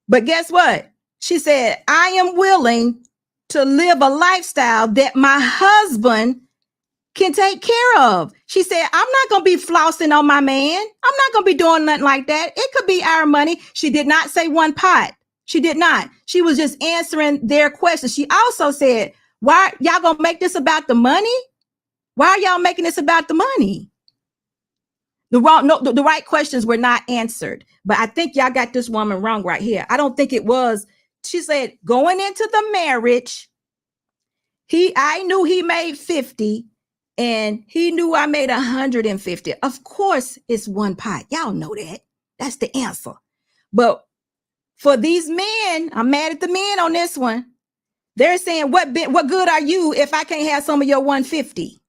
But guess what? She said, I am willing to live a lifestyle that my husband can take care of. She said, I'm not going to be flossing on my man. I'm not going to be doing nothing like that. It could be our money. She did not say one pot. She did not. She was just answering their questions. She also said, why y'all going to make this about the money? Why are y'all making this about the money? The right questions were not answered. But I think y'all got this woman wrong right here. I don't think it was. She said, going into the marriage, I knew he made 50. And he knew I made 150. Of course, it's one pot. Y'all know that. That's the answer. But for these men, I'm mad at the men on this one. They're saying, what good are you if I can't have some of your 150?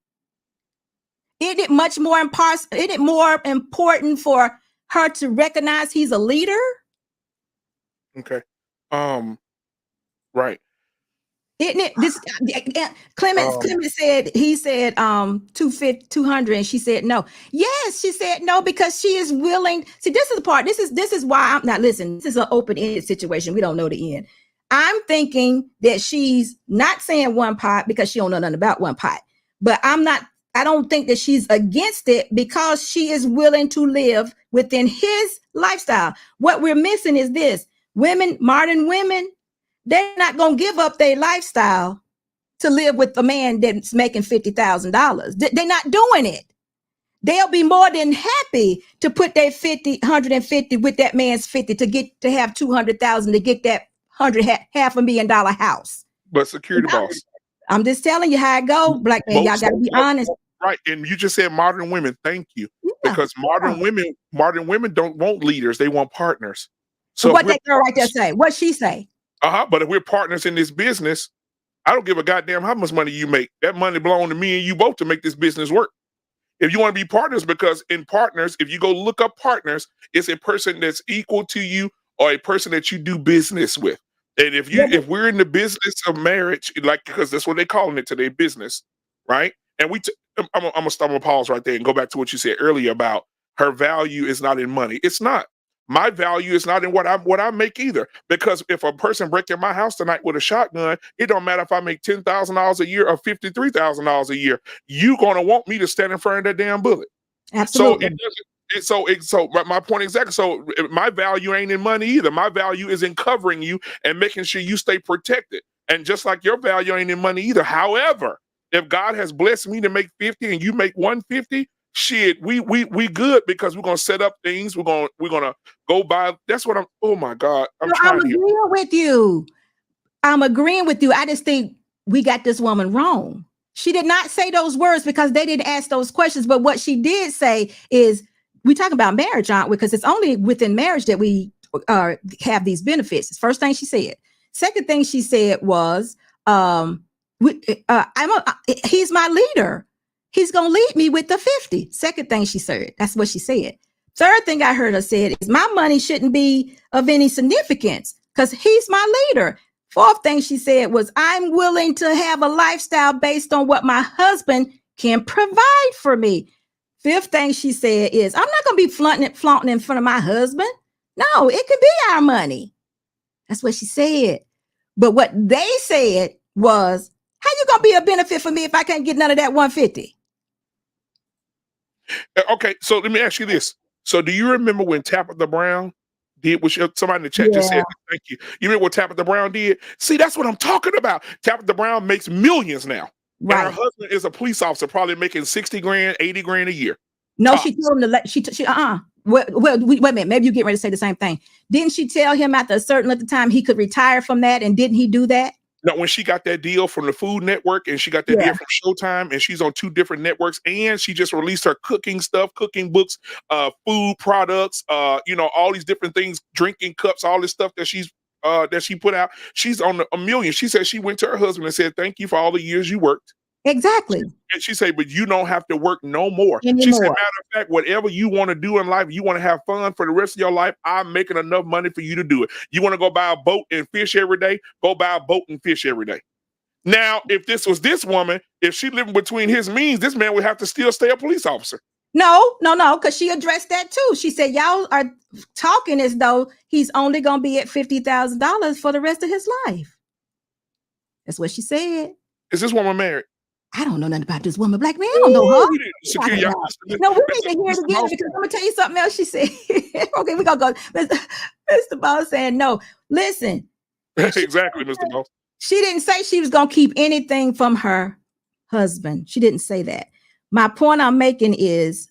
Isn't it much more isn't it more important for her to recognize he's a leader? Okay. Right. Isn't it this Clement said 200 and she said no. Yes, she said no because she is willing. See, this is the part. This is why I'm not listening. This is an open-ended situation. We don't know the end. I'm thinking that she's not saying one pot because she don't know nothing about one pot. But I don't think that she's against it because she is willing to live within his lifestyle. What we're missing is this. Modern women, they're not going to give up their lifestyle to live with a man that's making $50,000. They're not doing it. They'll be more than happy to put their 150 with that man's 50 to have 200,000 to get that $500,000 house. But security boss. I'm just telling you how it go, black man. Y'all got to be honest. right. And you just said modern women. Thank you. Yeah, Because modern women don't want leaders. They want partners. So So what that girl right there say? What she say? but if we're partners in this business, I don't give a goddamn how much money you make. That money belongs to me and you both to make this business work. If you want to be partners, because in partners, if you go look up partners, it's a person that's equal to you or a person that you do business with. And if we're in the business of marriage, like, because that's what they're calling it today, business, right? And I'm gonna pause right there and go back to what you said earlier about her value is not in money. It's not. My value is not in what I make either. Because if a person break in my house tonight with a shotgun, it don't matter if I make $10,000 a year or $53,000 a year. You gonna want me to stand in front of that damn bullet. Absolutely. But my point exactly. So my value ain't in money either. My value is in covering you and making sure you stay protected. And just like your value ain't in money either. However, if God has blessed me to make 50 and you make 150, shit, we good, because we're gonna set up things. We're gonna go by. That's what oh my God. I'm agreeing with you. I'm agreeing with you. I just think we got this woman wrong. She did not say those words because they didn't ask those questions. But what she did say is, we talk about marriage, aren't we? Because it's only within marriage that we have these benefits. First thing she said. Second thing she said was, he's my leader. He's going to lead me with the 50. Second thing she said. That's what she said. Third thing I heard her said is, my money shouldn't be of any significance because he's my leader. Fourth thing she said was, I'm willing to have a lifestyle based on what my husband can provide for me. Fifth thing she said is, I'm not going to be flaunting in front of my husband. No, it could be our money. That's what she said. But what they said was, how you going to be a benefit for me if I can't get none of that 150? Okay, so let me ask you this. So do you remember when Tabitha Brown did what somebody in the chat just said? Thank you. You remember what Tabitha Brown did? See, that's what I'm talking about. Tabitha Brown makes millions now. Right. And her husband is a police officer, probably making 60 grand, 80 grand a year. No, she told him to wait a minute. Maybe you get ready to say the same thing. Didn't she tell him after a certain length of time he could retire from that? And didn't he do that? No, when she got that deal from the Food Network and she got that deal from Showtime, and she's on 2 different networks, and she just released her cooking stuff, cooking books, food products, all these different things, drinking cups, all this stuff that she put out. She's on a million. She said she went to her husband and said, thank you for all the years you worked. Exactly. And she said, but you don't have to work no more. She said, matter of fact, whatever you want to do in life, you want to have fun for the rest of your life, I'm making enough money for you to do it. You want to go buy a boat and fish every day? Go buy a boat and fish every day. Now, if this was this woman, if she living between his means, this man would have to still stay a police officer. No, because she addressed that too. She said, y'all are talking as though he's only going to be at $50,000 for the rest of his life. That's what she said. Is this woman married? I don't know nothing about this woman, Black man. I don't know her. No, we need to hear it again, because I'm gonna tell you something else she said. Okay, we're gonna go. Mr. Boss saying no. Listen. Exactly, Mr. Boss. She didn't say she was gonna keep anything from her husband. She didn't say that. My point I'm making is,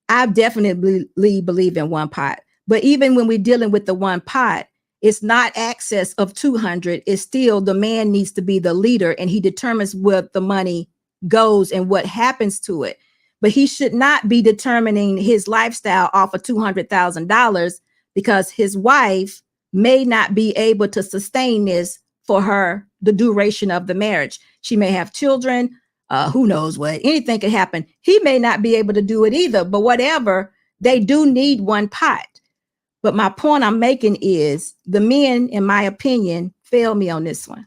I definitely believe in one pot. But even when we're dealing with the one pot, it's not access of 200. It's still the man needs to be the leader, and he determines where the money goes and what happens to it. But he should not be determining his lifestyle off of $200,000, because his wife may not be able to sustain this for the duration of the marriage. She may have children. Who knows what? Anything could happen. He may not be able to do it either. But whatever, they do need one pot. But my point I'm making is, the men, in my opinion, failed me on this one.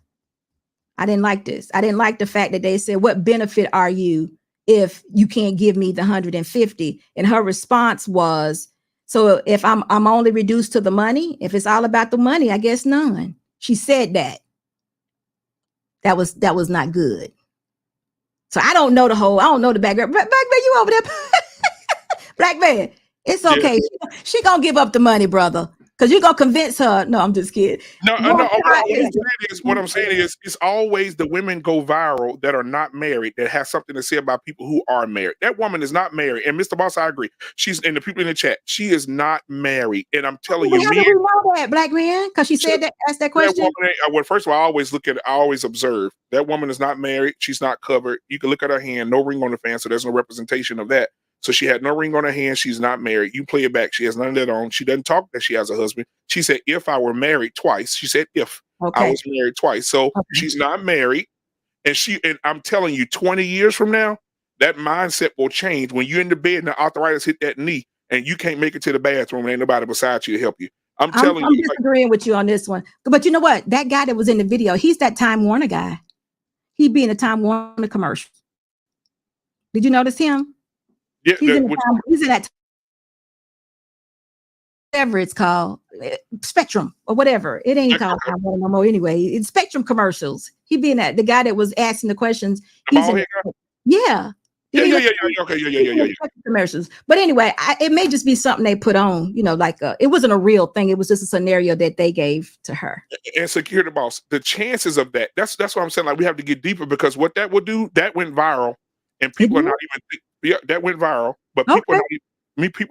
I didn't like this. I didn't like the fact that they said, what benefit are you if you can't give me the 150? And her response was, so if I'm only reduced to the money, if it's all about the money, I guess none. She said that. That was not good. So I don't know the background. Black man, you over there? Black man. It's okay. Yeah. She gonna give up the money, brother. Because you're gonna convince her. No, I'm just kidding. No, One no. pot is What I'm saying is, it's always the women go viral that are not married that has something to say about people who are married. That woman is not married, and Mr. Boss, I agree. She's and the people in the chat. She is not married, and I'm telling Well, you, how do we know that, black man? Because she said that. Asked that that question. woman, well, first of all, I always look at it. I always observe that woman is not married. She's not covered. You can look at her hand, no ring on the fan, so there's no representation of that. So she had no ring on her hand. She's not married. You play it back. She has none of that on. She doesn't talk that she has a husband. She said, if I were married twice. She said, if I was married twice. So she's not married. And I'm telling you, 20 years from now, that mindset will change. When you're in the bed and the arthritis hit that knee and you can't make it to the bathroom and ain't nobody beside you to help you. I'm telling you. I'm disagreeing with you on this one. But you know what? That guy that was in the video, he's that Time Warner guy. He be in a Time Warner commercial. Did you notice him? Yeah, he's in that whatever it's called, Spectrum or whatever. It ain't called Time Warner no more anyway. It's Spectrum commercials. He be in that. The guy that was asking the questions. He's in, yeah. Yeah. Commercials. But anyway, it may just be something they put on, you know, like it wasn't a real thing. It was just a scenario that they gave to her. And Security Boss, the chances of that's what I'm saying. Like, we have to get deeper, because what that would do, that went viral, and people are not even that went viral, but people are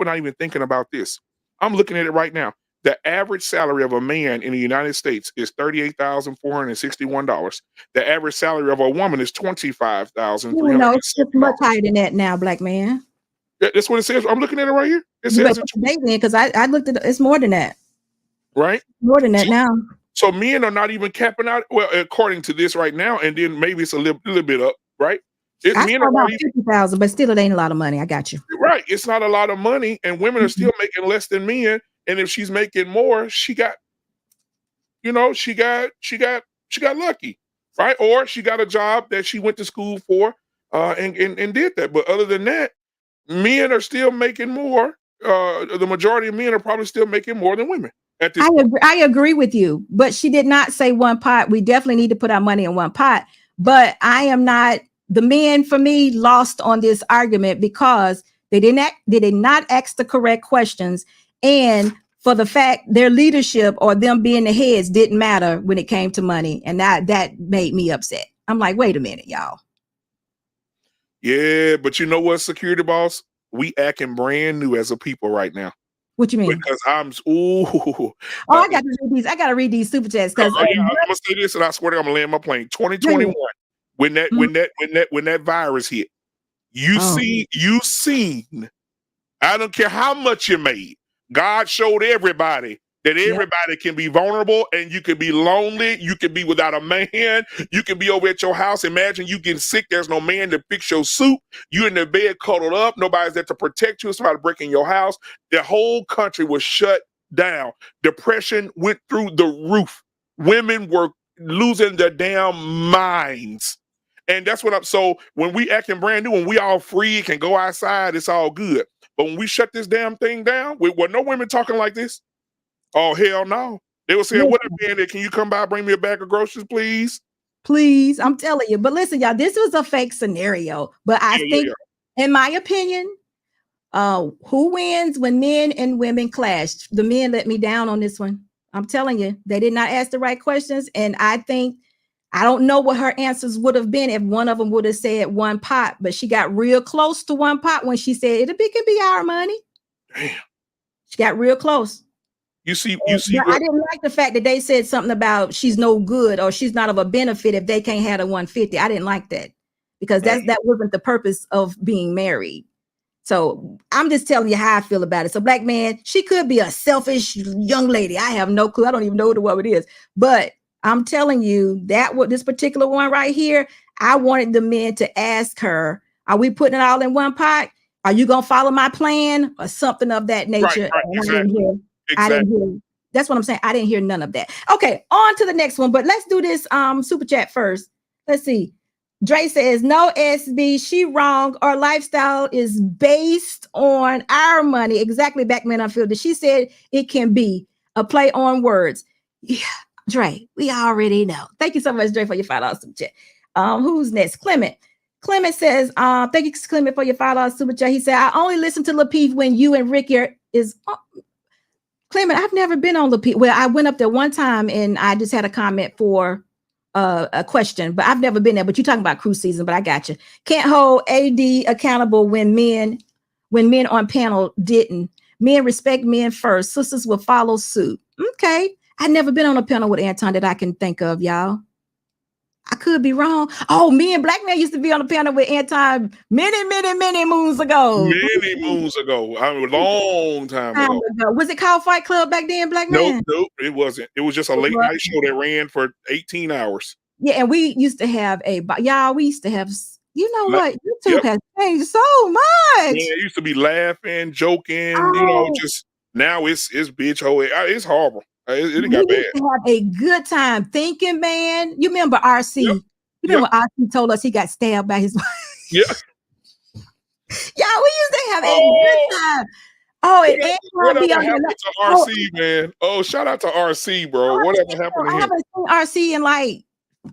not even thinking about this. I'm looking at it right now. The average salary of a man in the United States is $38,461. The average salary of a woman is $25,300. No, it's much higher than that now, black man. That's what it says. I'm looking at it right here. It says because I looked at it, it's more than that. Right? More than that now. So men are not even capping out. Well, according to this right now, and then maybe it's a little bit up, right? Men are about 50,000, but still, it ain't a lot of money. I got you. Right. It's not a lot of money, and women are still making less than men. And if she's making more, she got lucky, right? Or she got a job that she went to school for, and did that. But other than that, men are still making more. The majority of men are probably still making more than women at this point. I agree with you, but she did not say one pot. We definitely need to put our money in one pot. But I am not. The men, for me, lost on this argument because they did not ask the correct questions, and for the fact their leadership or them being the heads didn't matter when it came to money, and that made me upset. I'm like, wait a minute, y'all. Yeah, but you know what, Security Boss? We acting brand new as a people right now. What you mean? Because I got to read these. I got to read these super chats because I'm gonna say this, and I swear I'm gonna land my plane. 2021. When that virus hit, you seen, I don't care how much you made, God showed everybody that everybody can be vulnerable, and you can be lonely, you can be without a man, you can be over at your house. Imagine you getting sick, there's no man to fix your soup, you in the bed cuddled up, nobody's there to protect you, somebody breaking your house. The whole country was shut down. Depression went through the roof. Women were losing their damn minds. And that's what so when we acting brand new, when we all free, can go outside, it's all good. But when we shut this damn thing down, were no women talking like this? Oh, hell no. They were saying, what up, man? Can you come by, bring me a bag of groceries, please? Please, I'm telling you. But listen, y'all, this was a fake scenario. But I think, in my opinion, who wins when men and women clash? The men let me down on this one. I'm telling you, they did not ask the right questions. And I don't know what her answers would have been if one of them would have said one pot, but she got real close to one pot when she said it can be our money. Damn. She got real close. You see. I didn't like the fact that they said something about she's no good or she's not of a benefit if they can't have the 150. I didn't like that because that wasn't the purpose of being married. So I'm just telling you how I feel about it. So black man, she could be a selfish young lady. I have no clue. I don't even know what it is, but I'm telling you that this particular one right here, I wanted the men to ask her, are we putting it all in one pot? Are you going to follow my plan or something of that nature? Right, exactly. I didn't hear. That's what I'm saying. I didn't hear none of that. Okay, on to the next one, but let's do this super chat first. Let's see. Dre says, no, SB, she wrong. Our lifestyle is based on our money. Exactly, Backman Unfiltered. She said it can be a play on words. Yeah. Dre, we already know. Thank you so much, Dre, for your $5 super chat. Who's next? Clement. Clement says, thank you, Clement, for your $5 super chat. He said, I only listen to Lapeef when you and Ricky is Clement, I've never been on Lapeef. Well, I went up there one time and I just had a comment for a question, but I've never been there. But you're talking about Krew season, but I got you. Can't hold AD accountable when men on panel didn't. Men respect men first. Sisters will follow suit. Okay. I've never been on a panel with Anton that I can think of, y'all. I could be wrong. Oh, me and Black Man used to be on a panel with Anton many moons ago. Many moons ago. I mean, a long time ago. Was it called Fight Club back then, Black Man? Nope, it wasn't. It was just a late night show that ran for 18 hours. Yeah, and we used to have we used to have, you know what? YouTube has changed so much. Yeah, it used to be laughing, joking, you know, just now it's bitch hoe. It's horrible. It got bad. Used to have a good time thinking, man. You remember RC? Yep. You remember RC told us he got stabbed by his wife? Yeah. Yeah, we used to have a good time. Oh, and whatever happened to RC, man? Oh, shout out to RC, bro. Whatever happened to him? I haven't seen RC in like,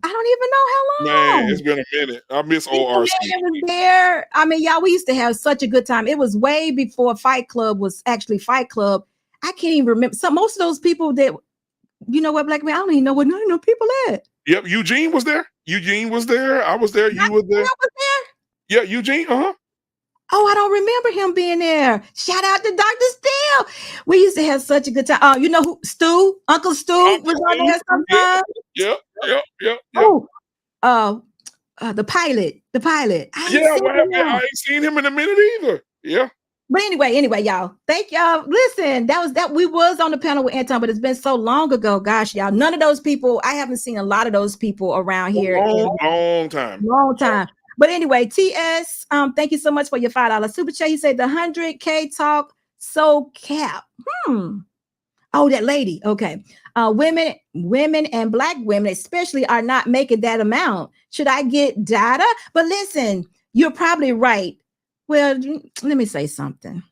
I don't even know how long. Man, it's been a minute. I miss old RC. Was there. I mean, y'all, we used to have such a good time. It was way before Fight Club was actually Fight Club. I can't even remember. So most of those people that, you know what, Black Man, I don't even know where none of them people at. Yep, Eugene was there. Eugene was there. I was there. You were there. I was there. Yeah, Eugene. Oh, I don't remember him being there. Shout out to Dr. Steele. We used to have such a good time. You know who? Stu, Uncle Stu was on there sometimes. Yep. Oh, the pilot. I ain't seen him in a minute either. Yeah. But anyway, y'all. Thank y'all. Listen, we was on the panel with Anton, but it's been so long ago. Gosh, y'all. None of those people. I haven't seen a lot of those people around here. Long time. But anyway, TS, thank you so much for your $5 super chat. He said the 100K talk so cap. Oh, that lady. Okay. Women and Black women especially are not making that amount. Should I get data? But listen, you're probably right. Well, let me say something.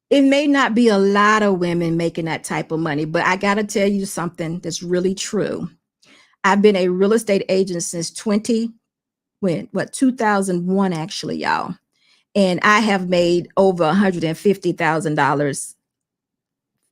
It may not be a lot of women making that type of money, but I got to tell you something that's really true. I've been a real estate agent since 2001, actually, y'all. And I have made over $150,000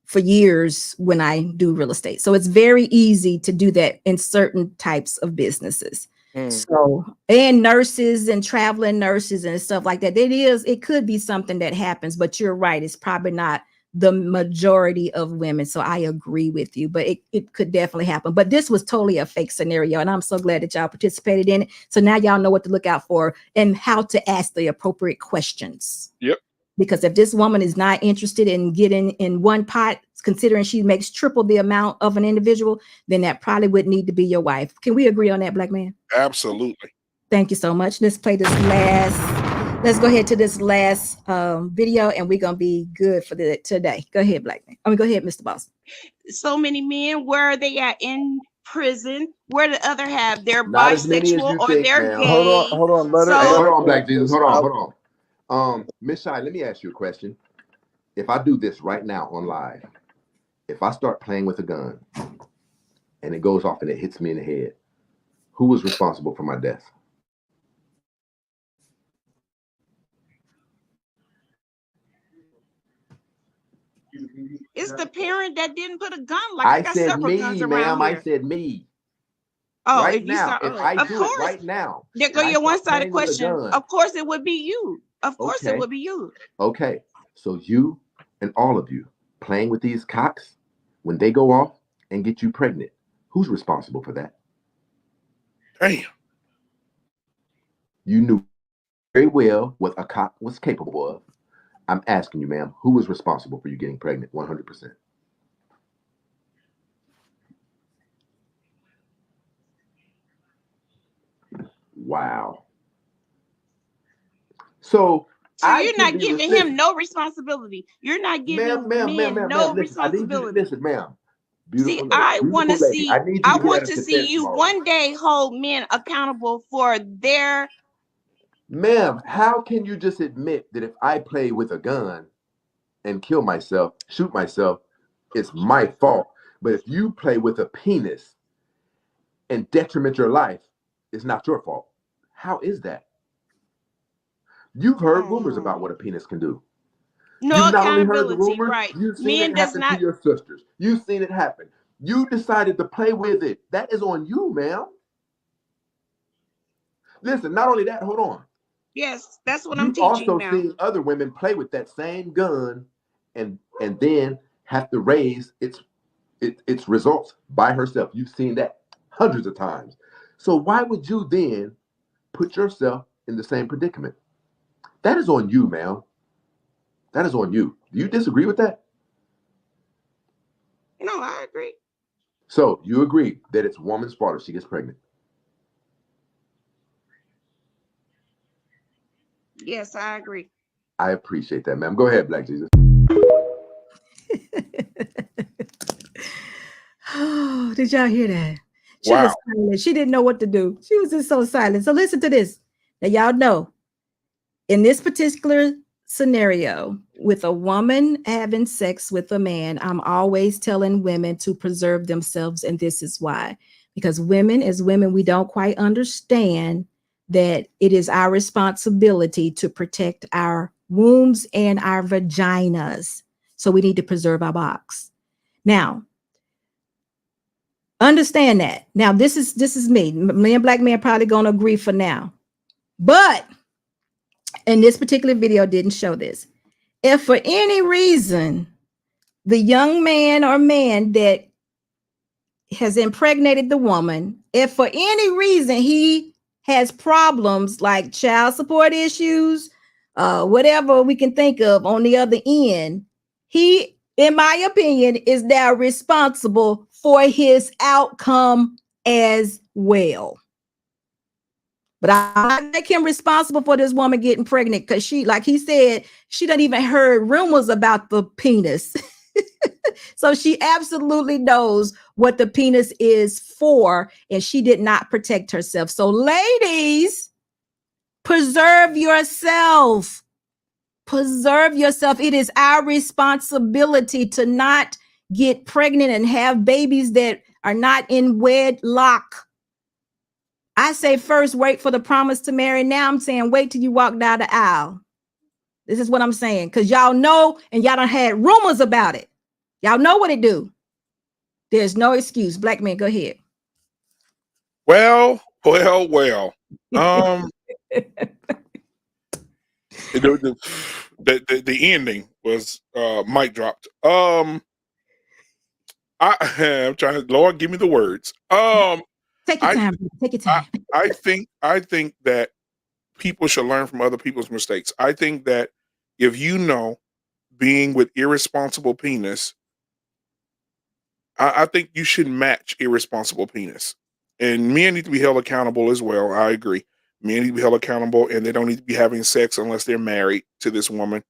for years when I do real estate. So it's very easy to do that in certain types of businesses. So, and nurses and traveling nurses and stuff like that. It could be something that happens, but you're right. It's probably not the majority of women. So I agree with you, but it could definitely happen. But this was totally a fake scenario. And I'm so glad that y'all participated in it. So now y'all know what to look out for and how to ask the appropriate questions. Yep. Because if this woman is not interested in getting in one pot, considering she makes triple the amount of an individual, then that probably would need to be your wife. Can we agree on that, Black Man? Absolutely. Thank you so much. Let's go ahead to this last video and we're going to be good for today. Go ahead, Black Man. Go ahead, Mr. Boss. So many men, where are they at in prison? Where the other have? They're Not as many as you bisexual or think, they're ma'am. gay. Hold on. Hold on, Black Jesus. Hold on. Miss Shy, let me ask you a question. If I do this right now on live, if I start playing with a gun and it goes off and it hits me in the head, who was responsible for my death? It's the parent that didn't put a gun. Like I got said several me, guns ma'am. around here. I said me. Oh, right if now, you if I of do course, it right now, there go and I your start one-sided playing with a question. gun. Of course, it would be you. Of course, it Okay. would be you. Okay, so you and all of you playing with these cocks, when they go off and get you pregnant, who's responsible for that? Damn. You knew very well what a cock was capable of. I'm asking you, ma'am, who was responsible for you getting pregnant 100%? Wow. So you're not giving him no responsibility. You're not giving men no responsibility. Listen, ma'am. See, I want to see. I want to see you one day hold men accountable for their. Ma'am, how can you just admit that if I play with a gun and kill myself, shoot myself, it's my fault? But if you play with a penis and detriment your life, it's not your fault. How is that? You've heard rumors about what a penis can do. No You've not only heard the accountability, rumors, right? you've seen Men it does happen to not. your sisters. You've seen it happen. You decided to play with it. That is on you, ma'am. Listen, not only that, hold on. Yes, that's what I'm You've teaching also now. seen other women play with that same gun and then have to raise its results by herself. You've seen that hundreds of times. So why would you then put yourself in the same predicament? That is on you, ma'am. That is on you. Do you disagree with that? No, I agree. So you agree that it's woman's fault if she gets pregnant? Yes, I agree. I appreciate that, ma'am. Go ahead, Black Jesus. Oh, did y'all hear that? She Wow. was silent. She didn't know what to do. She was just so silent. So listen to this. Now, y'all know, in this particular scenario, with a woman having sex with a man, I'm always telling women to preserve themselves. And this is why. Because women, as women, we don't quite understand that it is our responsibility to protect our wombs and our vaginas. So we need to preserve our box. Now, understand that. Now, this is me. Me and Black Man probably gonna agree for now. But in this particular video didn't show this. If for any reason the young man or man that has impregnated the woman, if for any reason he has problems like child support issues, whatever we can think of on the other end, he, in my opinion, is now responsible for his outcome as well. But I make him responsible for this woman getting pregnant because she, like he said, she done even heard rumors about the penis. So she absolutely knows what the penis is for, and she did not protect herself. So ladies, preserve yourself. Preserve yourself. It is our responsibility to not get pregnant and have babies that are not in wedlock. I say first, wait for the promise to marry. Now I'm saying wait till you walk down the aisle. This is what I'm saying, because y'all know, and y'all done had rumors about it. Y'all know what it do. There's no excuse. Black Man, go ahead. Well. The ending was mic dropped. I'm trying to, Lord, give me the words. Take your time. Take your time. I think that people should learn from other people's mistakes. I think that if you know being with irresponsible penis, I think you should match irresponsible penis. And men need to be held accountable as well. I agree. Men need to be held accountable, and they don't need to be having sex unless they're married to this woman.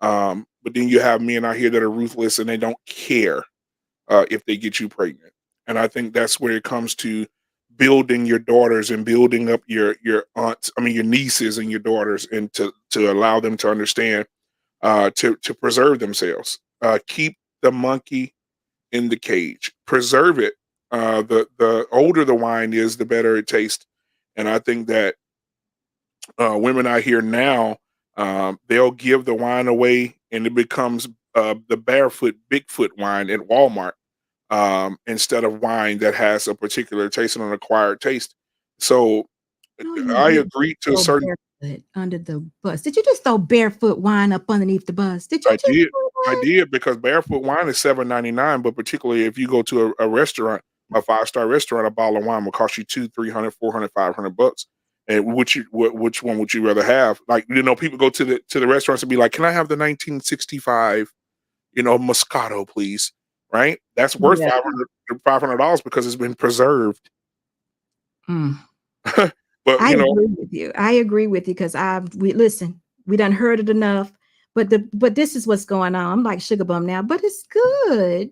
But then you have men out here that are ruthless and they don't care if they get you pregnant. And I think that's where it comes to building your daughters and building up your aunts, your nieces and your daughters, and to allow them to understand, to preserve themselves. Keep the monkey in the cage. Preserve it. The older the wine is, the better it tastes. And I think that women out here now, they'll give the wine away, and it becomes the barefoot Bigfoot wine at Walmart, instead of wine that has a particular taste and an acquired taste. So I agree to a certain. Under the bus. Did you just throw barefoot wine up underneath the bus? Did you? I did, because barefoot wine is $7.99, but particularly if you go to a restaurant, a 5-star restaurant, a bottle of wine will cost you $200, $300, $400, $500. And which one would you rather have? Like, people go to the restaurants and be like, "Can I have the 1965, Moscato, please?" Right? That's worth $500 because it's been preserved. But I agree with you. I agree with you because we done heard it enough. But this is what's going on. I'm like sugar bum now, but it's good.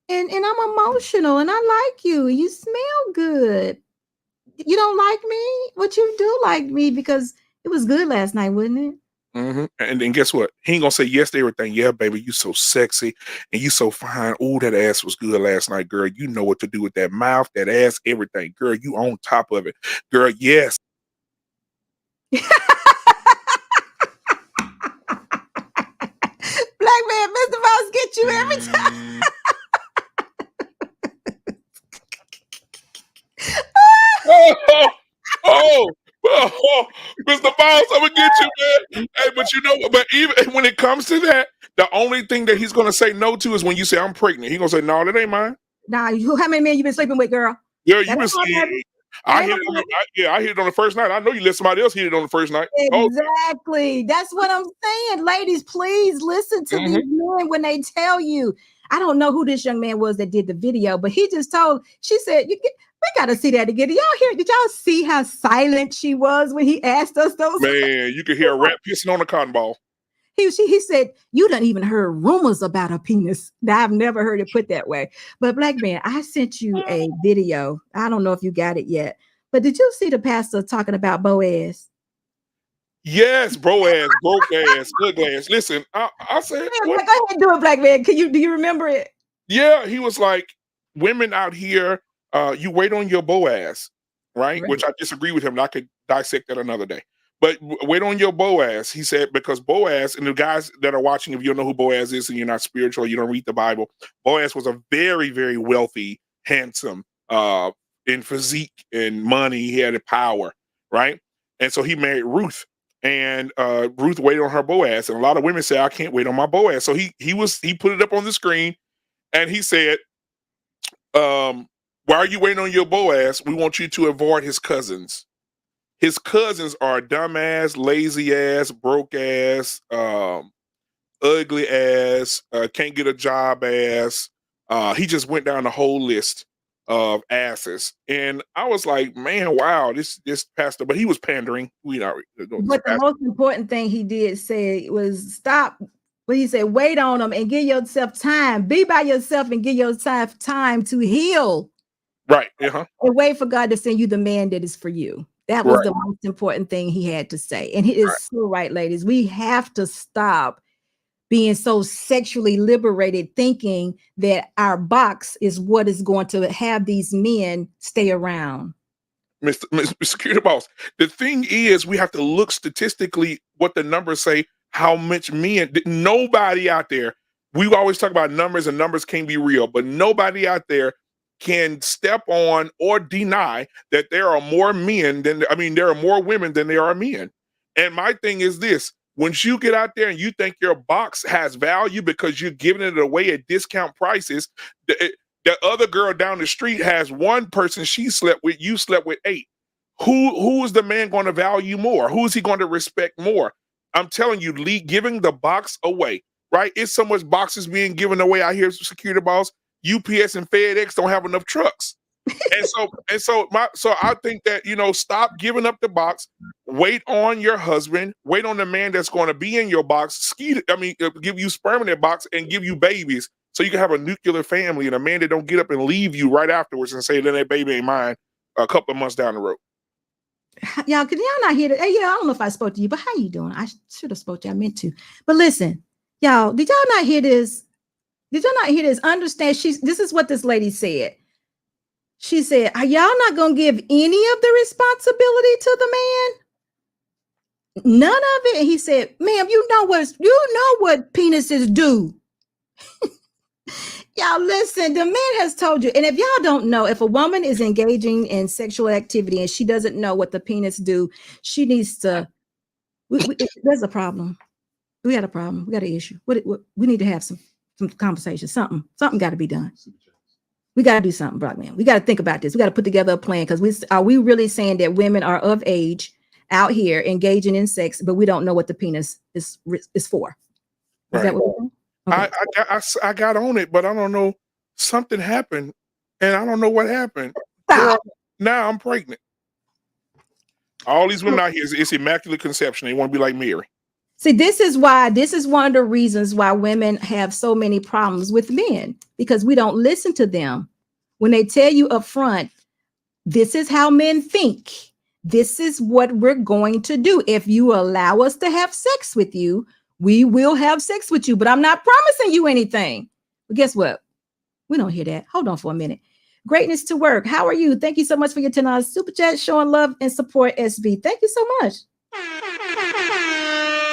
And I'm emotional and I like you. You smell good. You don't like me, but you do like me because it was good last night, wasn't it? Mm-hmm. And then guess what? He ain't gonna say yes to everything. Yeah, baby, you so sexy and you so fine. Oh, that ass was good last night, girl. You know what to do with that mouth, that ass, everything. Girl, you on top of it. Girl, yes. Black man, Mr. Boss get you every time. Oh, Mr. Boss, I'm gonna get you, man. Hey, but you know, but even when it comes to that, the only thing that he's gonna say no to is when you say I'm pregnant. He's gonna say, no, that ain't mine. Nah, how many men you been sleeping with, girl? Yeah, you been seeing. I hit it on the first night. I know you let somebody else hit it on the first night. Exactly. That's what I'm saying. Ladies, please listen to these men when they tell you. I don't know who this young man was that did the video, but he just she said, we got to see that again. Did y'all hear? Did y'all see how silent she was when he asked us those? Man, you could hear a rat pissing on a cotton ball. He said, you done even heard rumors about a penis. I've never heard it put that way. But Black man, I sent you a video. I don't know if you got it yet, but did you see the pastor talking about Boaz? Yes, bro ass, broke ass, good ass. Listen, I said, go ahead and do it, Black man. Do you remember it? Yeah, he was like, women out here, you wait on your Boaz, right? Which I disagree with him. And I could dissect that another day. But wait on your Boaz, he said, because Boaz, and the guys that are watching, if you don't know who Boaz is and you're not spiritual, you don't read the Bible, Boaz was a very, very wealthy, handsome, in physique and money. He had power, right? And so he married Ruth. And Ruth waited on her Boaz. And a lot of women say, I can't wait on my Boaz. So he put it up on the screen and he said, why are you waiting on your Boaz? We want you to avoid his cousins. His cousins are dumbass, lazy ass, broke ass, ugly ass, can't get a job ass. He just went down the whole list of asses. And I was like, man, wow, this pastor, but he was pandering. But the most important thing he did say was stop. But he said, wait on them and give yourself time. Be by yourself and give yourself time to heal. Right. And wait for God to send you the man that is for you. That was the most important thing he had to say. And he is so right, ladies. We have to stop being so sexually liberated, thinking that our box is what is going to have these men stay around. Mr. Security Boss, the thing is, we have to look statistically what the numbers say, how much men, nobody out there, we always talk about numbers and numbers can't be real, but nobody out there can step on or deny that there are more men there are more women than there are men. And my thing is this, once you get out there and you think your box has value because you're giving it away at discount prices, the other girl down the street has one person she slept with, you slept with 8. Who is the man going to value more? Who is he going to respect more? I'm telling you, giving the box away, right? It's so much boxes being given away out here, Security Boss. UPS and FedEx don't have enough trucks. So I think that, stop giving up the box, wait on your husband, wait on the man that's going to be in your box, give you sperm in that box and give you babies so you can have a nuclear family and a man that don't get up and leave you right afterwards and say, then that baby ain't mine a couple of months down the road. Y'all, can y'all not hear that? Hey, I don't know if I spoke to you, but how you doing? I should have spoke to you. I meant to. But listen, y'all, did y'all not hear this? Did y'all not hear this? Understand, this is what this lady said. She said, are y'all not going to give any of the responsibility to the man? None of it. And he said, ma'am, you know what penises do. Y'all listen, the man has told you. And if y'all don't know, if a woman is engaging in sexual activity and she doesn't know what the penis do, she needs to, there's a problem. We got a problem. We got an issue. We need to have some conversation. Something got to be done. We got to do something, Black man. We got to think about this. We got to put together a plan, because are we really saying that women are of age out here engaging in sex, but we don't know what the penis is for? Is that what we're doing? Okay. I got on it, but I don't know. Something happened, and I don't know what happened. Now I'm pregnant. All these women out here, it's immaculate conception. They want to be like Mary. See, this is one of the reasons why women have so many problems with men, because we don't listen to them when they tell you up front, this is how men think. This is what we're going to do. If you allow us to have sex with you, we will have sex with you, but I'm not promising you anything. But guess what? We don't hear that. Hold on for a minute. Greatness to work. How are you? Thank you so much for your $10 super chat, showing love and support, SB. Thank you so much.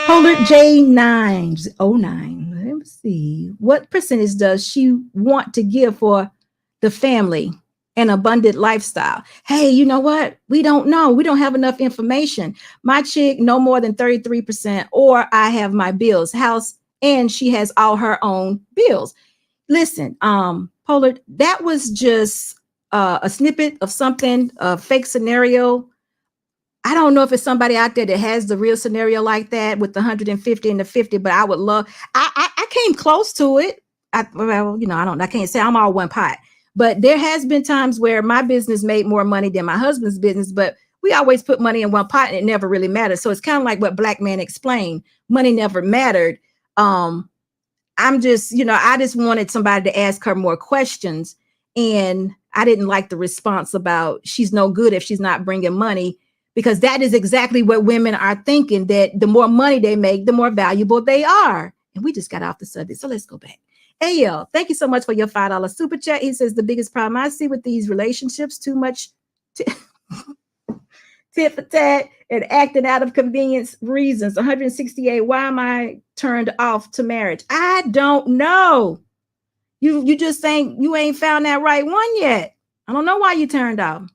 Polar J909. let me see. What percentage does she want to give for the family and abundant lifestyle? Hey, you know what? We don't know. We don't have enough information. My chick, no more than 33%, or I have my bills, house, and she has all her own bills. Listen, Polar, that was just a snippet of something, a fake scenario. I don't know if it's somebody out there that has the real scenario like that with the 150 and the 50, but I would love, I came close to it. I can't say I'm all one pot, but there has been times where my business made more money than my husband's business, but we always put money in one pot and it never really mattered. So it's kind of like what Black Man explained. Money never mattered. I just wanted somebody to ask her more questions, and I didn't like the response about she's no good if she's not bringing money, because that is exactly what women are thinking, that the more money they make, the more valuable they are. And we just got off the subject, so let's go back. AL, thank you so much for your $5 super chat. He says the biggest problem I see with these relationships, too much tit for tat and acting out of convenience reasons. 168. Why am I turned off to marriage? I don't know. You just saying you ain't found that right one yet. I don't know why you turned off.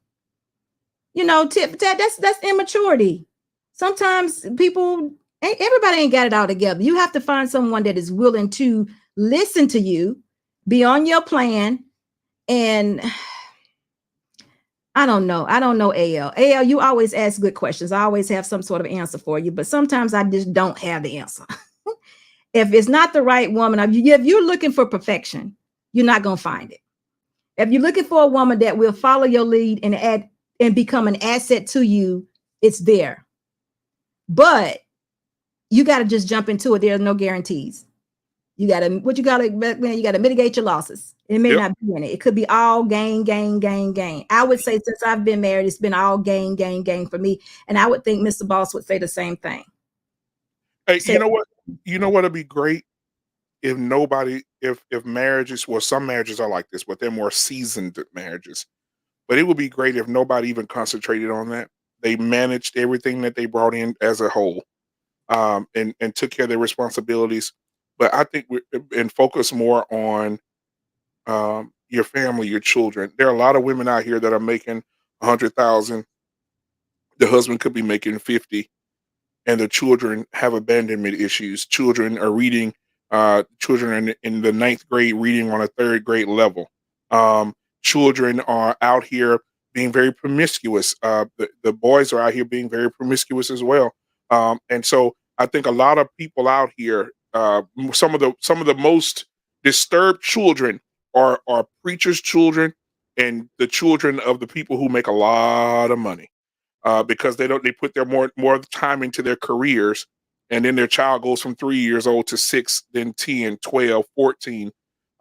Tit for tat, that's immaturity. Sometimes everybody ain't got it all together. You have to find someone that is willing to listen to you, be on your plan, and I don't know, AL. AL, you always ask good questions. I always have some sort of answer for you, but sometimes I just don't have the answer. If it's not the right woman, if you're looking for perfection, you're not going to find it. If you're looking for a woman that will follow your lead and become an asset to you, it's there. But you got to just jump into it. There's no guarantees. You got to mitigate your losses. It may not be in it. It could be all gain, gain, gain, gain. I would say since I've been married, it's been all gain, gain, gain for me. And I would think Mr. Boss would say the same thing. Hey, you know what? You know what'd be great if marriages, well, some marriages are like this, but they're more seasoned marriages. But it would be great if nobody even concentrated on that. They managed everything that they brought in as a whole, and took care of their responsibilities. But I think and focus more on your family, your children. There are a lot of women out here that are making 100,000. The husband could be making 50, and the children have abandonment issues. Children are reading. Children in the 9th grade reading on a 3rd grade level. Children are out here being very promiscuous. The boys are out here being very promiscuous as well. And so I think a lot of people out here, some of the most disturbed children are preachers' children and the children of the people who make a lot of money, because they put their more time into their careers, and then their child goes from 3 years old to 6, then 10, 12, 14.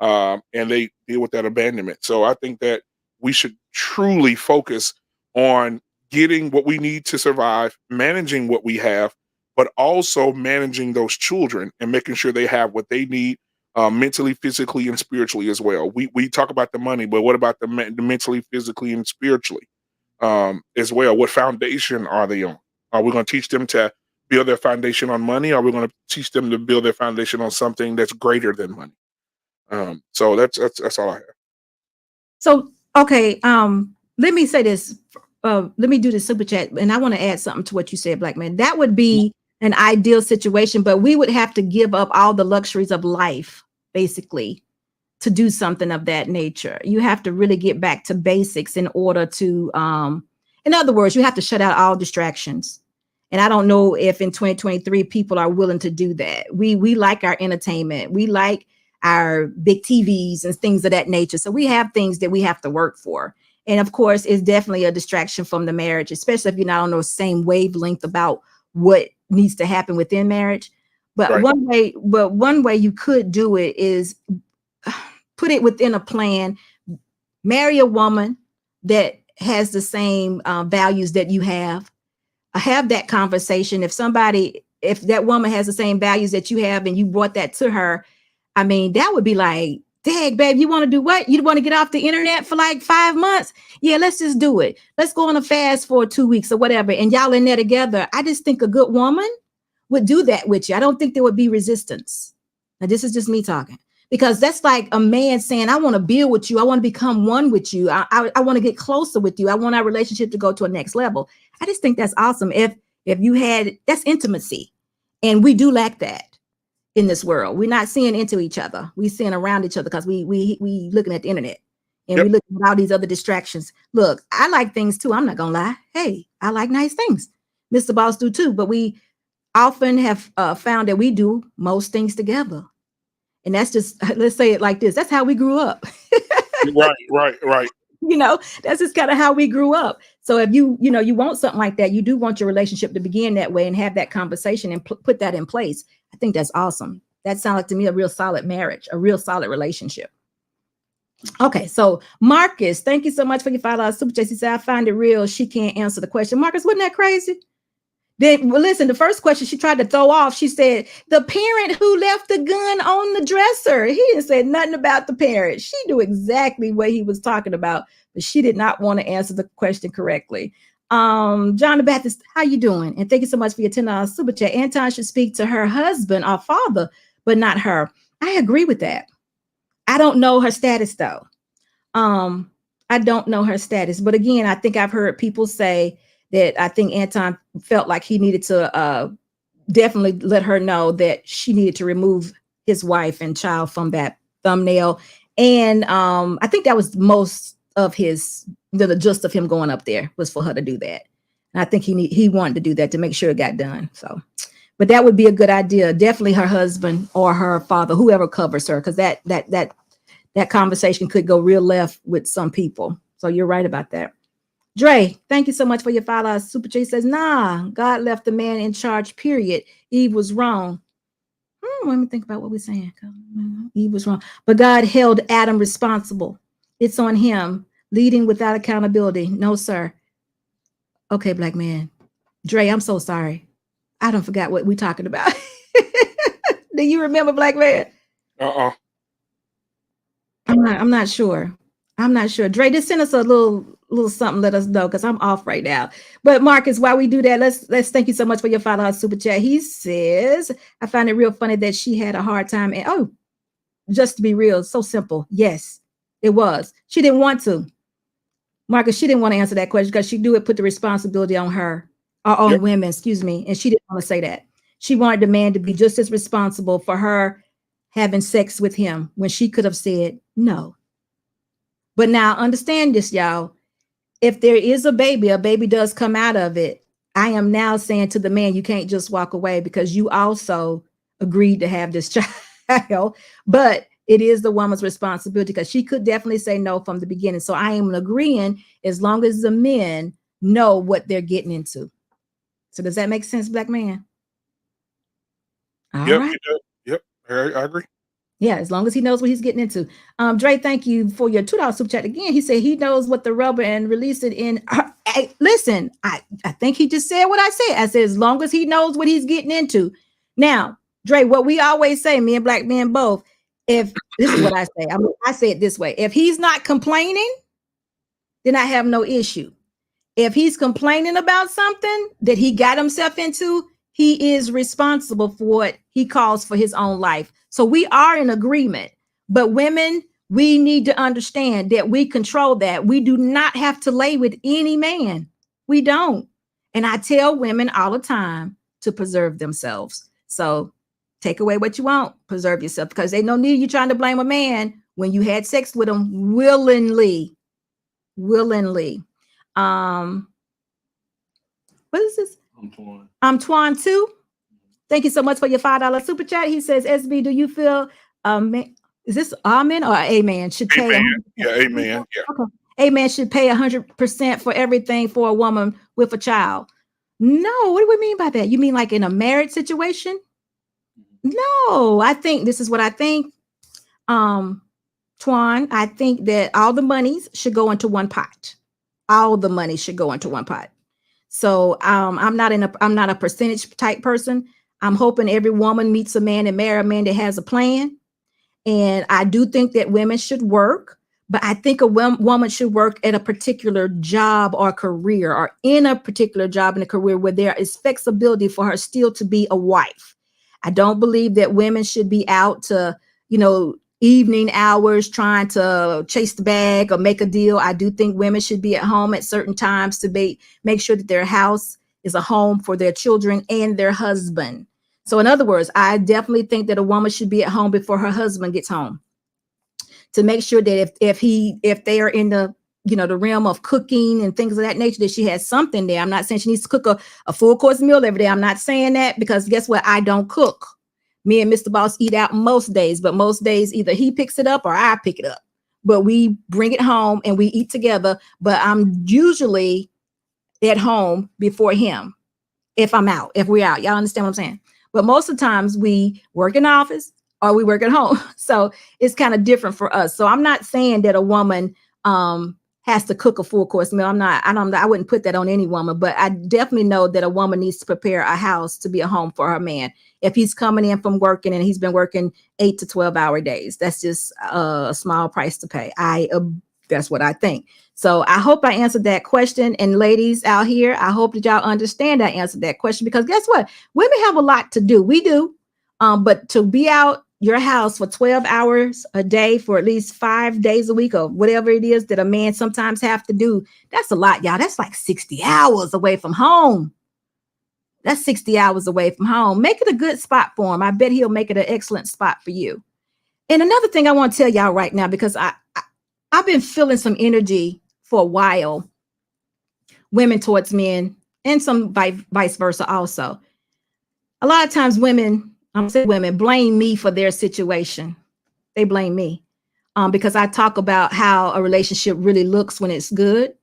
And they deal with that abandonment. So I think that we should truly focus on getting what we need to survive, managing what we have, but also managing those children and making sure they have what they need, mentally, physically, and spiritually as well. We talk about the money, but what about the mentally, physically, and spiritually as well? What foundation are they on? Are we going to teach them to build their foundation on money? Or are we going to teach them to build their foundation on something that's greater than money? So that's all I have. So, okay. Let me say this. Let me do the super chat. And I want to add something to what you said, Black Man. That would be an ideal situation, but we would have to give up all the luxuries of life, basically, to do something of that nature. You have to really get back to basics in order to, in other words, you have to shut out all distractions. And I don't know if in 2023 people are willing to do that. We like our entertainment. We like our big TVs and things of that nature. So we have things that we have to work for. And of course, it's definitely a distraction from the marriage, especially if you're not on the same wavelength about what needs to happen within marriage. But right. one way you could do it is put it within a plan. Marry a woman that has the same values that you have. Have that conversation. If that woman has the same values that you have and you brought that to her, I mean, that would be like, dang, babe, you want to do what? You want to get off the internet for like 5 months? Yeah, let's just do it. Let's go on a fast for 2 weeks or whatever. And y'all in there together. I just think a good woman would do that with you. I don't think there would be resistance. Now, this is just me talking, because that's like a man saying, I want to build with you. I want to become one with you. I want to get closer with you. I want our relationship to go to a next level. I just think that's awesome. If you had, that's intimacy. And we do lack that in this world. We're not seeing into each other. We're seeing around each other because we looking at the internet, and we looking at all these other distractions. Look, I like things too. I'm not going to lie. Hey, I like nice things. Mr. Boss do too, but we often have found that we do most things together. And that's just, let's say it like this. That's how we grew up. Right. You know, that's just kind of how we grew up. So if you want something like that, you do want your relationship to begin that way and have that conversation and put that in place. I think that's awesome. That sounds like to me a real solid marriage, a real solid relationship. Okay, so Marcus, thank you so much for your $5 super chat. He said, I find it real. She can't answer the question. Marcus, wasn't that crazy? Then, well, listen, the first question she tried to throw off, she said, the parent who left the gun on the dresser. He didn't say nothing about the parent. She knew exactly what he was talking about, but she did not want to answer the question correctly. John the Baptist, how you doing? And thank you so much for your $10 super chat. Anton should speak to her husband or father, but not her. I agree with that. I don't know her status though. I don't know her status, but again, I think I've heard people say that I think Anton felt like he needed to definitely let her know that she needed to remove his wife and child from that thumbnail. And I think that was most of the gist of him going up there was for her to do that. And I think he wanted to do that to make sure it got done. So, but that would be a good idea. Definitely her husband or her father, whoever covers her, because that conversation could go real left with some people. So you're right about that. Dre, thank you so much for your $5 super chat. He says, nah, God left the man in charge, period. Eve was wrong. Let me think about what we're saying. Eve was wrong. But God held Adam responsible. It's on him. Leading without accountability. No, sir. Okay, black man. Dre, I'm so sorry. I don't forgot what we're talking about. Do you remember, black man? I'm not sure. Dre, just send us a little something. Let us know, because I'm off right now. But Marcus, while we do that, let's thank you so much for your $5 super chat. He says, I find it real funny that she had a hard time. And just to be real, so simple. Yes, it was. She didn't want to. Marcus, she didn't want to answer that question because she knew it put the responsibility on her, or on women, excuse me. And she didn't want to say that. She wanted the man to be just as responsible for her having sex with him when she could have said no. But now understand this, y'all. If there is a baby does come out of it. I am now saying to the man, you can't just walk away because you also agreed to have this child. But it is the woman's responsibility, because she could definitely say no from the beginning. So I am agreeing as long as the men know what they're getting into. So does that make sense, black man? All right. Yep. I agree. Yeah, as long as he knows what he's getting into. Dre, thank you for your $2 super chat again. He said he knows what the rubber and release it in. Listen, I think he just said what I said. I said, as long as he knows what he's getting into. Now, Dre, what we always say, me and black men both, if this is what I say, I say it this way. If he's not complaining, then I have no issue. If he's complaining about something that he got himself into, he is responsible for what he calls for his own life. So we are in agreement. But women, we need to understand that we control that. We do not have to lay with any man. We don't. And I tell women all the time to preserve themselves. So take away what you want, preserve yourself, because there's no need you trying to blame a man when you had sex with him willingly. What is this? I'm Twan too. Thank you so much for your $5 super chat. He says, SB, do you feel is this amen or amen? Should pay amen. Yeah, amen. Yeah. Okay. Amen should pay 100% for everything for a woman with a child. No, what do we mean by that? You mean like in a marriage situation? No, I think this is what I think. Twan, I think that all the monies should go into one pot. All the money should go into one pot. So I'm not a percentage type person. I'm hoping every woman meets a man and marry a man that has a plan. And I do think that women should work, but I think a woman should work at a particular job or career, or in a particular job and a career where there is flexibility for her still to be a wife. I don't believe that women should be out to, evening hours trying to chase the bag or make a deal. I do think women should be at home at certain times to make sure that their house is a home for their children and their husband. So in other words, I definitely think that a woman should be at home before her husband gets home, to make sure that if they are in the the realm of cooking and things of that nature, that she has something there. I'm not saying she needs to cook a full course meal every day. I'm not saying that, because guess what? I don't cook. Me and Mr. Boss eat out most days, but most days either he picks it up or I pick it up. But we bring it home and we eat together. But I'm usually at home before him if we're out. Y'all understand what I'm saying? But most of the times we work in the office or we work at home. So it's kind of different for us. So I'm not saying that a woman has to cook a full course meal. I wouldn't put that on any woman, but I definitely know that a woman needs to prepare a house to be a home for her man. If he's coming in from working and he's been working 8 to 12 hour days, that's just a small price to pay. That's what I think. So I hope I answered that question. And ladies out here, I hope that y'all understand I answered that question, because guess what? Women have a lot to do. We do. But to be out your house for 12 hours a day for at least 5 days a week or whatever it is that a man sometimes have to do, that's a lot, y'all. That's like 60 hours away from home. That's 60 hours away from home. Make it a good spot for him. I bet he'll make it an excellent spot for you. And another thing I want to tell y'all right now, because I've been feeling some energy for a while, women towards men, and some vice versa also. A lot of times women blame me for their situation. They blame me because I talk about how a relationship really looks when it's good.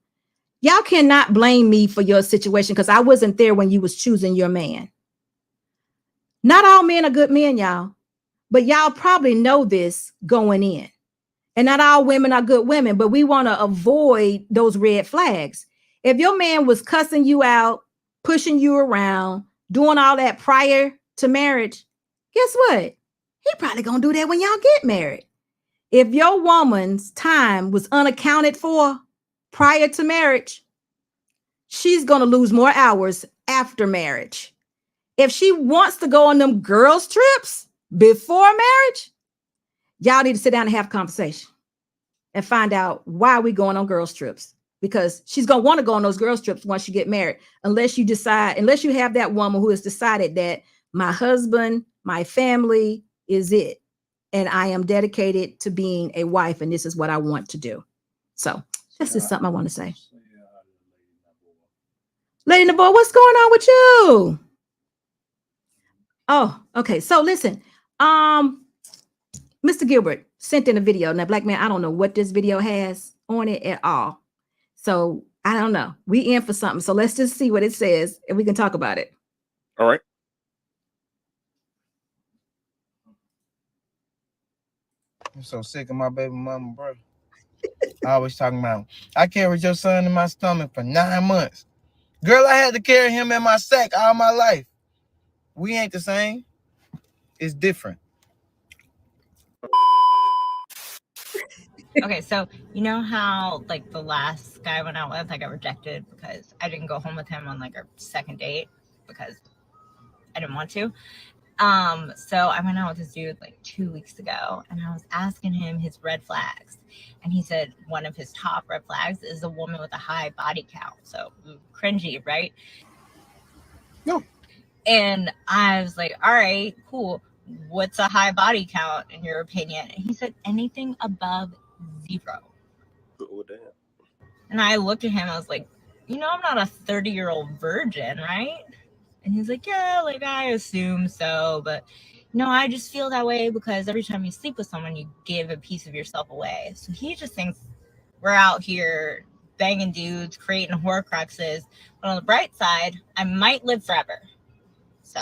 Y'all cannot blame me for your situation, because I wasn't there when you was choosing your man. Not all men are good men, y'all, but y'all probably know this going in. And not all women are good women, but we want to avoid those red flags. If your man was cussing you out, pushing you around, doing all that prior to marriage, guess what? He probably gonna do that when y'all get married. If your woman's time was unaccounted for prior to marriage, she's gonna lose more hours after marriage. If she wants to go on them girls' trips before marriage, y'all need to sit down and have a conversation and find out why we going on girls' trips. Because she's gonna want to go on those girls' trips once you get married, unless you have that woman who has decided that my husband, my family is it, and I am dedicated to being a wife, and this is what I want to do. So that's just something I want to say. Lady Nabor, what's going on with you? Oh, okay. So listen, Mr. Gilbert sent in a video. Now, Black man, I don't know what this video has on it at all. So I don't know. We in for something. So let's just see what it says and we can talk about it. All right. I'm so sick of my baby mama, bro. I always talking about, I carried your son in my stomach for 9 months. Girl, I had to carry him in my sack all my life. We ain't the same. It's different. Okay, so you know how like the last guy I went out with, I got rejected because I didn't go home with him on like our second date because I didn't want to. So I went out with this dude like 2 weeks ago, and I was asking him his red flags, and he said one of his top red flags is a woman with a high body count. So cringy, right? No. And I was like, all right, cool. What's a high body count in your opinion? And he said anything above 0. Oh, damn. And I looked at him, I was like, I'm not a 30-year-old virgin, right? And he's like, yeah, like I assume so, but I just feel that way because every time you sleep with someone, you give a piece of yourself away. So he just thinks we're out here banging dudes, creating horcruxes. But on the bright side, I might live forever. So.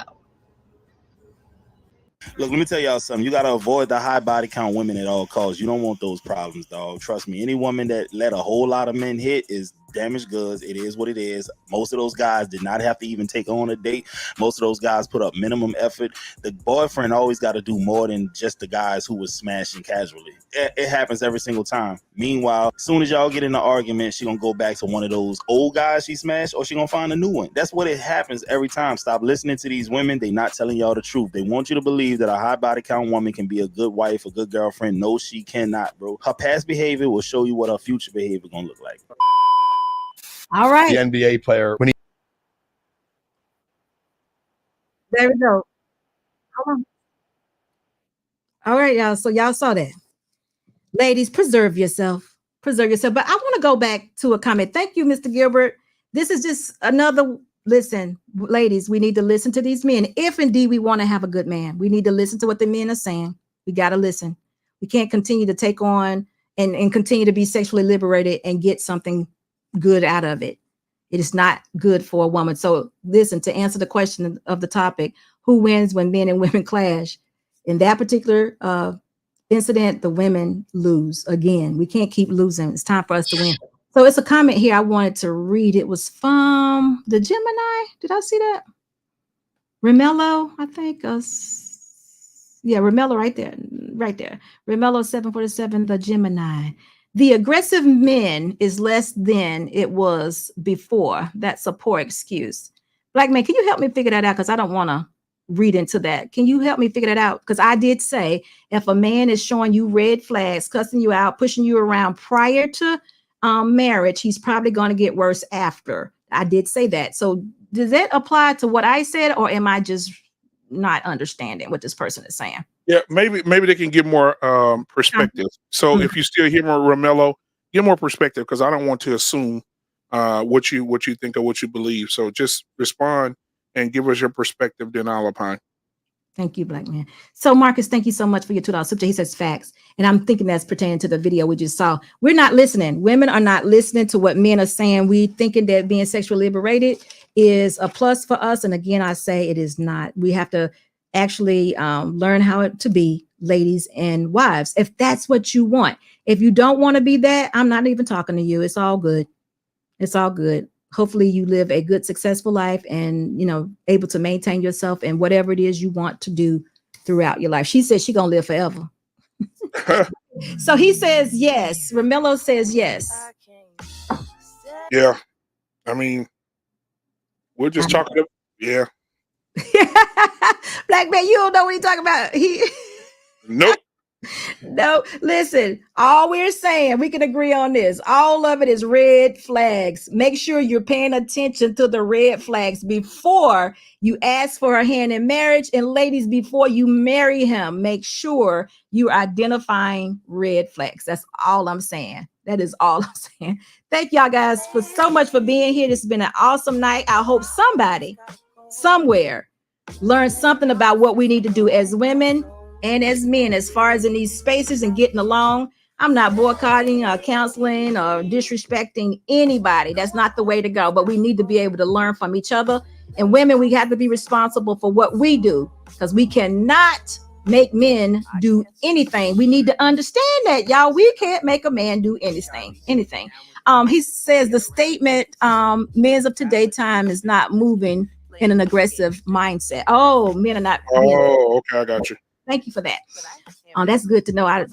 Look, let me tell y'all something. You got to avoid the high body count women at all costs. You don't want those problems, dog. Trust me. Any woman that let a whole lot of men hit is damaged goods. It is what it is. Most of those guys did not have to even take on a date. Most of those guys put up minimum effort. The boyfriend always got to do more than just the guys who was smashing casually. It happens every single time. Meanwhile, as soon as y'all get in an argument, she gonna go back to one of those old guys she smashed, or she gonna find a new one. That's what it happens every time. Stop listening to these women. They not telling y'all the truth. They want you to believe that a high body count woman can be a good wife, a good girlfriend. No, she cannot, bro. Her past behavior will show you what her future behavior gonna look like. All right. The NBA player, when he There we go. Hold on. All right, y'all. So y'all saw that. Ladies, preserve yourself. Preserve yourself. But I want to go back to a comment. Thank you, Mr. Gilbert. This is just another listen. Ladies, we need to listen to these men. If indeed we want to have a good man, we need to listen to what the men are saying. We got to listen. We can't continue to take on and continue to be sexually liberated and get something good out of it. It is not good for a woman. So listen, to answer the question of the topic, who wins when men and women clash? In that particular incident, the women lose. Again, we can't keep losing. It's time for us to win. So it's a comment here I wanted to read. It was from the Gemini. Did I see that? Remello, I think. Yeah, Remello right there. Right there. Remello 747, the Gemini. The aggressive men is less than it was before. That's a poor excuse. Black man, can you help me figure that out? Because I don't want to read into that. Can you help me figure that out? Because I did say if a man is showing you red flags, cussing you out, pushing you around prior to marriage, he's probably going to get worse after. I did say that. So does that apply to what I said, or am I just not understanding what this person is saying? Yeah, maybe they can give more perspective. So if you still hear more, Romello, give more perspective, because I don't want to assume what you think or what you believe. So just respond and give us your perspective, then I'll opine. Thank you, Black man. So Marcus, thank you so much for your $2 super chat. He says facts. And I'm thinking that's pertaining to the video we just saw. We're not listening. Women are not listening to what men are saying. We thinking that being sexually liberated is a plus for us. And again, I say it is not. We have to actually learn how to be ladies and wives, if that's what you want. If you don't want to be that, I'm not even talking to you. It's all good. It's all good. Hopefully you live a good, successful life and, you know, able to maintain yourself and whatever it is you want to do throughout your life. She says she's going to live forever. So he says yes. Romello says yes. Yeah. I mean, we're just talking. Yeah. Black man, you don't know what he's talking about. Nope. No, listen, all we're saying, we can agree on this. All of it is red flags. Make sure you're paying attention to the red flags before you ask for a hand in marriage. And ladies, before you marry him, make sure you're identifying red flags. That's all I'm saying. That is all I'm saying. Thank y'all guys for so much for being here. This has been an awesome night. I hope somebody somewhere learned something about what we need to do as women and as men, as far as in these spaces and getting along. I'm not boycotting or counseling or disrespecting anybody. That's not the way to go. But we need to be able to learn from each other. And women, we have to be responsible for what we do, because we cannot make men do anything. We need to understand that, y'all. We can't make a man do anything. He says the statement, men of today time is not moving in an aggressive mindset. Oh, men are not. Oh, okay, I got you. Thank you for that. That's good to know.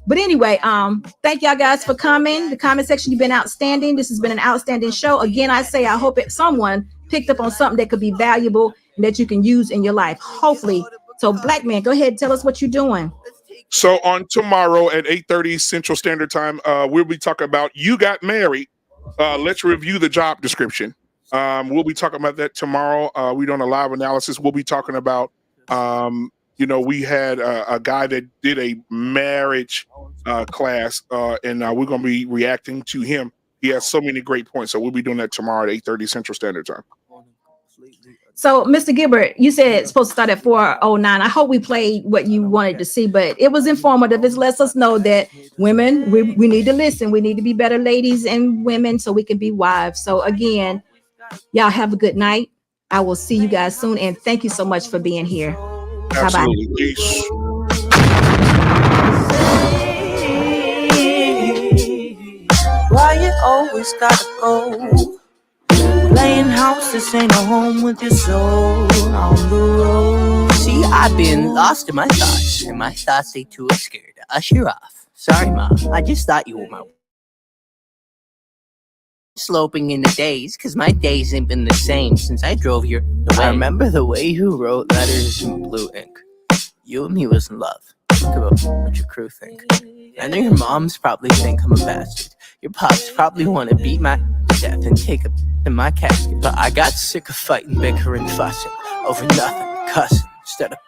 But anyway, thank y'all guys for coming. The comment section, you've been outstanding. This has been an outstanding show. Again, I say I hope someone picked up on something that could be valuable and that you can use in your life. Hopefully. So Black man, go ahead and tell us what you're doing. So on tomorrow at 8:30 Central Standard Time, we'll be talking about You Got Married. Let's review the job description. We'll be talking about that tomorrow. We're doing a live analysis. We'll be talking about we had a guy that did a marriage class, and we're going to be reacting to him. He has so many great points. So we'll be doing that tomorrow at 8:30 Central Standard Time. So, Mr. Gilbert, you said it's supposed to start at 4:09. I hope we played what you wanted to see, but it was informative. It lets us know that women, we need to listen. We need to be better ladies and women so we can be wives. So again, y'all have a good night. I will see you guys soon. And thank you so much for being here. Absolutely. Peace. Why you always gotta go. Playing house, this ain't a home with your soul on the road. See, I've been lost in my thoughts, and my thoughts they too scared to usher off. Sorry, Mom, I just thought you were my sloping in the days, cause my days ain't been the same since I drove your away. I remember the way you wrote letters in blue ink. You and me was in love. Think about what your crew think. I know your moms probably think I'm a bastard. Your pops probably want to beat my death and take a in my casket. But I got sick of fighting, bickering, fussing over nothing, cussing. Instead of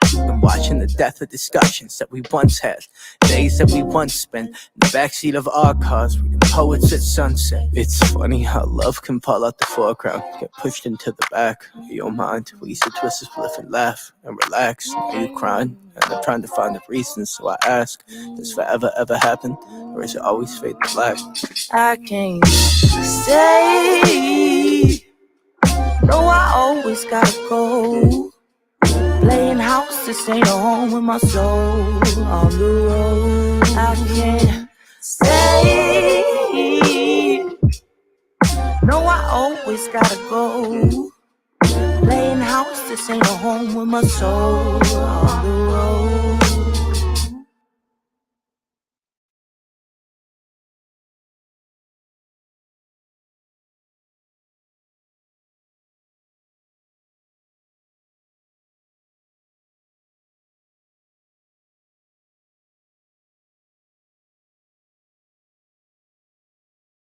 watching the death of discussions that we once had, days that we once spent in the backseat of our cars, reading poets at sunset. It's funny how love can fall out the foreground, get pushed into the back of your mind. We used to twist the spliff and laugh and relax. Are you crying? And I'm trying to find the reason, so I ask, does forever ever happen, or is it always fade to black? I can't stay. No, I always gotta go. Playing house, this ain't a home with my soul on the road. I can't stay. No, I always gotta go. Playing house, this ain't a home with my soul on the road.